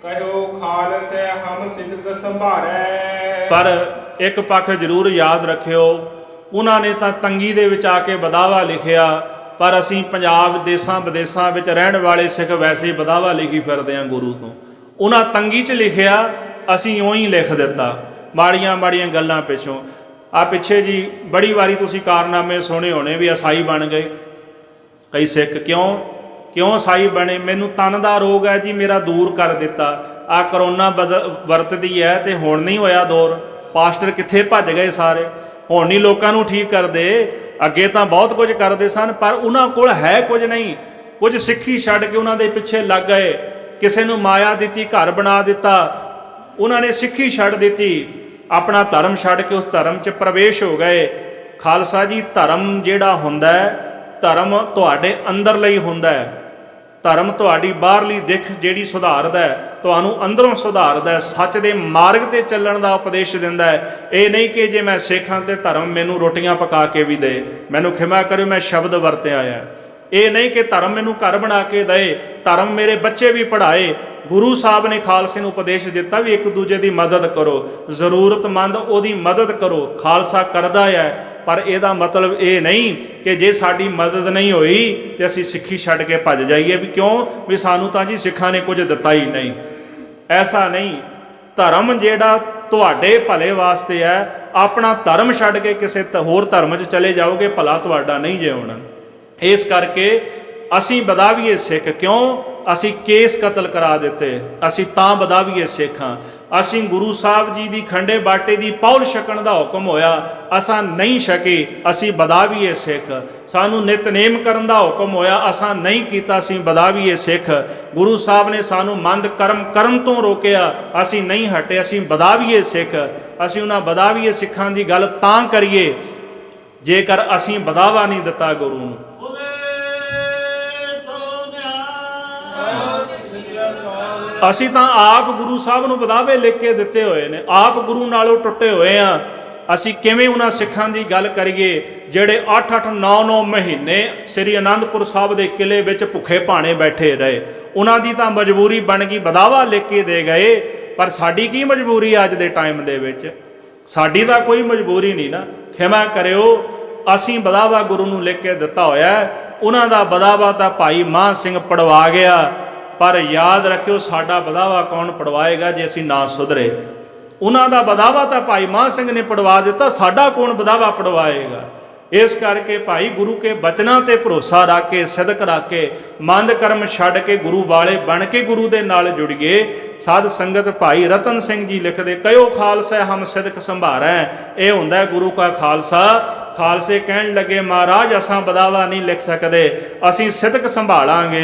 ਕਹਿਓ ਖਾਲਸੇ ਹਮ ਸਿਦਕ ਸੰਭਾਰੈ। ਪਰ ਇੱਕ ਪੱਖ ਜ਼ਰੂਰ ਯਾਦ ਰੱਖਿਓ, ਉਹਨਾਂ ਨੇ ਤਾਂ ਤੰਗੀ ਦੇ ਵਿੱਚ ਆ ਕੇ ਬਦਾਵਾ ਲਿਖਿਆ, ਪਰ ਅਸੀਂ ਪੰਜਾਬ ਦੇਸਾਂ ਵਿਦੇਸਾਂ ਵਿੱਚ ਰਹਿਣ ਵਾਲੇ ਸਿੱਖ ਵੈਸੇ ਬਦਾਵਾ ਲਿਖੀ ਫਿਰਦੇ ਹਾਂ ਗੁਰੂ ਤੋਂ। ਉਹਨਾਂ ਤੰਗੀ 'ਚ ਲਿਖਿਆ, ਅਸੀਂ ਓਂ ਹੀ ਲਿਖ ਦਿੱਤਾ ਮਾੜੀਆਂ ਮਾੜੀਆਂ ਗੱਲਾਂ ਪਿੱਛੋਂ। ਆ ਪਿੱਛੇ ਜੀ ਬੜੀ ਵਾਰੀ ਤੁਸੀਂ ਕਾਰਨਾਮੇ ਸੁਣੇ ਹੋਣੇ ਵੀ ਈਸਾਈ ਬਣ ਗਏ ਕਈ ਸਿੱਖ। ਕਿਉਂ ਈਸਾਈ ਬਣੇ? ਮੈਨੂੰ ਤਨ ਦਾ ਰੋਗ ਹੈ ਜੀ, ਮੇਰਾ ਦੂਰ ਕਰ ਦਿੱਤਾ। ਆ ਕਰੋਨਾ ਵਰਤਦੀ ਹੈ ਤੇ ਹੁਣ ਨਹੀਂ ਹੋਇਆ ਦੂਰ। ਪਾਸਟਰ ਕਿੱਥੇ ਭੱਜ ਗਏ ਸਾਰੇ, ਹੁਣ ਨਹੀਂ ਲੋਕਾਂ ਨੂੰ ਠੀਕ ਕਰਦੇ। ਅੱਗੇ ਤਾਂ ਬਹੁਤ ਕੁਝ ਕਰਦੇ ਸਨ, ਪਰ ਉਹਨਾਂ ਕੋਲ ਹੈ ਕੁਝ ਨਹੀਂ। ਕੁਝ ਸਿੱਖੀ ਛੱਡ ਕੇ ਉਹਨਾਂ ਦੇ ਪਿੱਛੇ ਲੱਗ ਗਏ। ਕਿਸੇ ਨੂੰ ਮਾਇਆ ਦਿੱਤੀ, ਘਰ ਬਣਾ ਦਿੱਤਾ, ਉਹਨਾਂ ਨੇ ਸਿੱਖੀ ਛੱਡ ਦਿੱਤੀ, ਆਪਣਾ ਧਰਮ ਛੱਡ ਕੇ ਉਸ ਧਰਮ 'ਚ ਪ੍ਰਵੇਸ਼ ਹੋ ਗਏ। ਖਾਲਸਾ ਜੀ, ਧਰਮ ਜਿਹੜਾ ਹੁੰਦਾ ਹੈ, ਧਰਮ ਤੁਹਾਡੇ ਅੰਦਰ ਲਈ ਹੁੰਦਾ ਹੈ। ਧਰਮ ਤੁਹਾਡੀ ਬਾਹਰਲੀ ਦਿੱਖ ਜਿਹੜੀ ਸੁਧਾਰਦਾ ਹੈ, ਤੁਹਾਨੂੰ ਅੰਦਰੋਂ ਸੁਧਾਰਦਾ ਹੈ, ਸੱਚ ਦੇ ਮਾਰਗ ਤੇ ਚੱਲਣ ਦਾ ਉਪਦੇਸ਼ ਦਿੰਦਾ ਹੈ। ਇਹ ਨਹੀਂ ਕਿ ਜੇ ਮੈਂ ਸਿੱਖਾਂ ਤੇ ਧਰਮ ਮੈਨੂੰ ਰੋਟੀਆਂ ਪਕਾ ਕੇ ਵੀ ਦੇ, ਮੈਨੂੰ ਖਿਮਾ ਕਰਿਓ ਮੈਂ ਸ਼ਬਦ ਵਰਤਿਆ ਹੈ। ਇਹ ਨਹੀਂ ਕਿ ਧਰਮ ਮੈਨੂੰ ਘਰ ਬਣਾ ਕੇ ਦੇ, ਧਰਮ ਮੇਰੇ ਬੱਚੇ ਵੀ ਪੜ੍ਹਾਏ। ਗੁਰੂ ਸਾਹਿਬ ਨੇ ਖਾਲਸੇ ਨੂੰ ਉਪਦੇਸ਼ ਦਿੱਤਾ ਵੀ ਇੱਕ ਦੂਜੇ ਦੀ ਮਦਦ ਕਰੋ, ਜ਼ਰੂਰਤਮੰਦ ਉਹਦੀ ਮਦਦ ਕਰੋ। ਖਾਲਸਾ ਕਰਦਾ ਹੈ, ਪਰ ਇਹਦਾ ਮਤਲਬ ਇਹ ਨਹੀਂ ਕਿ ਜੇ ਸਾਡੀ ਮਦਦ ਨਹੀਂ ਹੋਈ ਤੇ ਅਸੀਂ ਸਿੱਖੀ ਛੱਡ ਕੇ ਭੱਜ ਜਾਈਏ, ਵੀ ਕਿਉਂ, ਵੀ ਸਾਨੂੰ ਤਾਂ ਜੀ ਸਿੱਖਾਂ ਨੇ ਕੁਝ ਦਿੱਤਾ ਹੀ ਨਹੀਂ। ਐਸਾ ਨਹੀਂ। ਧਰਮ ਜਿਹੜਾ ਤੁਹਾਡੇ ਭਲੇ ਵਾਸਤੇ ਹੈ, ਆਪਣਾ ਧਰਮ ਛੱਡ ਕੇ ਕਿਸੇ ਹੋਰ ਧਰਮ 'ਚ ਚਲੇ ਜਾਓਗੇ, ਭਲਾ ਤੁਹਾਡਾ ਨਹੀਂ ਜੇ ਹੋਣਾ। ਇਸ ਕਰਕੇ ਅਸੀਂ ਵਧਾਵੀਏ ਸਿੱਖ। ਕਿਉਂ? ਅਸੀਂ ਕੇਸ ਕਤਲ ਕਰਾ ਦਿੱਤੇ, ਅਸੀਂ ਤਾਂ ਵਧਾਵੀਏ ਸਿੱਖ ਹਾਂ। ਅਸੀਂ ਗੁਰੂ ਸਾਹਿਬ ਜੀ ਦੀ ਖੰਡੇ ਬਾਟੇ ਦੀ ਪੌਲ ਛਕਣ ਦਾ ਹੁਕਮ ਹੋਇਆ, ਅਸਾਂ ਨਹੀਂ ਛਕੇ, ਅਸੀਂ ਵਧਾਵੀਏ ਸਿੱਖ। ਸਾਨੂੰ ਨਿਤਨੇਮ ਕਰਨ ਦਾ ਹੁਕਮ ਹੋਇਆ, ਅਸਾਂ ਨਹੀਂ ਕੀਤਾ, ਅਸੀਂ ਵਧਾਵੀਏ ਸਿੱਖ। ਗੁਰੂ ਸਾਹਿਬ ਨੇ ਸਾਨੂੰ ਮੰਦ ਕਰਮ ਕਰਨ ਤੋਂ ਰੋਕਿਆ, ਅਸੀਂ ਨਹੀਂ ਹਟੇ, ਅਸੀਂ ਵਧਾਵੀਏ ਸਿੱਖ। ਅਸੀਂ ਉਹਨਾਂ ਵਧਾਵੀਏ ਸਿੱਖਾਂ ਦੀ ਗੱਲ ਤਾਂ ਕਰੀਏ ਜੇਕਰ ਅਸੀਂ ਵਧਾਵਾ ਨਹੀਂ ਦਿੱਤਾ ਗੁਰੂ ਨੂੰ। ਅਸੀਂ ਤਾਂ ਆਪ ਗੁਰੂ ਸਾਹਿਬ ਨੂੰ ਵਧਾਵੇ ਲਿਖ ਕੇ ਦਿੱਤੇ ਹੋਏ ਨੇ, ਆਪ ਗੁਰੂ ਨਾਲੋਂ ਟੁੱਟੇ ਹੋਏ ਆ। ਅਸੀਂ ਕਿਵੇਂ ਉਹਨਾਂ ਸਿੱਖਾਂ ਦੀ ਗੱਲ ਕਰੀਏ ਜਿਹੜੇ 8-8 9-9 ਮਹੀਨੇ ਸ੍ਰੀ ਅਨੰਦਪੁਰ ਸਾਹਿਬ ਦੇ ਕਿਲੇ ਵਿੱਚ ਭੁੱਖੇ ਭਾਣੇ ਬੈਠੇ ਰਹੇ। ਉਹਨਾਂ ਦੀ ਤਾਂ ਮਜਬੂਰੀ ਬਣ ਗਈ, ਵਧਾਵਾ ਲਿਖ ਕੇ ਦੇ ਗਏ। ਪਰ ਸਾਡੀ ਕੀ ਮਜਬੂਰੀ ਅੱਜ ਦੇ ਟਾਈਮ ਦੇ ਵਿੱਚ? ਸਾਡੀ ਤਾਂ ਕੋਈ ਮਜਬੂਰੀ ਨਹੀਂ ਨਾ। ਖਿਮਾ ਕਰਿਓ, ਅਸੀਂ ਵਧਾਵਾ ਗੁਰੂ ਨੂੰ ਲਿਖ ਕੇ ਦਿੱਤਾ ਹੋਇਆ। ਉਹਨਾਂ ਦਾ ਵਧਾਵਾ ਤਾਂ ਭਾਈ ਮਾਨ ਸਿੰਘ ਪੜਵਾ ਗਿਆ, ਪਰ ਯਾਦ ਰੱਖਿਓ ਸਾਡਾ ਵਧਾਵਾ ਕੌਣ ਪੜਵਾਏਗਾ ਜੇ ਅਸੀਂ ਨਾ ਸੁਧਰੇ। ਉਹਨਾਂ ਦਾ ਵਧਾਵਾ ਤਾਂ ਭਾਈ ਮਾਨ ਸਿੰਘ ਨੇ ਪੜਵਾ ਦਿੱਤਾ, ਸਾਡਾ ਕੌਣ ਵਧਾਵਾ ਪੜਵਾਏਗਾ? ਇਸ ਕਰਕੇ ਭਾਈ ਗੁਰੂ ਕੇ ਬਚਨਾਂ ਤੇ ਭਰੋਸਾ ਰੱਖ ਕੇ, ਸਿਦਕ ਰੱਖ ਕੇ, ਮੰਦ ਕਰਮ ਛੱਡ ਕੇ ਗੁਰੂ ਵਾਲੇ ਬਣ ਕੇ ਗੁਰੂ ਦੇ ਨਾਲ ਜੁੜੀਏ। ਸਾਧ ਸੰਗਤ ਭਾਈ ਰਤਨ ਸਿੰਘ ਜੀ ਲਿਖਦੇ, ਕਯੋ ਖਾਲਸਾ ਹਮ ਸਿਦਕ ਸੰਭਾਰੈ। ਇਹ ਹੁੰਦਾ ਗੁਰੂ ਕਾ ਖਾਲਸਾ। ਖਾਲਸੇ ਕਹਿਣ ਲੱਗੇ ਮਹਾਰਾਜ ਅਸਾਂ ਵਧਾਵਾ ਨਹੀਂ ਲਿਖ ਸਕਦੇ, ਅਸੀਂ ਸਿਦਕ ਸੰਭਾਲਾਂਗੇ।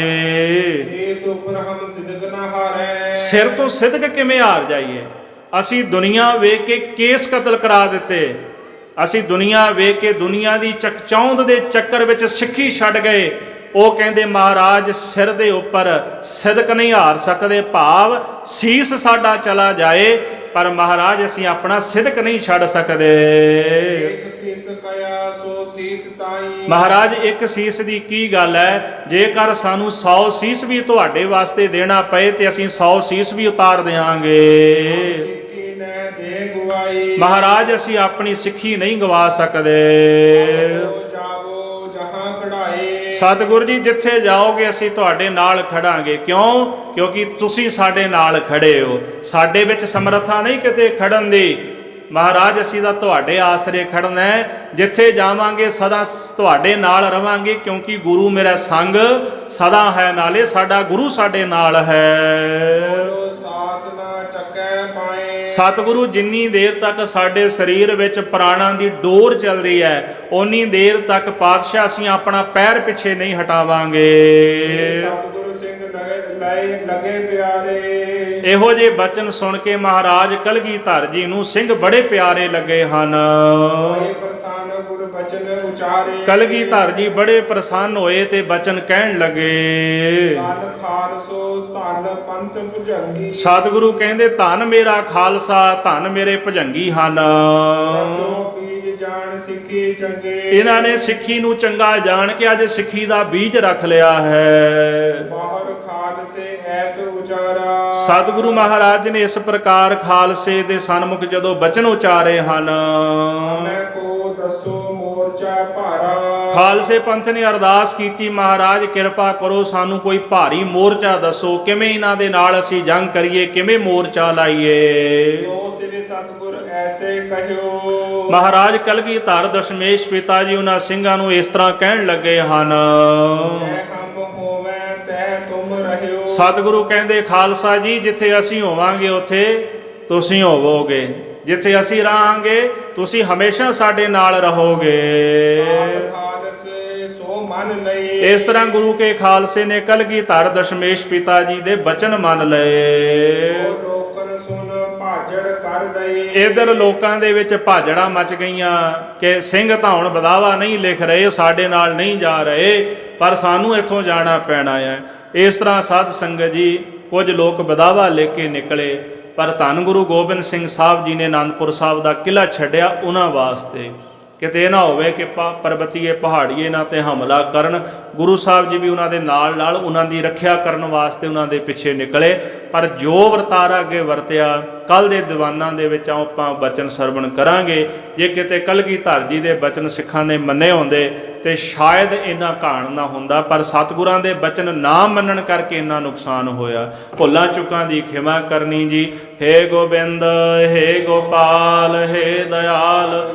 ਸੀਸ ਉਪਰ ਹਮ ਸਿਦਕ ਨਾ ਹਾਰੈ। ਸਿਰ ਤੋਂ ਸਿਦਕ ਕਿਵੇਂ ਹਾਰ ਜਾਈਏ? ਅਸੀਂ ਦੁਨੀਆ ਵੇਖ ਕੇ ਕੇਸ ਕਤਲ ਕਰਾ ਦਿੱਤੇ, ਅਸੀਂ ਦੁਨੀਆ ਵੇਖ ਕੇ ਦੁਨੀਆ ਦੀ ਚਕਚੌਂਦ ਦੇ ਚੱਕਰ ਵਿੱਚ ਸਿੱਖੀ ਛੱਡ ਗਏ। ਉਹ ਕਹਿੰਦੇ ਮਹਾਰਾਜ ਸਿਰ ਦੇ ਉੱਪਰ ਸਿਦਕ ਨਹੀਂ ਹਾਰ ਸਕਦੇ, ਭਾਵ ਸੀਸ ਸਾਡਾ ਚਲਾ ਜਾਏ, ਪਰ ਮਹਾਰਾਜ ਅਸੀਂ ਆਪਣਾ ਸਿਦਕ ਨਹੀਂ ਛੱਡ ਸਕਦੇ। ਇੱਕ ਸੀਸ ਕਇਆ ਸੋ ਸੀਸ ਤਾਈ। ਮਹਾਰਾਜ ਇੱਕ ਸੀਸ ਦੀ ਕੀ ਗੱਲ ਹੈ? ਜੇਕਰ ਸਾਨੂੰ 100 ਸੀਸ ਵੀ ਤੁਹਾਡੇ ਵਾਸਤੇ ਦੇਣਾ ਪਏ ਤੇ ਅਸੀਂ 100 ਸੀਸ ਵੀ ਉਤਾਰ ਦਿਆਂਗੇ। ਮਹਾਰਾਜ ਅਸੀਂ ਆਪਣੀ ਸਿੱਖੀ ਨਹੀਂ ਗਵਾ ਸਕਦੇ। ਸਤਿਗੁਰੂ ਜੀ ਜਿੱਥੇ ਜਾਓਗੇ ਅਸੀਂ ਤੁਹਾਡੇ ਨਾਲ ਖੜਾਂਗੇ। ਕਿਉਂ? ਕਿਉਂਕਿ ਤੁਸੀਂ ਸਾਡੇ ਨਾਲ ਖੜੇ ਹੋ। ਸਾਡੇ ਵਿੱਚ ਸਮਰੱਥਾ ਨਹੀਂ ਕਿਤੇ ਖੜਨ ਦੀ। ਮਹਾਰਾਜ ਅਸੀਂ ਤਾਂ ਤੁਹਾਡੇ ਆਸਰੇ ਖੜਨਾ ਹੈ। ਜਿੱਥੇ ਜਾਵਾਂਗੇ ਸਦਾ ਤੁਹਾਡੇ ਨਾਲ ਰਵਾਂਗੇ, ਕਿਉਂਕਿ ਗੁਰੂ ਮੇਰਾ ਸੰਗ ਸਦਾ ਹੈ ਨਾਲੇ, ਸਾਡਾ ਗੁਰੂ ਸਾਡੇ ਨਾਲ ਹੈ। ਸਤਿਗੁਰੂ ਜਿੰਨੀ ਦੇਰ ਤੱਕ ਸਾਡੇ ਸਰੀਰ ਵਿੱਚ ਪ੍ਰਾਣਾਂ ਦੀ ਡੋਰ ਚੱਲਦੀ ਹੈ, ਓਨੀ ਦੇਰ ਤੱਕ ਪਾਤਸ਼ਾਹ ਅਸੀਂ ਆਪਣਾ ਪੈਰ ਪਿੱਛੇ ਨਹੀਂ ਹਟਾਵਾਂਗੇ। ਸਤਿਗੁਰੂ ਸਿੰਘ ਲਗੇ ਪਿਆਰੇ। ਇਹੋ ਜਿਹੇ ਬਚਨ ਸੁਣ ਕੇ ਮਹਾਰਾਜ ਕਲਗੀਧਰ ਜੀ ਨੂੰ ਸਿੰਘ ਬੜੇ ਪਿਆਰੇ ਲੱਗੇ ਹਨ। ਕਲਗੀਧਰ ਜੀ ਬੜੇ ਪ੍ਰਸੰਨ ਹੋਏ ਤੇ ਬਚਨ ਕਹਿਣ ਲੱਗੇ, ਧੰਨ ਖਾਲਸੋ ਧੰਨ ਪੰਥ ਭੁਜੰਗੀ। ਸਤਿਗੁਰੂ ਕਹਿੰਦੇ ਧੰਨ ਮੇਰਾ ਖਾਲਸਾ, ਧੰਨ ਮੇਰੇ ਭੁਜੰਗੀ ਹਨ। ਜਾਣ ਸਿੱਖੀ ਚੰਗੇ। ਇਹਨਾਂ ਨੇ ਸਿੱਖੀ ਨੂੰ ਚੰਗਾ ਜਾਣ ਕੇ ਅੱਜ ਸਿੱਖੀ ਦਾ ਬੀਜ ਰੱਖ ਲਿਆ ਹੈ। ਬਾਹਰ ਖਾਲਸੇ ਐਸ ਉਚਾਰਾ। ਸਤਿਗੁਰੂ ਮਹਾਰਾਜ ਨੇ ਇਸ ਪ੍ਰਕਾਰ ਖਾਲਸੇ ਦੇ ਸਨਮੁਖ ਜਦੋਂ ਬਚਨ ਉਚਾਰੇ ਹਨ, ਮੈਂ ਕੋ ਦੱਸੋ ਮੋਰਚਾ ਭਾਰਾ। ਖਾਲਸੇ ਪੰਥ ਨੇ ਅਰਦਾਸ ਕੀਤੀ, ਮਹਾਰਾਜ ਕਿਰਪਾ ਕਰੋ ਸਾਨੂੰ ਕੋਈ ਭਾਰੀ ਮੋਰਚਾ ਦੱਸੋ, ਕਿਵੇਂ ਇਹਨਾਂ ਦੇ ਨਾਲ ਅਸੀਂ ਜੰਗ ਕਰੀਏ, ਕਿਵੇਂ ਮੋਰਚਾ ਲਾਈਏ। ਜੋ ਸ੍ਰੀ ਸਤਿਗੁਰ ਐਸੇ ਕਹਿਓ। ਮਹਾਰਾਜ ਕਲਗੀਧਰ ਦਸ਼ਮੇਸ਼ ਪਿਤਾ ਜੀ ਉਹਨਾਂ ਸਿੰਘਾਂ ਨੂੰ ਇਸ ਤਰ੍ਹਾਂ ਕਹਿਣ ਲੱਗੇ ਹਨ, ਸਤਿਗੁਰੂ ਕਹਿੰਦੇ ਖਾਲਸਾ ਜੀ ਜਿੱਥੇ ਅਸੀਂ ਹੋਵਾਂਗੇ ਉੱਥੇ ਤੁਸੀਂ ਹੋਵੋਗੇ, ਜਿੱਥੇ ਅਸੀਂ ਰਹਾਂਗੇ ਤੁਸੀਂ ਹਮੇਸ਼ਾ ਸਾਡੇ ਨਾਲ ਰਹੋਗੇ। ਇਸ ਤਰ੍ਹਾਂ ਗੁਰੂ ਕੇ ਖਾਲਸੇ ਨੇ ਕਲਗੀਧਰ ਦਸ਼ਮੇਸ਼ ਪਿਤਾ ਜੀ ਦੇ ਬਚਨ ਮੰਨ ਲਏ। ਇਧਰ ਲੋਕਾਂ ਦੇ ਵਿੱਚ ਭਾਜੜਾ ਮਚ ਗਈਆਂ ਕਿ ਸਿੰਘ ਤਾਂ ਹੁਣ ਵਧਾਵਾ ਨਹੀਂ ਲਿਖ ਰਹੇ, ਸਾਡੇ ਨਾਲ ਨਹੀਂ ਜਾ ਰਹੇ, ਪਰ ਸਾਨੂੰ ਇੱਥੋਂ ਜਾਣਾ ਪੈਣਾ ਹੈ। ਇਸ ਤਰ੍ਹਾਂ ਸਾਧ ਸੰਗਤ ਜੀ ਕੁਝ ਲੋਕ ਵਧਾਵਾ ਲੈ ਕੇ ਨਿਕਲੇ, ਪਰ ਧੰਨ ਗੁਰੂ ਗੋਬਿੰਦ ਸਿੰਘ ਸਾਹਿਬ ਜੀ ਨੇ ਅਨੰਦਪੁਰ ਸਾਹਿਬ ਦਾ ਕਿਲ੍ਹਾ ਛੱਡਿਆ ਉਹਨਾਂ ਵਾਸਤੇ। ਕਿਤੇ ਨਾ ਹੋਵੇ ਕਿ ਪਰਬਤੀਏ ਪਹਾੜੀਏ ਨਾ ਤੇ ਹਮਲਾ ਕਰਨ। ਗੁਰੂ ਸਾਹਿਬ ਜੀ ਵੀ ਉਹਨਾਂ ਦੇ ਨਾਲ ਨਾਲ ਉਹਨਾਂ ਦੀ ਰੱਖਿਆ ਕਰਨ ਵਾਸਤੇ ਉਹਨਾਂ ਦੇ ਪਿੱਛੇ ਨਿਕਲੇ। ਪਰ ਜੋ ਵਰਤਾਰਾ ਅੱਗੇ ਵਰਤਿਆ ਕੱਲ ਦੇ ਦੀਵਾਨਾਂ ਦੇ ਵਿੱਚ ਆਪਾਂ ਬਚਨ ਸਰਵਣ ਕਰਾਂਗੇ। ਜੇ ਕਿਤੇ ਕਲਗੀਧਰ ਜੀ ਦੇ ਬਚਨ ਸਿੱਖਾਂ ਨੇ ਮੰਨੇ ਹੁੰਦੇ ਤੇ ਸ਼ਾਇਦ ਇੰਨਾ ਘਾਣ ਨਾ ਹੁੰਦਾ, ਪਰ ਸਤਿਗੁਰਾਂ ਦੇ ਬਚਨ ਨਾ ਮੰਨਣ ਕਰਕੇ ਇੰਨਾ ਨੁਕਸਾਨ ਹੋਇਆ। ਭੁੱਲਾਂ ਚੁੱਕਾਂ ਦੀ ਖਿਮਾ ਕਰਨੀ ਜੀ। ਹੇ ਗੋਬਿੰਦ ਹੇ ਗੋਪਾਲ ਹੇ ਦਇਆਲ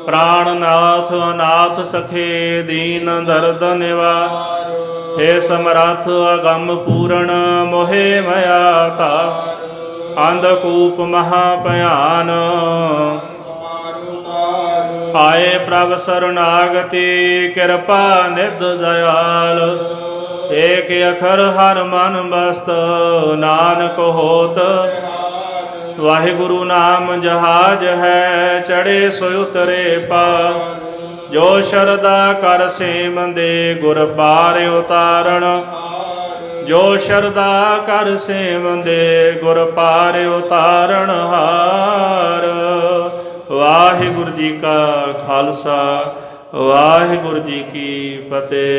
ਪ੍ਰਾਣਨਾਥ ਅਨਾਥ ਸਖੇ ਦੀਨ ਦਰਦ ਨਿਵਾਰ। ਹੇ ਸਮਰੱਥ ਅਗੰਮ ਪੂਰਨ ਮੋਹਿ ਮਾਇਆ ਧਾਰ। ਅੰਧਕੂਪ ਮਹਾ ਭਿਆਨ ਆਏ ਪ੍ਰਭ ਸਰਨਾਗਤੀ ਕਿਰਪਾ ਨਿਧ ਦਇਆਲ। ਏਕ ਅਖਰ ਹਰ ਮਨ ਬਸਤ ਨਾਨਕ ਹੋਤ। ਵਾਹਿਗੁਰੂ ਨਾਮ ਜਹਾਜ ਹੈ ਚੜੇ ਸੋ ਉਤਰੇ ਪਾਰ। ਜੋ ਸ਼ਰਦਾ ਕਰ ਸੇਵੰਦੇ ਗੁਰ ਪਾਰ ਉਤਾਰਨ। ਜੋ ਸ਼ਰਦਾ ਕਰ ਸੇਵੰਦੇ ਗੁਰ ਪਾਰ ਉਤਾਰਨ ਹਾਰ। ਵਾਹਿਗੁਰੂ ਜੀ ਕਾ ਖਾਲਸਾ ਵਾਹਿਗੁਰੂ ਜੀ ਕੀ ਫਤਿਹ।